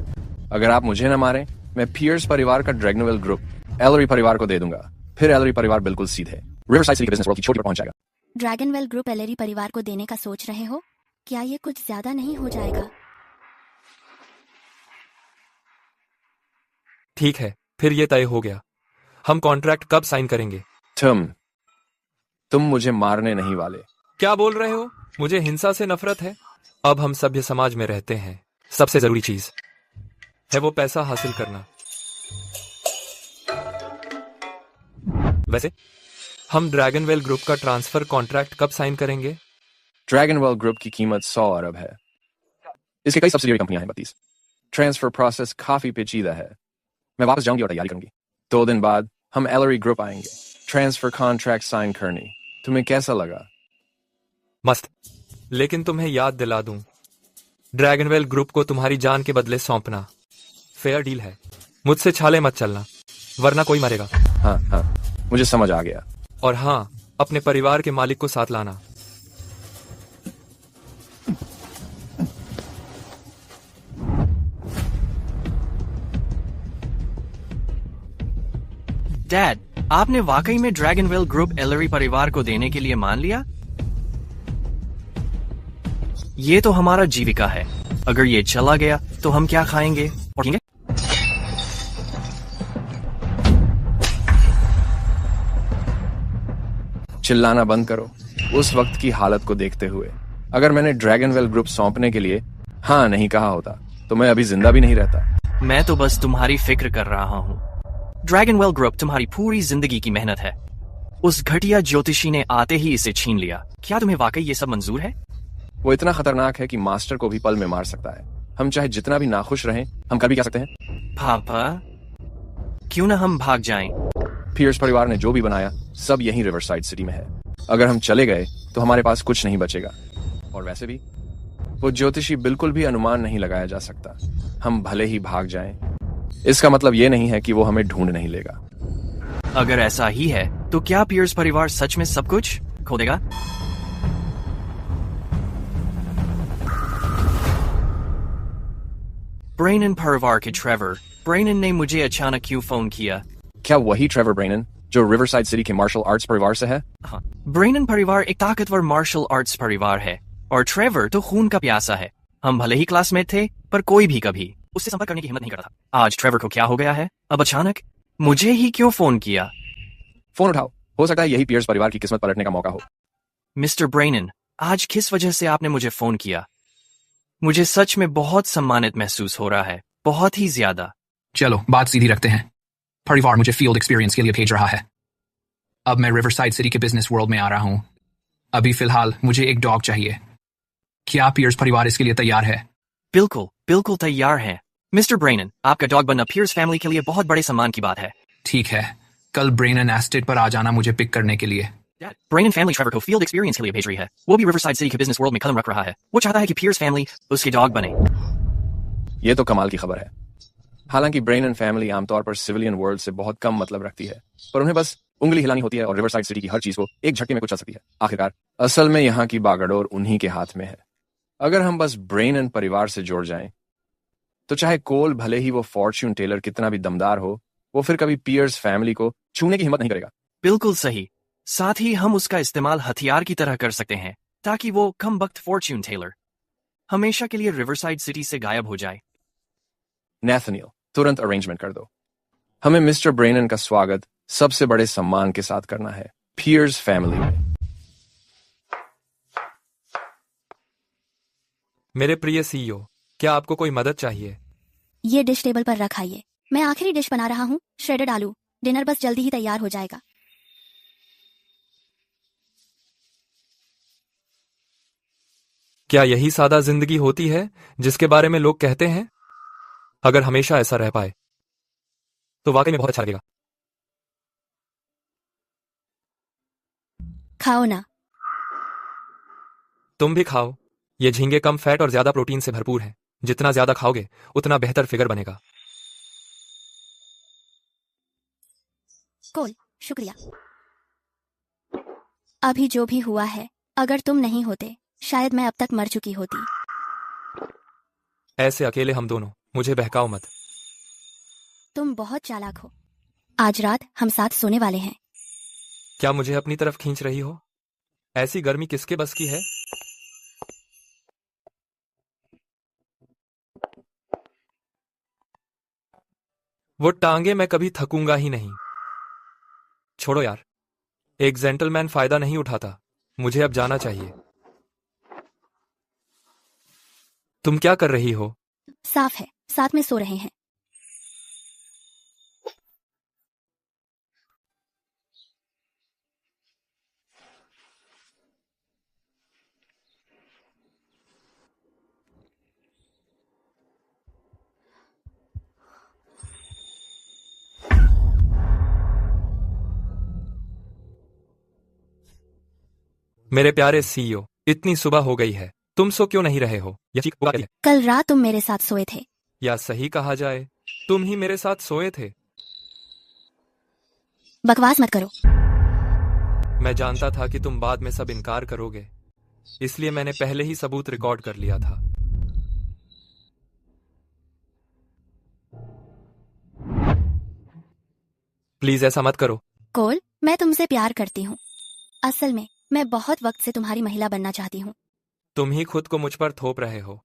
Speaker 21: अगर आप मुझे न मारें, मैं पियर्स परिवार का ड्रैगनवेल ग्रुप एलरी परिवार को दे दूंगा। फिर एलरी परिवार बिल्कुल सीधे रिवरसाइड सिटी के बिजनेस वर्ल्ड की चोटी पर पहुंच जाएगा।
Speaker 11: ड्रैगनवेल ग्रुप एलरी परिवार को देने का सोच रहे हो? क्या ये कुछ ज्यादा नहीं हो जाएगा?
Speaker 1: ठीक है, फिर ये तय हो गया। हम कॉन्ट्रैक्ट कब साइन करेंगे?
Speaker 21: तुम मुझे मारने नहीं वाले।
Speaker 1: क्या बोल रहे हो? मुझे हिंसा से नफरत है। अब हम सभ्य समाज में रहते हैं, सबसे जरूरी चीज है वो पैसा हासिल करना। वैसे हम ड्रैगनवेल ग्रुप का ट्रांसफर कॉन्ट्रैक्ट कब साइन करेंगे?
Speaker 21: ड्रैगनवेल ग्रुप की कीमत 100 अरब है। इसके कई सब्सिडियरी कंपनियां हैं। 32 ट्रांसफर प्रोसेस काफी पेचीदा है। मैं वापस जाऊंगी और तैयारी करूंगी। 2 दिन बाद हम एलरी ग्रुप आएंगे ट्रांसफर कॉन्ट्रैक्ट साइन करने। तुम्हें कैसा लगा?
Speaker 1: मस्त, लेकिन तुम्हें याद दिला दूं, ड्रैगनवेल ग्रुप को तुम्हारी जान के बदले सौंपना फेयर डील है। मुझसे छाले मत चलना, वरना कोई मरेगा।
Speaker 21: हाँ, मुझे समझ आ गया।
Speaker 1: और हाँ, अपने परिवार के मालिक को साथ लाना।
Speaker 10: डैड, आपने वाकई में ड्रैगनवेल ग्रुप एलरी परिवार को देने के लिए मान लिया? ये तो हमारा जीविका है। अगर ये चला गया तो हम क्या खाएंगे और पिएंगे?
Speaker 21: चिल्लाना बंद करो। उस वक्त की हालत को देखते हुए, अगर मैंने ड्रैगनवेल ग्रुप सौंपने के लिए हाँ नहीं कहा होता तो मैं अभी जिंदा भी नहीं रहता।
Speaker 10: मैं तो बस तुम्हारी फिक्र कर रहा हूँ। ड्रैगनवेल ग्रुप तुम्हारी पूरी जिंदगी की मेहनत है। उस घटिया ज्योतिषी ने आते ही इसे छीन लिया। क्या तुम्हें वाकई ये सब मंजूर है?
Speaker 21: वो इतना खतरनाक है कि मास्टर को भी पल में मार सकता है। हम चाहे जितना भी नाखुश रहें, हम कर भी क्या सकते हैं?
Speaker 10: पापा, क्यों ना हम भाग जाएं?
Speaker 21: पियर्स परिवार ने जो भी बनाया सब यहीं रिवरसाइड सिटी में है। अगर हम चले गए तो हमारे पास कुछ नहीं बचेगा। और वैसे भी वो ज्योतिषी बिल्कुल भी अनुमान नहीं लगाया जा सकता। हम भले ही भाग जाएं, इसका मतलब ये नहीं है कि वो हमें ढूंढ नहीं लेगा।
Speaker 10: अगर ऐसा ही है तो क्या पियर्स परिवार सच में सब कुछ खो देगा? ब्रेनन परिवार के ट्रेवर ब्रेनन ने मुझे अचानक क्यों फोन किया?
Speaker 21: क्या वही ट्रेवर ब्रेनन जो रिवरसाइड सिटी के मार्शल आर्ट्स परिवार से है?
Speaker 10: हाँ, ब्रेनन परिवार एक ताकतवर मार्शल आर्ट्स परिवार है और ट्रेवर तो खून का प्यासा है। हम भले ही क्लासमेट थे, पर कोई भी कभी उससे संपर्क करने की हिम्मत नहीं करता था। आज ट्रेवर को क्या हो गया है? अब अचानक मुझे ही क्यों फोन किया?
Speaker 21: फोन उठाओ, हो सकता है यही पियर्स परिवार की किस्मत पलटने का मौका हो।
Speaker 10: मिस्टर ब्रेनन, आज किस वजह से आपने मुझे फोन किया? मुझे सच में बहुत सम्मानित महसूस हो रहा है, बहुत ही ज्यादा।
Speaker 13: चलो बात सीधी रखते हैं। परिवार मुझे फील्ड एक्सपीरियंस के लिए भेज रहा है। अब मैं रिवरसाइड सिटी के बिजनेस वर्ल्ड में आ रहा हूँ। अभी फिलहाल मुझे एक डॉग चाहिए। क्या पियर्स परिवार इसके लिए तैयार है?
Speaker 10: बिल्कुल बिल्कुल तैयार है मिस्टर ब्रेनन। आपका डॉग बनना पियर्स फैमिली के लिए बहुत बड़े सम्मान की बात है।
Speaker 13: ठीक है, कल ब्रेनन एस्टेट पर आ जाना मुझे पिक करने के लिए।
Speaker 10: ब्रेनन फैमिली ट्रेवर को फील्ड एक्सपीरियंस के लिए भेज रही है। वो भी रिवरसाइड सिटी के बिजनेस वर्ल्ड में कदम रख रहा है। वो चाहता है कि पियर्स फैमिली उसके डॉग बने।
Speaker 21: ये तो कमाल की खबर है। हालांकि ब्रेनन फैमिली आमतौर पर सिविलियन वर्ल्ड से बहुत कम मतलब रखती है, पर उन्हें बस उंगली हिलानी होती है और रिवरसाइड सिटी की हर चीज को एक झटके में कुचल सकती है। आखिरकार असल में यहाँ की बागडोर उन्हीं के हाथ में है। अगर हम बस ब्रेनन परिवार से जुड़ जाएं, तो चाहे कोल भले ही वो फॉर्च्यून टेलर कितना भी दमदार हो, वो फिर कभी पियर्स फैमिली को छूने की हिम्मत नहीं करेगा।
Speaker 10: बिल्कुल सही। साथ ही हम उसका इस्तेमाल हथियार की तरह कर सकते हैं ताकि वो कम वक्त फॉर्च्यून टेलर हमेशा के लिए रिवरसाइड सिटी से गायब हो जाए।
Speaker 21: नेथनियल, तुरंत अरेंजमेंट कर दो। हमें मिस्टर ब्रेनन का स्वागत सबसे बड़े सम्मान के साथ करना है पियर्स फैमिली में।
Speaker 1: मेरे प्रिय सीईओ, क्या आपको कोई मदद चाहिए?
Speaker 11: ये डिश टेबल पर रखाइए। मैं आखिरी डिश बना रहा हूँ, श्रेडेड आलू। डिनर बस जल्दी ही तैयार हो जाएगा।
Speaker 1: क्या यही सादा जिंदगी होती है जिसके बारे में लोग कहते हैं? अगर हमेशा ऐसा रह पाए तो वाकई में बहुत अच्छा लगेगा।
Speaker 11: खाओ ना।
Speaker 1: तुम भी खाओ। ये झींगे कम फैट और ज्यादा प्रोटीन से भरपूर हैं। जितना ज्यादा खाओगे उतना बेहतर फिगर बनेगा।
Speaker 11: कोल, शुक्रिया। अभी जो भी हुआ है, अगर तुम नहीं होते शायद मैं अब तक मर चुकी होती।
Speaker 1: ऐसे अकेले हम दोनों, मुझे बहकाओ मत।
Speaker 11: तुम बहुत चालाक हो। आज रात हम साथ सोने वाले हैं।
Speaker 1: क्या मुझे अपनी तरफ खींच रही हो? ऐसी गर्मी किसके बस की है? वो टांगे मैं कभी थकूंगा ही नहीं। छोड़ो यार, एक जेंटलमैन फायदा नहीं उठाता। मुझे अब जाना चाहिए। तुम क्या कर रही हो?
Speaker 11: साफ है, साथ में सो रहे हैं।
Speaker 1: मेरे प्यारे सीईओ, इतनी सुबह हो गई है, तुम सो क्यों नहीं रहे हो?
Speaker 11: कल रात तुम मेरे साथ सोए थे।
Speaker 1: या सही कहा जाए, तुम ही मेरे साथ सोए थे।
Speaker 11: बकवास मत करो।
Speaker 1: मैं जानता था कि तुम बाद में सब इनकार करोगे, इसलिए मैंने पहले ही सबूत रिकॉर्ड कर लिया था। प्लीज ऐसा मत करो।
Speaker 11: कोल, मैं तुमसे प्यार करती हूँ। असल में मैं बहुत वक्त से तुम्हारी महिला बनना चाहती हूँ।
Speaker 1: तुम ही खुद को मुझ पर थोप रहे हो।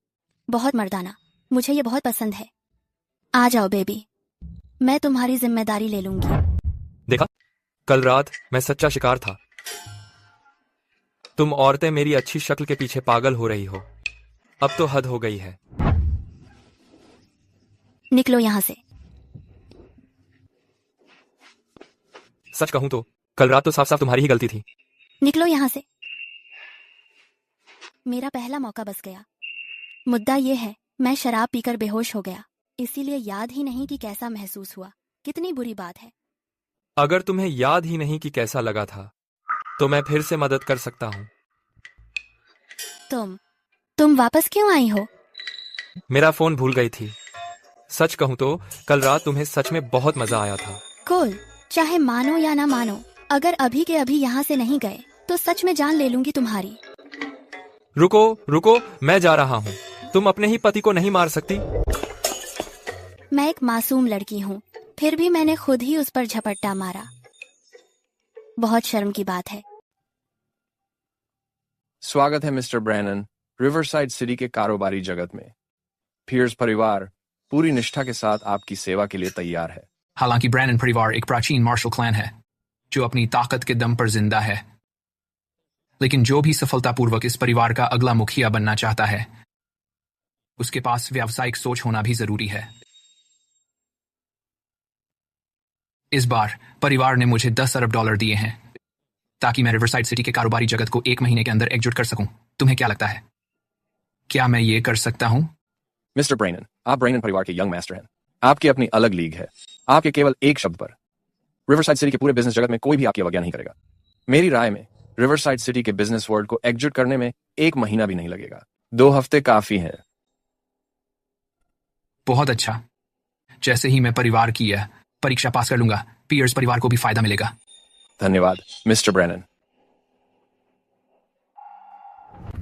Speaker 11: बहुत मर्दाना, मुझे ये बहुत पसंद है। आ जाओ बेबी, मैं तुम्हारी जिम्मेदारी ले लूंगी।
Speaker 1: देखा, कल रात मैं सच्चा शिकार था। तुम औरतें मेरी अच्छी शक्ल के पीछे पागल हो रही हो। अब तो हद हो गई है।
Speaker 11: निकलो यहाँ से।
Speaker 1: सच कहूं तो कल रात तो साफ साफ तुम्हारी ही गलती थी।
Speaker 11: निकलो यहाँ से। मेरा पहला मौका बस गया। मुद्दा ये है, मैं शराब पीकर बेहोश हो गया, इसीलिए याद ही नहीं कि कैसा महसूस हुआ। कितनी बुरी बात है।
Speaker 1: अगर तुम्हें याद ही नहीं कि कैसा लगा था, तो मैं फिर से मदद कर सकता हूं।
Speaker 11: तुम वापस क्यों आई हो?
Speaker 1: मेरा फोन भूल गई थी। सच कहूं तो कल रात तुम्हें सच में बहुत मजा आया था।
Speaker 11: कोल, चाहे मानो या ना मानो, अगर अभी के अभी यहाँ से नहीं गए तो सच में जान ले लूंगी तुम्हारी।
Speaker 1: रुको रुको, मैं जा रहा हूँ। तुम अपने ही पति को नहीं मार सकती।
Speaker 11: मैं एक मासूम लड़की हूँ, फिर भी मैंने खुद ही उस पर झपट्टा मारा। बहुत शर्म की बात है।
Speaker 21: स्वागत है मिस्टर ब्रेनन रिवरसाइड सिटी के कारोबारी जगत में। पियर्स परिवार पूरी निष्ठा के साथ आपकी सेवा के लिए तैयार है।
Speaker 13: हालांकि ब्रेनन परिवार एक प्राचीन मार्शल क्लैन है जो अपनी ताकत के दम पर जिंदा है, लेकिन जो भी सफलतापूर्वक इस परिवार का अगला मुखिया बनना चाहता है, उसके पास व्यावसायिक सोच होना भी जरूरी है। इस बार परिवार ने मुझे $10 अरब दिए हैं ताकि मैं रिवरसाइड सिटी के कारोबारी जगत को 1 महीने के अंदर एकजुट कर सकूं। तुम्हें क्या लगता है, क्या मैं ये कर सकता हूं?
Speaker 21: मिस्टर ब्रेनन, आप ब्रेनन परिवार के यंग मास्टर हैं। आपकी अपनी अलग लीग है। आपके केवल एक शब्द पर रिवरसाइड सिटी के पूरे बिजनेस जगत में कोई भी आपकी अवज्ञा नहीं करेगा। मेरी राय में रिवरसाइड सिटी के बिजनेस वर्ल्ड को एकजुट करने में 1 महीना भी नहीं लगेगा। 2 हफ्ते काफी हैं।
Speaker 13: बहुत अच्छा। जैसे ही मैं परिवार की यह परीक्षा पास कर लूंगा, पियर्स परिवार को भी फायदा मिलेगा।
Speaker 21: धन्यवाद मिस्टर ब्रेनन।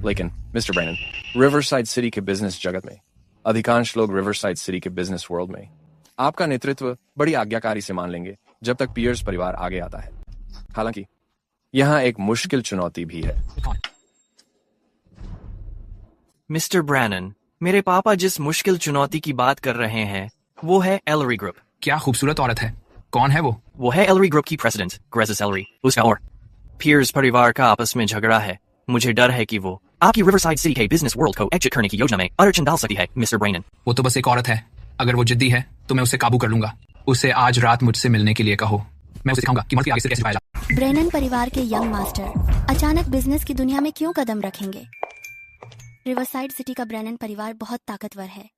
Speaker 21: लेकिन मिस्टर ब्रेनन, रिवरसाइड सिटी के बिजनेस जगत में अधिकांश लोग रिवरसाइड सिटी के बिजनेस वर्ल्ड में आपका नेतृत्व बड़ी आज्ञाकारी से मान लेंगे जब तक पियर्स परिवार आगे आता है। हालांकि यहां एक मुश्किल चुनौती भी है।
Speaker 10: मिस्टर ब्रैनन, मेरे पापा जिस मुश्किल चुनौती की बात कर रहे हैं वो है एलरी ग्रुप।
Speaker 13: क्या खूबसूरत औरत है, कौन है वो?
Speaker 10: वो है एलरी ग्रुप की प्रेसिडेंट ग्रेसिस एलरी। उसका और पियर्स परिवार का आपस में झगड़ा है। मुझे डर है कि वो आपकी रिवरसाइड सिटी के बिजनेस वर्ल्ड को एग्जिट करने की योजना में अड़चन डाल सकती है। मिस्टर ब्रेनन,
Speaker 13: वो तो बस एक औरत है। अगर वो जिद्दी है तो मैं उसे काबू कर लूंगा। उसे आज रात मुझसे मिलने के लिए कहो। मैं उसे दिखाऊंगा कि मर्द के आगे से कैसे पाया जाता।
Speaker 11: ब्रेनन परिवार के यंग मास्टर अचानक बिजनेस की दुनिया में क्यों कदम रखेंगे? रिवरसाइड सिटी का ब्रेनन परिवार बहुत ताकतवर है।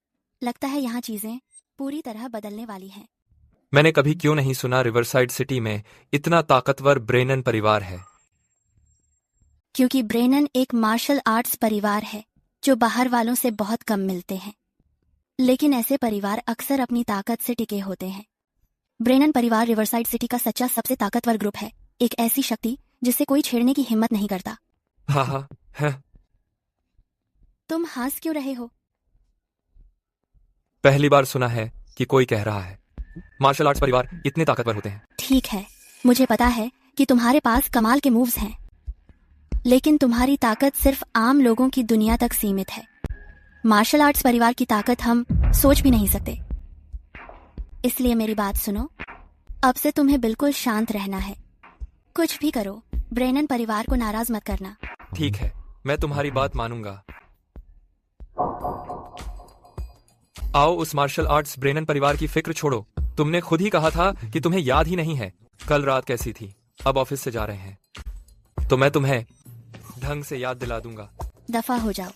Speaker 11: लगता है यहाँ चीजें पूरी तरह बदलने वाली हैं।
Speaker 1: मैंने कभी क्यों नहीं सुना रिवरसाइड सिटी में इतना ताकतवर ब्रेनन परिवार है।
Speaker 11: क्योंकि ब्रेनन एक मार्शल आर्ट्स परिवार है जो बाहर वालों से बहुत कम मिलते हैं, लेकिन ऐसे परिवार अक्सर अपनी ताकत से टिके होते हैं। ब्रेनन परिवार रिवरसाइड सिटी का सच्चा सबसे ताकतवर ग्रुप है, एक ऐसी शक्ति जिसे कोई छेड़ने की हिम्मत नहीं करता।
Speaker 1: हाँ।
Speaker 11: तुम हंस क्यों रहे हो?
Speaker 1: पहली बार सुना है कि कोई कह रहा है मार्शल आर्ट्स परिवार इतने ताकतवर होते हैं।
Speaker 11: ठीक है, मुझे पता है कि तुम्हारे पास कमाल के मूव्स हैं, लेकिन तुम्हारी ताकत सिर्फ आम लोगों की दुनिया तक सीमित है। मार्शल आर्ट्स परिवार की ताकत हम सोच भी नहीं सकते। इसलिए मेरी बात सुनो, अब से तुम्हें बिल्कुल शांत रहना है। कुछ भी करो, ब्रेनन परिवार को नाराज मत करना।
Speaker 1: ठीक है, मैं तुम्हारी बात मानूंगा। आओ उस मार्शल आर्ट्स ब्रेनन परिवार की फिक्र छोड़ो। तुमने खुद ही कहा था कि तुम्हें याद ही नहीं है कल रात कैसी थी। अब ऑफिस से जा रहे हैं तो मैं तुम्हें ढंग से याद दिला दूंगा।
Speaker 11: दफा हो जाओ।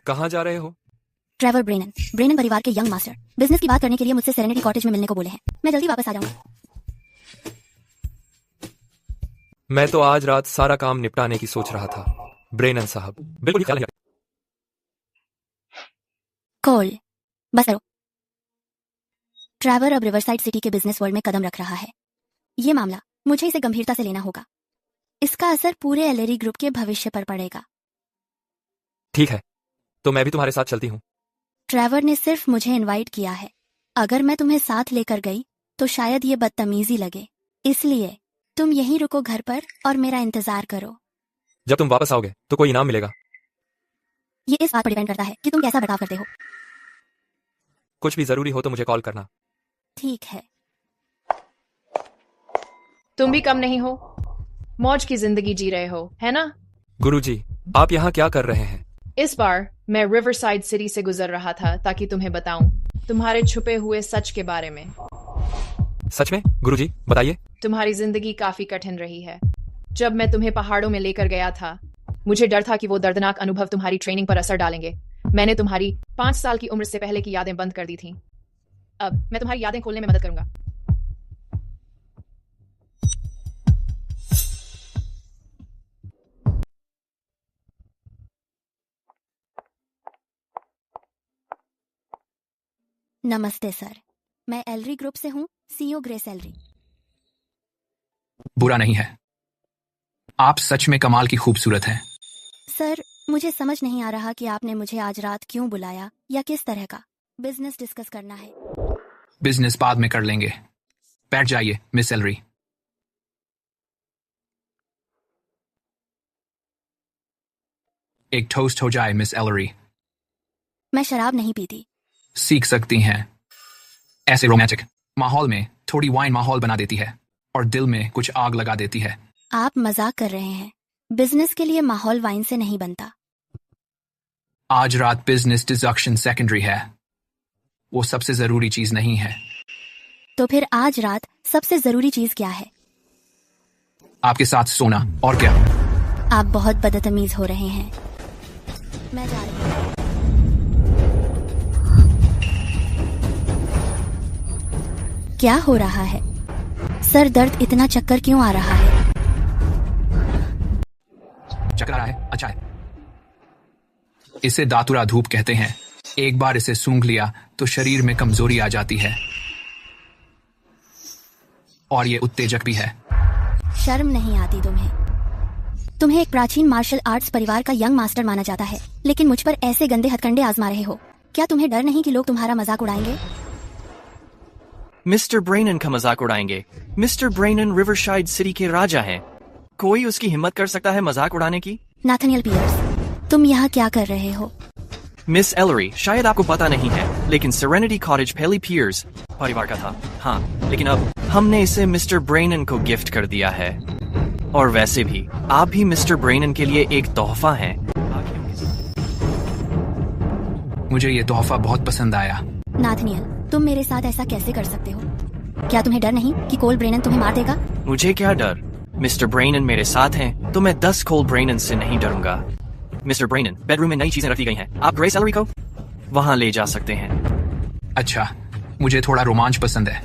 Speaker 1: कहाँ जा रहे हो?
Speaker 11: ट्रेवर ब्रेनन, ब्रेनन परिवार के यंग मास्टर बिजनेस की बात करने के लिए मुझसे सेरेनिटी कॉटेज में मिलने को बोले हैं। मैं जल्दी वापस आ जाऊंगा।
Speaker 1: मैं तो आज रात सारा काम निपटाने की सोच रहा था। ब्रेनन साहब बिल्कुल ही ख्याल नहीं।
Speaker 11: कोल, बस करो। ट्रेवर अब रिवरसाइड सिटी के बिजनेस वर्ल्ड में कदम रख रहा है। ये मामला मुझे इसे गंभीरता से लेना होगा। इसका असर पूरे एलरी ग्रुप के भविष्य पर पड़ेगा।
Speaker 1: ठीक है, तो मैं भी तुम्हारे साथ चलती हूँ।
Speaker 11: ट्रेवर ने सिर्फ मुझे इनवाइट किया है। अगर मैं तुम्हें साथ लेकर गई तो शायद ये बदतमीजी लगे, इसलिए तुम यहीं रुको घर पर और मेरा इंतजार करो।
Speaker 1: जब तुम वापस आओगे तो कोई इनाम मिलेगा।
Speaker 11: ये इस बात पर डिपेंड करता है कि तुम कैसा बर्ताव करते हो।
Speaker 1: कुछ भी जरूरी हो तो मुझे कॉल करना।
Speaker 11: ठीक है।
Speaker 4: तुम भी कम नहीं हो, मौज की जिंदगी जी रहे हो, है ना?
Speaker 1: गुरुजी, आप यहाँ क्या कर रहे हैं?
Speaker 4: इस बार मैं रिवरसाइड सिटी से गुजर रहा था ताकि तुम्हें बताऊं तुम्हारे छुपे हुए सच के बारे में।
Speaker 1: सच में? गुरुजी बताइए।
Speaker 4: तुम्हारी जिंदगी काफी कठिन रही है। जब मैं तुम्हें पहाड़ों में लेकर गया था, मुझे डर था कि वो दर्दनाक अनुभव तुम्हारी ट्रेनिंग पर असर डालेंगे। मैंने तुम्हारी 5 साल की उम्र से पहले की यादें बंद कर दी थीं। अब मैं तुम्हारी यादें खोलने में मदद करूंगा।
Speaker 11: नमस्ते सर, मैं एलरी ग्रुप से हूँ, सीईओ ग्रेस एलरी।
Speaker 13: बुरा नहीं है, आप सच में कमाल की खूबसूरत हैं।
Speaker 11: सर, मुझे समझ नहीं आ रहा कि आपने मुझे आज रात क्यों बुलाया या किस तरह का बिजनेस डिस्कस करना है।
Speaker 13: बिजनेस बाद में कर लेंगे, बैठ जाइए मिस एलरी। एक टोस्ट हो जाए मिस एलरी।
Speaker 11: मैं शराब नहीं पीती।
Speaker 13: सीख सकती हैं। ऐसे रोमांटिक माहौल में थोड़ी वाइन माहौल बना देती है और दिल में कुछ आग लगा देती है।
Speaker 11: आप मजाक कर रहे हैं। बिजनेस के लिए माहौल वाइन से नहीं बनता।
Speaker 13: आज रात बिजनेस डिडक्शन सेकेंडरी है, वो सबसे जरूरी चीज नहीं है।
Speaker 11: तो फिर आज रात सबसे जरूरी चीज क्या है?
Speaker 13: आपके साथ सोना, और क्या?
Speaker 11: आप बहुत बदतमीज हो रहे हैं। मैं जा रही हूँ। क्या हो रहा है? सर दर्द, इतना चक्कर क्यों आ रहा है?
Speaker 13: चक्कर आ रहा है? अच्छा है। इसे दातुरा धूप कहते हैं। एक बार इसे सूंघ लिया तो शरीर में कमजोरी आ जाती है, और ये उत्तेजक भी है।
Speaker 11: शर्म नहीं आती तुम्हें? तुम्हें एक प्राचीन मार्शल आर्ट्स परिवार का यंग मास्टर माना जाता है, लेकिन मुझ पर ऐसे गंदे हथकंडे आजमा रहे हो। क्या तुम्हें डर नहीं कि लोग तुम्हारा मजाक उड़ाएंगे?
Speaker 10: मिस्टर ब्रेनन का मजाक उड़ाएंगे? मिस्टर ब्रेनन रिवरसाइड सिटी के राजा हैं। कोई उसकी हिम्मत कर सकता है मजाक उड़ाने की?
Speaker 11: नाथनियल पियर्स, तुम यहाँ क्या कर रहे हो?
Speaker 10: मिस एलरी, शायद आपको पता नहीं है, लेकिन सेरेनिटी कॉटेज पहले पियर्स परिवार का था। हाँ, लेकिन अब हमने इसे मिस्टर ब्रेनन को गिफ्ट कर दिया है। और वैसे भी आप भी मिस्टर ब्रेनन के लिए एक तोहफा हैं।
Speaker 13: मुझे ये तोहफा बहुत पसंद आया।
Speaker 11: नाथनियल, तुम मेरे साथ ऐसा कैसे कर सकते हो? क्या तुम्हें डर नहीं कि कोल ब्रेनन तुम्हें मार देगा?
Speaker 10: मुझे क्या डर? मिस्टर ब्रेनन मेरे साथ हैं, तो मैं 10 कोल ब्रेनन से नहीं डरूंगा। मिस्टर ब्रेनन, बेडरूम में नई चीजें रखी गई हैं। आप ग्रेस एलरी को वहां ले जा सकते हैं।
Speaker 13: अच्छा, मुझे थोड़ा रोमांच पसंद है।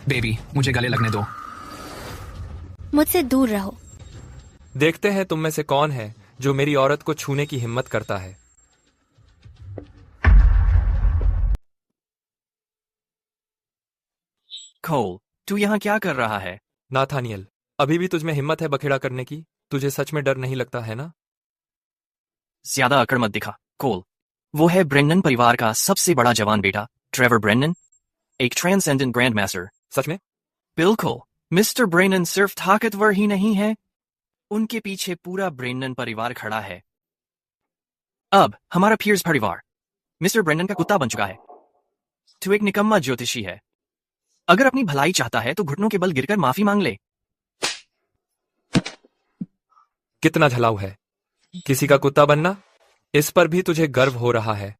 Speaker 13: बेबी, मुझे गले लगने दो।
Speaker 11: मुझसे दूर रहो।
Speaker 1: देखते हैं तुम में से कौन है जो मेरी औरत को छूने की हिम्मत करता है।
Speaker 10: कोल, तू यहाँ क्या कर रहा है?
Speaker 1: नाथानियल, अभी भी तुझमें हिम्मत है बखेड़ा करने की? तुझे सच में डर नहीं लगता है ना?
Speaker 10: ज्यादा अकड़ मत दिखा, कोल। वो है ब्रेनन परिवार का सबसे बड़ा जवान बेटा, ट्रेवर ब्रेनन, एक ट्रांसेंडेंट ग्रैंड मास्टर।
Speaker 1: सच में?
Speaker 10: बिल्कुल। मिस्टर ब्रेनन सिर्फ ताकतवर ही नहीं है, उनके पीछे पूरा ब्रेनन परिवार खड़ा है। अब हमारा पियर्स परिवार मिस्टर ब्रेनन का कुत्ता बन चुका है। तू एक निकम्मा ज्योतिषी है। अगर अपनी भलाई चाहता है तो घुटनों के बल गिरकर माफी मांग ले।
Speaker 1: कितना झलाऊ है किसी का कुत्ता बनना। इस पर भी तुझे गर्व हो रहा है।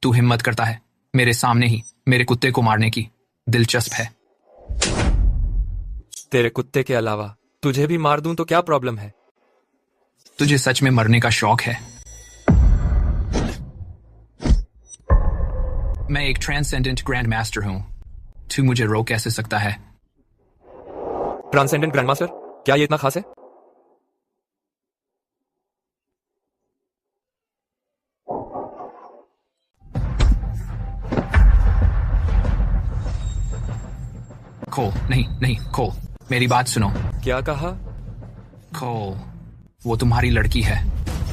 Speaker 13: तू हिम्मत करता है मेरे सामने ही मेरे कुत्ते को मारने की। दिलचस्प है।
Speaker 1: तेरे कुत्ते के अलावा तुझे भी मार दूं तो क्या प्रॉब्लम है?
Speaker 13: तुझे सच में मरने का शौक है? मैं एक ट्रांसेंडेंट ग्रैंड मास्टर हूं। तू मुझे रोक कैसे सकता है?
Speaker 1: ट्रांसेंडेंट ग्रैंड मास्टर, क्या ये इतना खास है?
Speaker 13: कोल, नहीं नहीं कोल, मेरी बात सुनो।
Speaker 1: क्या कहा?
Speaker 13: कोल, वो तुम्हारी लड़की है।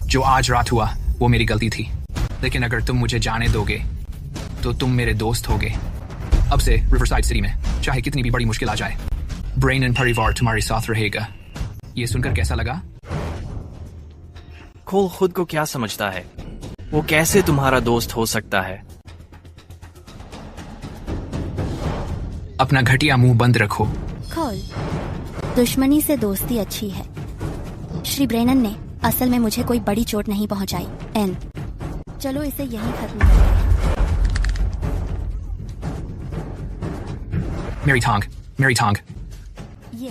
Speaker 13: जो आज रात हुआ वो मेरी गलती थी, लेकिन अगर तुम मुझे जाने दोगे तो तुम मेरे दोस्त होगे। अब से रिवरसाइड सिटी में चाहे कितनी भी बड़ी मुश्किल आ जाए, ब्रेनन परिवार तुम्हारे साथ रहेगा। ये सुनकर कैसा लगा?
Speaker 10: कोल खुद को क्या समझता है? वो कैसे तुम्हारा दोस्त हो सकता है?
Speaker 13: अपना घटिया मुंह बंद रखो।
Speaker 11: कोल, दुश्मनी से दोस्ती अच्छी है। श्री ब्रेनन ने असल में मुझे कोई बड़ी चोट नहीं पहुंचाई। एन, चलो इसे यहीं खत्म करते हैं।
Speaker 13: मेरी टांग।
Speaker 11: ये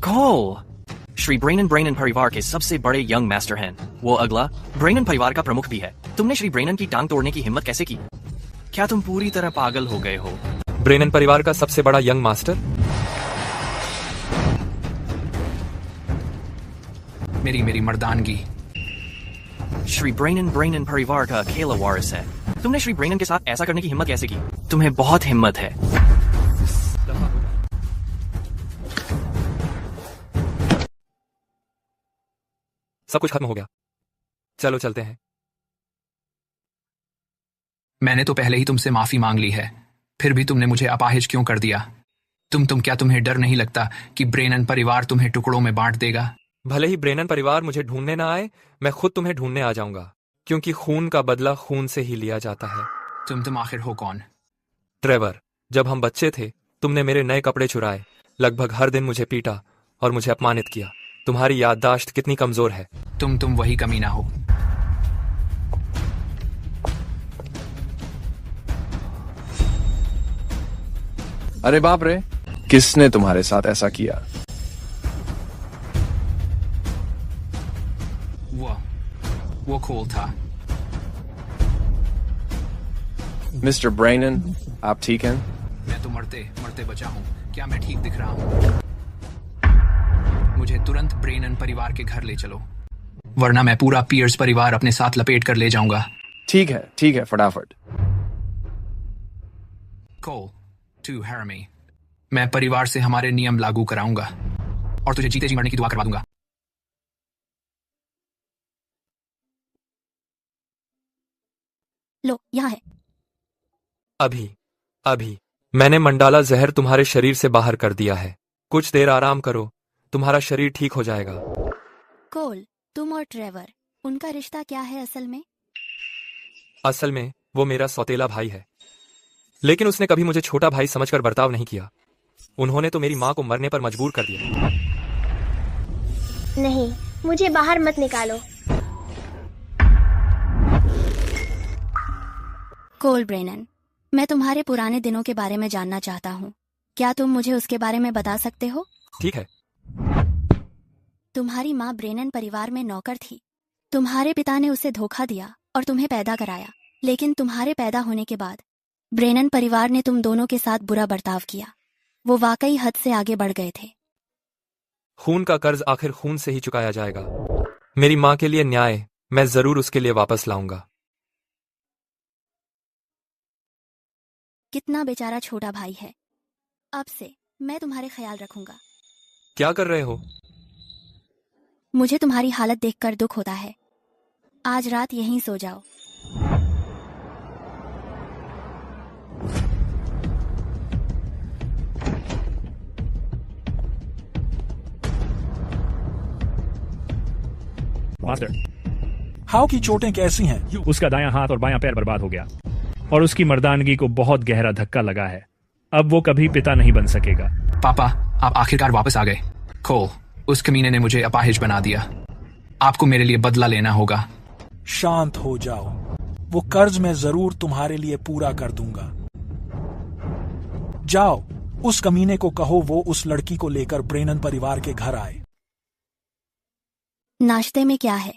Speaker 10: कोल, श्री ब्रेनन परिवार के सबसे बड़े यंग मास्टर हैं। वो अगला ब्रेनन परिवार का प्रमुख भी है। तुमने श्री ब्रेनन की टांग तोड़ने की हिम्मत कैसे की? क्या तुम पूरी तरह पागल हो गए हो?
Speaker 1: ब्रेनन परिवार का सबसे बड़ा यंग मास्टर?
Speaker 13: मेरी मर्दानगी।
Speaker 10: श्री ब्रेनन परिवार का अकेला वारिस है। तुमने श्री ब्रेनन के साथ ऐसा करने की हिम्मत कैसे की? तुम्हें बहुत हिम्मत है।
Speaker 1: सब कुछ खत्म हो गया। चलो चलते हैं।
Speaker 13: मैंने तो पहले ही तुमसे माफी मांग ली है, फिर भी तुमने मुझे अपाहिज क्यों कर दिया? क्या तुम्हें डर नहीं लगता कि ब्रेनन परिवार तुम्हें टुकड़ों में बांट देगा?
Speaker 1: भले ही ब्रेनन परिवार मुझे ढूंढने ना आए, मैं खुद तुम्हें ढूंढने आ जाऊंगा। क्योंकि खून का बदला खून से ही लिया जाता है।
Speaker 13: तुम आखिर हो कौन?
Speaker 1: ट्रेवर, जब हम बच्चे थे तुमने मेरे नए कपड़े चुराए, लगभग हर दिन मुझे पीटा और मुझे अपमानित किया। तुम्हारी याददाश्त कितनी कमजोर है।
Speaker 13: तुम वही कमीना हो।
Speaker 21: अरे बाप रे, किसने तुम्हारे साथ ऐसा किया?
Speaker 13: वो कोल था।
Speaker 21: मिस्टर ब्रेनन, आप ठीक हैं?
Speaker 13: मैं तो मरते मरते बचा हूँ। क्या मैं ठीक दिख रहा हूँ? मुझे तुरंत ब्रेनन परिवार के घर ले चलो, वरना मैं पूरा पियर्स परिवार अपने साथ लपेट कर ले जाऊंगा।
Speaker 21: ठीक है, फटाफट।
Speaker 13: कोल टू हैरमी, मैं परिवार से हमारे नियम लागू कराऊंगा और तुझे जीते जी मरने की दुआ करवा दूंगा।
Speaker 11: लो, यहाँ है।
Speaker 1: अभी मैंने मंडाला जहर तुम्हारे शरीर से बाहर कर दिया है। कुछ देर आराम करो, तुम्हारा शरीर ठीक हो जाएगा।
Speaker 11: कोल, तुम और ट्रेवर, उनका रिश्ता क्या है असल में?
Speaker 1: असल में वो मेरा सौतेला भाई है, लेकिन उसने कभी मुझे छोटा भाई समझकर बर्ताव नहीं किया। उन्होंने तो मेरी माँ को मरने पर मजबूर कर दिया।
Speaker 14: नहीं, मुझे बाहर मत निकालो।
Speaker 11: कोल ब्रेनन, मैं तुम्हारे पुराने दिनों के बारे में जानना चाहता हूँ। क्या तुम मुझे उसके बारे में बता सकते हो?
Speaker 1: ठीक है।
Speaker 11: तुम्हारी माँ ब्रेनन परिवार में नौकर थी। तुम्हारे पिता ने उसे धोखा दिया और तुम्हें पैदा कराया, लेकिन तुम्हारे पैदा होने के बाद ब्रेनन परिवार ने तुम दोनों के साथ बुरा बर्ताव किया। वो वाकई हद से आगे बढ़ गए थे।
Speaker 1: खून का कर्ज आखिर खून से ही चुकाया जाएगा। मेरी माँ के लिए न्याय मैं जरूर उसके लिए वापस लाऊंगा।
Speaker 11: कितना बेचारा छोटा भाई है। अब से मैं तुम्हारे ख्याल रखूंगा।
Speaker 1: क्या कर रहे हो?
Speaker 11: मुझे तुम्हारी हालत देखकर दुख होता है। आज रात यहीं सो जाओ।
Speaker 3: मास्टर,
Speaker 22: हाउ की चोटें कैसी हैं?
Speaker 3: उसका दायां हाथ और बायां पैर बर्बाद हो गया और उसकी मर्दानगी को बहुत गहरा धक्का लगा है। अब वो कभी पिता नहीं बन सकेगा।
Speaker 13: पापा, आप आखिरकार वापस आ गए। कोल, उस कमीने ने मुझे अपाहिज बना दिया। आपको मेरे लिए बदला लेना होगा।
Speaker 22: शांत हो जाओ, वो कर्ज मैं जरूर तुम्हारे लिए पूरा कर दूंगा। जाओ, उस कमीने को कहो वो उस लड़की को लेकर ब्रेनन परिवार के घर आए।
Speaker 11: नाश्ते में क्या है?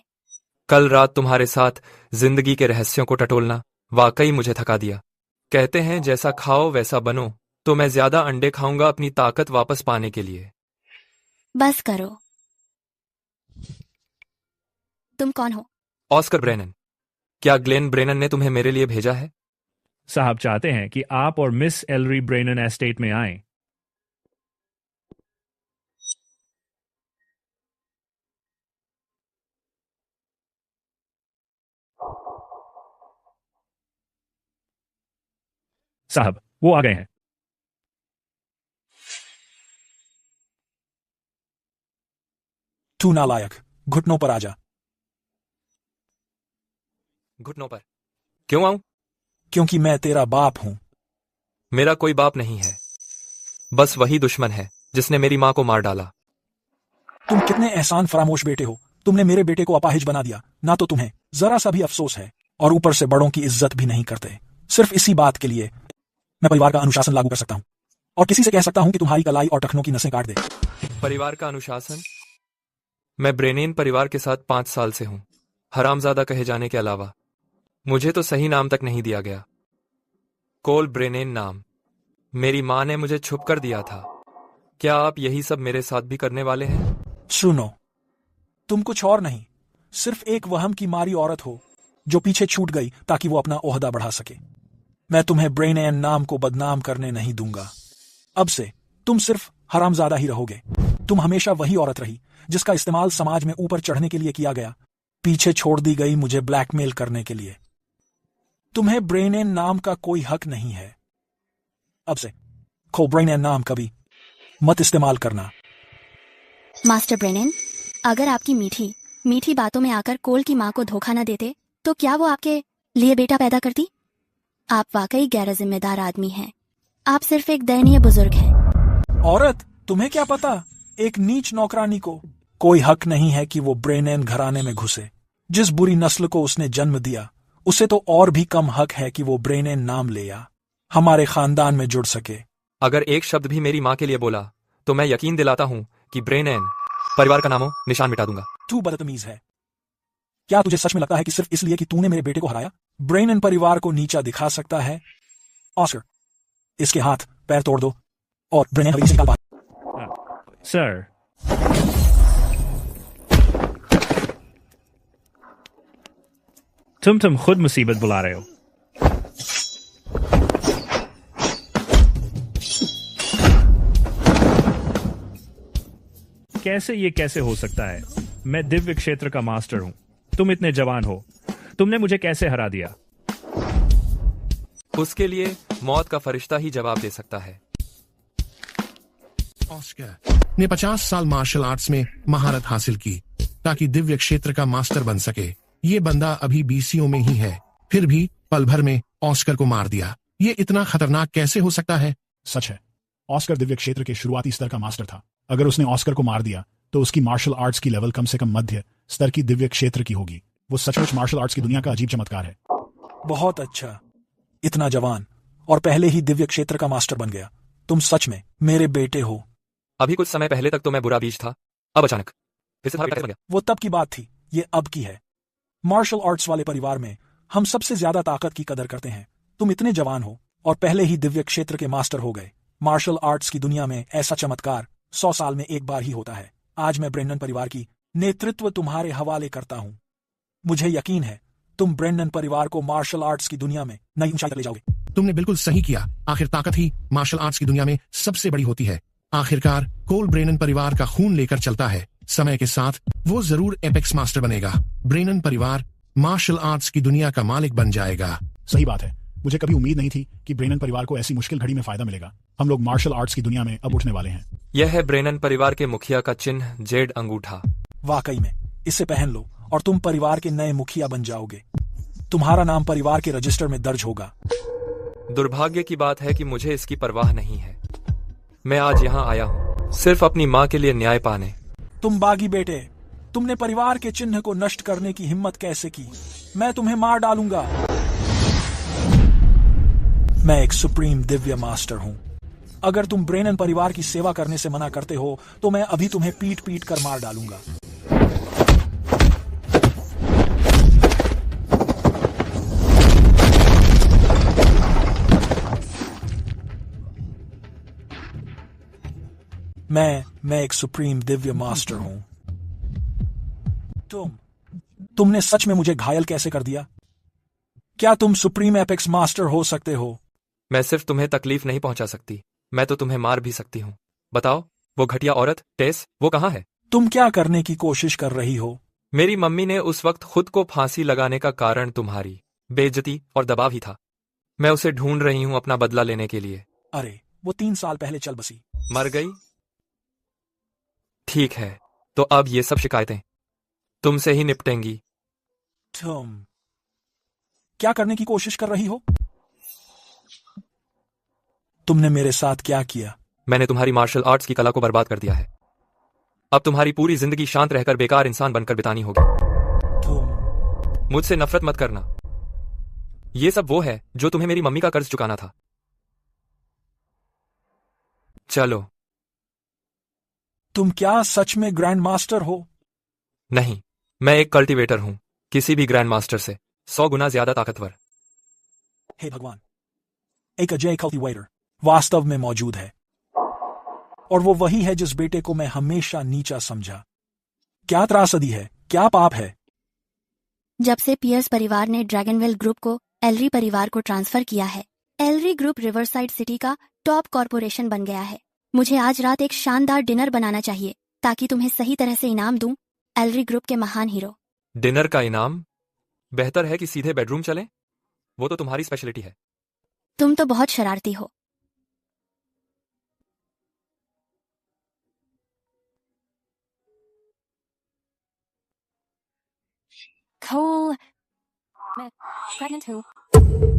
Speaker 1: कल रात तुम्हारे साथ जिंदगी के रहस्यों को टटोलना वाकई मुझे थका दिया। कहते हैं जैसा खाओ वैसा बनो, तो मैं ज्यादा अंडे खाऊंगा अपनी ताकत वापस पाने के लिए।
Speaker 11: बस करो। तुम कौन हो?
Speaker 1: Oscar Brennan. क्या ग्लेन ब्रेनन ने तुम्हें मेरे लिए भेजा है?
Speaker 3: साहब चाहते हैं कि आप और मिस एलरी ब्रेनन एस्टेट में आएं। साहब, वो आ गए हैं।
Speaker 22: तू नालायक, घुटनों पर आजा।
Speaker 1: घुटनों पर? क्यों आऊं?
Speaker 22: क्योंकि मैं तेरा बाप हूं।
Speaker 1: मेरा कोई बाप नहीं है, बस वही दुश्मन है जिसने मेरी मां को मार डाला।
Speaker 22: तुम कितने एहसान फरामोश बेटे हो। तुमने मेरे बेटे को अपाहिज बना दिया। ना तो तुम्हें जरा सा भी अफसोस है और ऊपर से बड़ों की इज्जत भी नहीं करते। सिर्फ इसी बात के लिए मैं परिवार का अनुशासन लागू कर सकता हूं और किसी से कह सकता हूं कि तुम्हारी कलाई और टखनों की नसें काट दे।
Speaker 1: परिवार का अनुशासन? मैं ब्रेनेन परिवार के साथ 5 साल से हूं। हरामजादा कहे जाने के अलावा मुझे तो सही नाम तक नहीं दिया गया। कोल ब्रेनेन नाम मेरी मां ने मुझे छुप कर दिया था। क्या आप यही सब मेरे साथ भी करने वाले हैं?
Speaker 22: सुनो, तुम कुछ और नहीं, सिर्फ एक वहम की मारी औरत हो जो पीछे छूट गई ताकि वो अपना ओहदा बढ़ा सके। मैं तुम्हें ब्रेनेन नाम को बदनाम करने नहीं दूंगा। अब से तुम सिर्फ हरामजादा ही रहोगे। तुम हमेशा वही औरत रही जिसका इस्तेमाल समाज में ऊपर चढ़ने के लिए किया गया, पीछे छोड़ दी गई मुझे ब्लैकमेल करने के लिए। तुम्हें ब्रेनेन नाम का कोई हक नहीं है। अब से कोल ब्रेनेन नाम कभी मत इस्तेमाल करना।
Speaker 11: मास्टर ब्रेनेन, अगर आपकी मीठी मीठी बातों में आकर कोल की मां को धोखा न देते तो क्या वो आपके लिए बेटा पैदा करती? आप वाकई गैर जिम्मेदार आदमी हैं। आप सिर्फ एक दयनीय बुजुर्ग हैं।
Speaker 22: औरत, तुम्हें क्या पता, एक नीच नौकरानी को कोई हक नहीं है कि वो ब्रेनेन घराने में घुसे। जिस बुरी नस्ल को उसने जन्म दिया, उसे तो और भी कम हक है कि वो ब्रेनेन नाम ले या हमारे खानदान में जुड़ सके।
Speaker 1: अगर एक शब्द भी मेरी माँ के लिए बोला तो मैं यकीन दिलाता हूँ कि ब्रेनेन परिवार का नामो निशान मिटा दूंगा।
Speaker 22: तू बदतमीज है। क्या तुझे सच में लगता है कि सिर्फ इसलिए कि तूने मेरे बेटे को हराया, ब्रेनेन परिवार को नीचा दिखा सकता है? ऑस्कर, इसके हाथ पैर तोड़ दो और ब्रेनेन हवेली से निकाल बाहर।
Speaker 3: सर, तुम खुद मुसीबत बुला रहे हो। कैसे हो सकता है? मैं दिव्य क्षेत्र का मास्टर हूं। तुम इतने जवान हो, तुमने मुझे कैसे हरा दिया?
Speaker 1: उसके लिए मौत का फरिश्ता ही जवाब दे सकता है।
Speaker 7: ऑस्कर ने 50 साल मार्शल आर्ट्स में महारत हासिल की ताकि दिव्य क्षेत्र का मास्टर बन सके। ये बंदा अभी बीसीओ में ही है, फिर भी पल भर में ऑस्कर को मार दिया। ये इतना खतरनाक कैसे हो सकता है?
Speaker 3: सच है, ऑस्कर दिव्य क्षेत्र के शुरुआती स्तर का मास्टर था। अगर उसने ऑस्कर को मार दिया तो उसकी मार्शल आर्ट्स की लेवल कम से कम मध्य स्तर की दिव्य क्षेत्र की होगी। वो सचमुच मार्शल आर्ट्स की दुनिया का अजीब चमत्कार है।
Speaker 22: बहुत अच्छा, इतना जवान और पहले ही दिव्य क्षेत्र का मास्टर बन गया। तुम सच में मेरे बेटे हो।
Speaker 1: अभी कुछ समय पहले तक तो मैं बुरा बीज था, अब अचानक फिर से तुम्हारा बेटा बन गया।
Speaker 22: वो तब की बात थी, ये अब की है। मार्शल आर्ट्स वाले परिवार में हम सबसे ज्यादा ताकत की कदर करते हैं। तुम इतने जवान हो और पहले ही दिव्य क्षेत्र के मास्टर हो गए। मार्शल आर्ट्स की दुनिया में ऐसा चमत्कार 100 साल में एक बार ही होता है। आज मैं ब्रेंडन परिवार की नेतृत्व तुम्हारे हवाले करता हूं। मुझे यकीन है तुम ब्रेंडन परिवार को मार्शल आर्ट्स की दुनिया में नई ऊंचाई तक ले जाओगे।
Speaker 7: तुमने बिल्कुल सही किया। आखिर ताकत ही मार्शल आर्ट्स की दुनिया में सबसे बड़ी होती है। आखिरकार कोल ब्रेनन परिवार का खून लेकर चलता है। समय के साथ वो जरूर एपेक्स मास्टर बनेगा। ब्रेनन परिवार मार्शल आर्ट्स की दुनिया का मालिक बन जाएगा।
Speaker 3: सही बात है, मुझे कभी उम्मीद नहीं थी कि ब्रेनन परिवार को ऐसी मुश्किल घड़ी में फायदा मिलेगा। हम लोग मार्शल आर्ट्स की दुनिया में अब उठने वाले हैं।
Speaker 1: यह है ब्रेनन परिवार के मुखिया का चिन्ह, जेड अंगूठा।
Speaker 22: वाकई में, इसे पहन लो और तुम परिवार के नए मुखिया बन जाओगे। तुम्हारा नाम परिवार के रजिस्टर में दर्ज होगा।
Speaker 1: दुर्भाग्य की बात है कि मुझे इसकी परवाह नहीं है। मैं आज यहाँ आया हूँ सिर्फ अपनी माँ के लिए न्याय पाने।
Speaker 22: तुम बागी बेटे, तुमने परिवार के चिन्ह को नष्ट करने की हिम्मत कैसे की? मैं तुम्हें मार डालूंगा। मैं एक सुप्रीम दिव्य मास्टर हूं। अगर तुम ब्रेनन परिवार की सेवा करने से मना करते हो तो मैं अभी तुम्हें पीट पीट कर मार डालूंगा। मैं एक सुप्रीम दिव्य मास्टर हूं। तुमने सच में मुझे घायल कैसे कर दिया? क्या तुम सुप्रीम एपेक्स मास्टर हो सकते हो?
Speaker 1: मैं सिर्फ तुम्हें तकलीफ नहीं पहुंचा सकती, मैं तो तुम्हें मार भी सकती हूँ। बताओ, वो घटिया औरत टेस, वो कहाँ है?
Speaker 22: तुम क्या करने की कोशिश कर रही हो?
Speaker 1: मेरी मम्मी ने उस वक्त खुद को फांसी लगाने का कारण तुम्हारी बेइज्जती और दबाव ही था। मैं उसे ढूंढ रही हूँ अपना बदला लेने के लिए।
Speaker 22: अरे, वो 3 साल पहले चल बसी।
Speaker 1: मर गई? ठीक है, तो अब ये सब शिकायतें तुमसे ही निपटेंगी।
Speaker 22: तुम क्या करने की कोशिश कर रही हो? तुमने मेरे साथ क्या किया?
Speaker 1: मैंने तुम्हारी मार्शल आर्ट्स की कला को बर्बाद कर दिया है। अब तुम्हारी पूरी जिंदगी शांत रहकर बेकार इंसान बनकर बितानी होगी। मुझसे नफरत मत करना। ये सब वो है जो तुम्हें मेरी मम्मी का कर्ज चुकाना था। चलो।
Speaker 22: तुम क्या सच में ग्रैंड मास्टर हो?
Speaker 1: नहीं, मैं एक कल्टीवेटर हूं, किसी भी ग्रैंड मास्टर से 100 गुना ज्यादा ताकतवर।
Speaker 22: हे भगवान, एक अजय कल्टीवेटर वास्तव में मौजूद है, और वो वही है जिस बेटे को मैं हमेशा नीचा समझा। क्या त्रासदी है, क्या पाप है?
Speaker 11: जब से पियर्स परिवार ने ड्रैगनवेल ग्रुप को एलरी परिवार को ट्रांसफर किया है, एलरी ग्रुप रिवरसाइड सिटी का टॉप कॉर्पोरेशन बन गया है। मुझे आज रात एक शानदार डिनर बनाना चाहिए ताकि तुम्हें सही तरह से इनाम दूं, एलरी ग्रुप के महान हीरो।
Speaker 1: डिनर का इनाम? बेहतर है कि सीधे बेडरूम चलें? वो तो तुम्हारी स्पेशलिटी है।
Speaker 11: तुम तो बहुत शरारती हो।
Speaker 2: Cole, मैं प्रेग्नेंट हूँ।